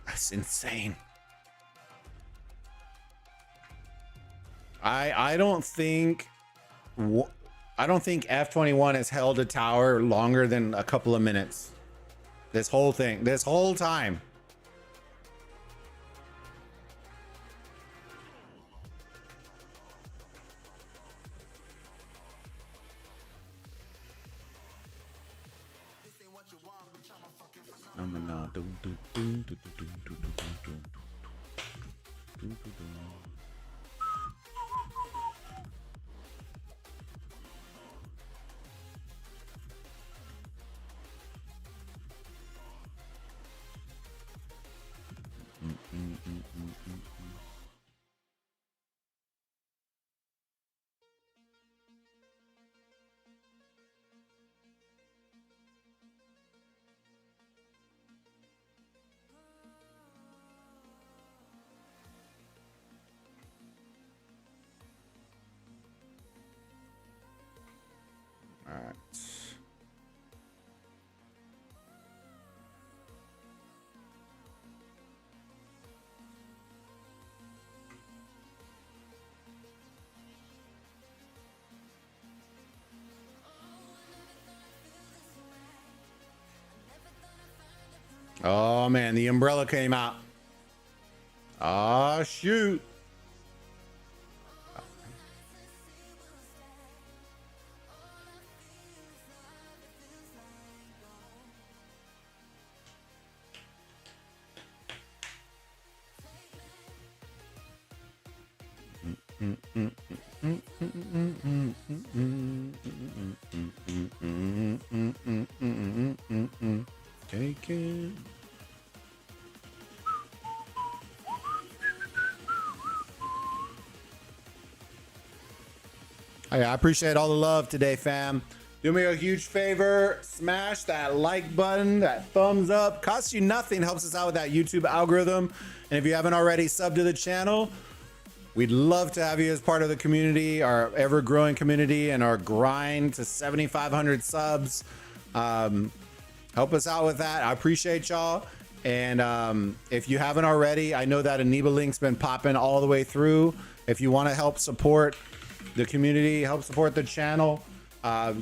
That's insane. I don't think F21 has held a tower longer than a couple of minutes. This whole time. All right. Oh man, the umbrella came out. Oh shoot. Take it. Hey, I appreciate all the love today, fam. Do me a huge favor, smash that like button, that thumbs up. Costs you nothing, helps us out with that YouTube algorithm. And if you haven't already, sub to the channel. We'd love to have you as part of the community, our ever-growing community, and our grind to 7,500 subs. Help us out with that. I appreciate y'all. And if you haven't already, I know that eneba link's been popping all the way through. If you want to help support the community, help support the channel.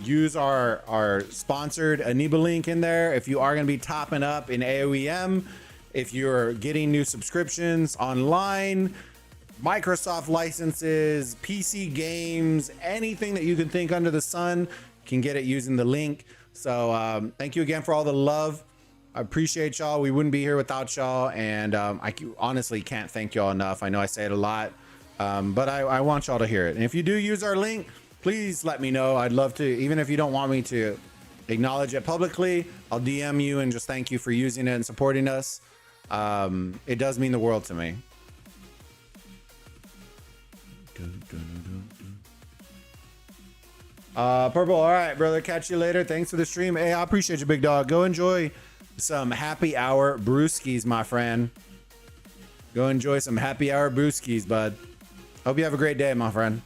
Use our sponsored eneba link in there if you are going to be topping up in aoem, if you're getting new subscriptions online, Microsoft licenses, PC games, anything that you can think under the sun, can get it using the link. So thank you again for all the love. I appreciate y'all. We wouldn't be here without y'all, and honestly can't thank y'all enough. I know I say it a lot, but I want y'all to hear it. And if you do use our link, please let me know. I'd love to, even if you don't want me to acknowledge it publicly, I'll DM you and just thank you for using it and supporting us. It does mean the world to me. Purple, all right, brother, catch you later. Thanks for the stream. Hey, I appreciate you, big dog. Go enjoy some happy hour brewskis, my friend. Go enjoy some happy hour brewskis, bud. Hope you have a great day, my friend.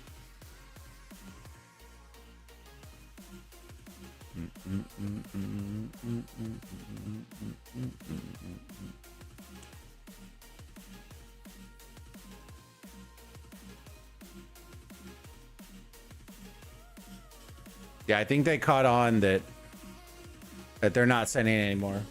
Yeah, I think they caught on that they're not sending it anymore.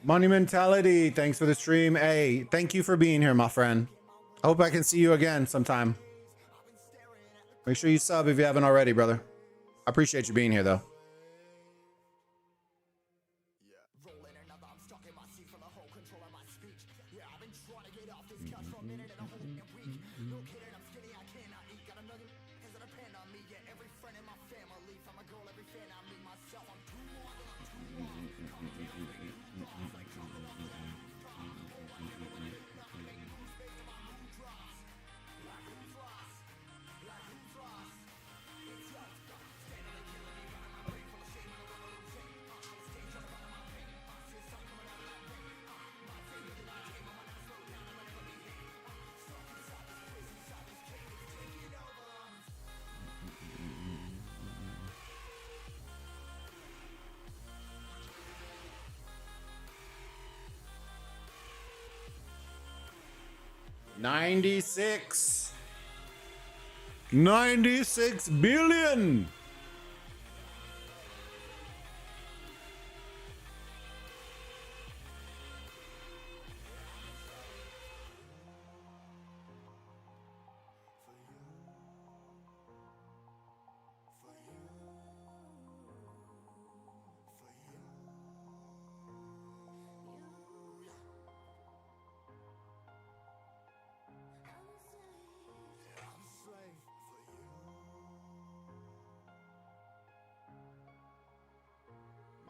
Monumentality, thanks for the stream. Hey, thank you for being here, my friend. I hope I can see you again sometime. Make sure you sub if you haven't already, brother. I appreciate you being here, though. $96 billion.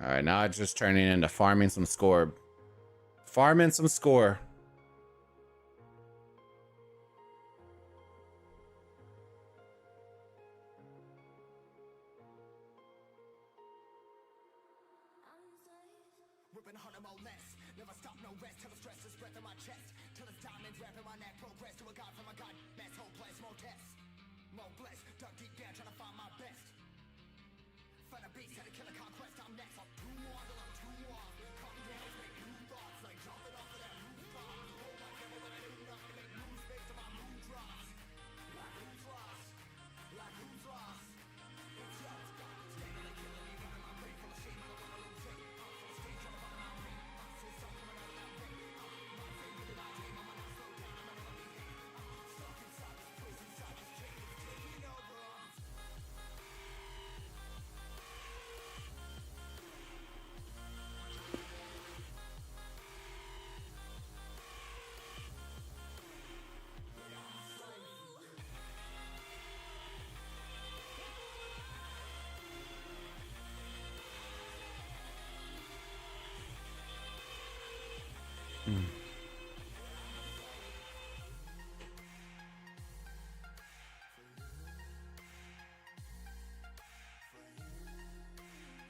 All right, now it's just turning into farming some score. Farming some score.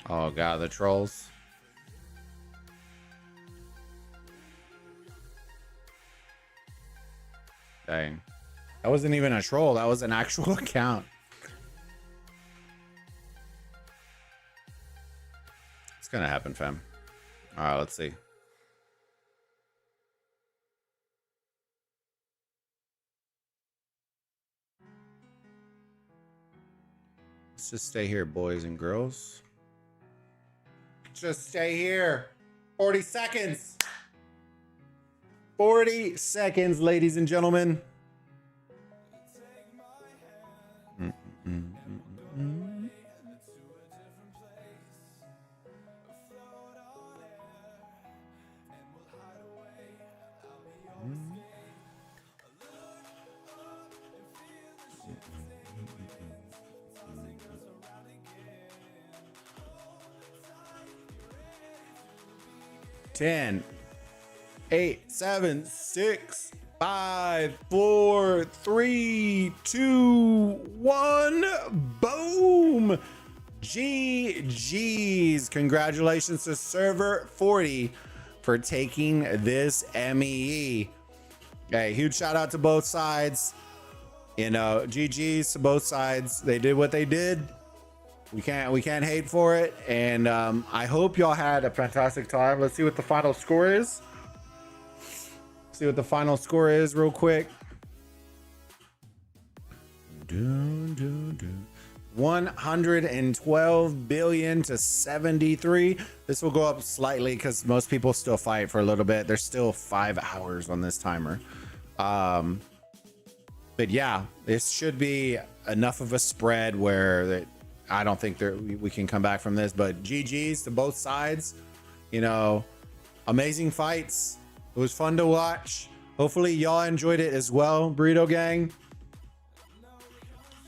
Oh god, the trolls. Dang. That wasn't even a troll, that was an actual account. It's gonna happen, fam. Alright, let's see. Let's just stay here, boys and girls. Just stay here. 40 seconds. 40 seconds, ladies and gentlemen. Ten, 8, 7, 6, 5, 4, 3, 2, 1. Boom. GG's. Congratulations to Server 40 for taking this MEE. Hey, huge shout out to both sides. You know, GG's to both sides. They did what they did. We can't hate for it, and I hope y'all had a fantastic time. Let's see what the final score is. See what the final score is real quick. 112 billion to 73. This will go up slightly because most people still fight for a little bit. There's still 5 hours on this timer. But yeah, this should be enough of a spread where I don't think we can come back from this, but GG's to both sides. You know, amazing fights. It was fun to watch. Hopefully y'all enjoyed it as well, Burrito Gang.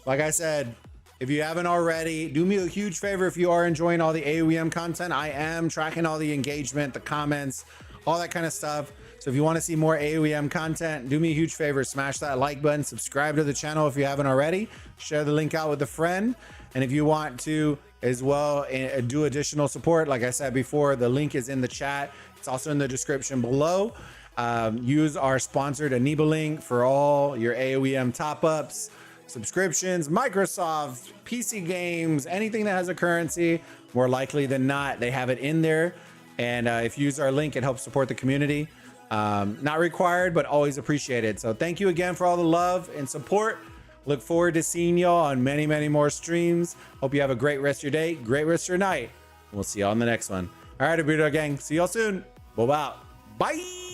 Like I said, if you haven't already, do me a huge favor if you are enjoying all the aoem content. I am tracking all the engagement, the comments, all that kind of stuff. So if you want to see more aoem content, do me a huge favor, smash that like button, subscribe to the channel if you haven't already, share the link out with a friend. And if you want to as well do additional support, like I said before, the link is in the chat. It's also in the description below. Use our sponsored eneba link for all your aoem top-ups, subscriptions, Microsoft, PC games, anything that has a currency. More likely than not, they have it in there. And if you use our link, it helps support the community. Not required, but always appreciated. So thank you again for all the love and support. Look forward to seeing y'all on many, many more streams. Hope you have a great rest of your day, great rest of your night. We'll see y'all on the next one. All right, Burrito Gang. See y'all soon. Bye-bye. Bye.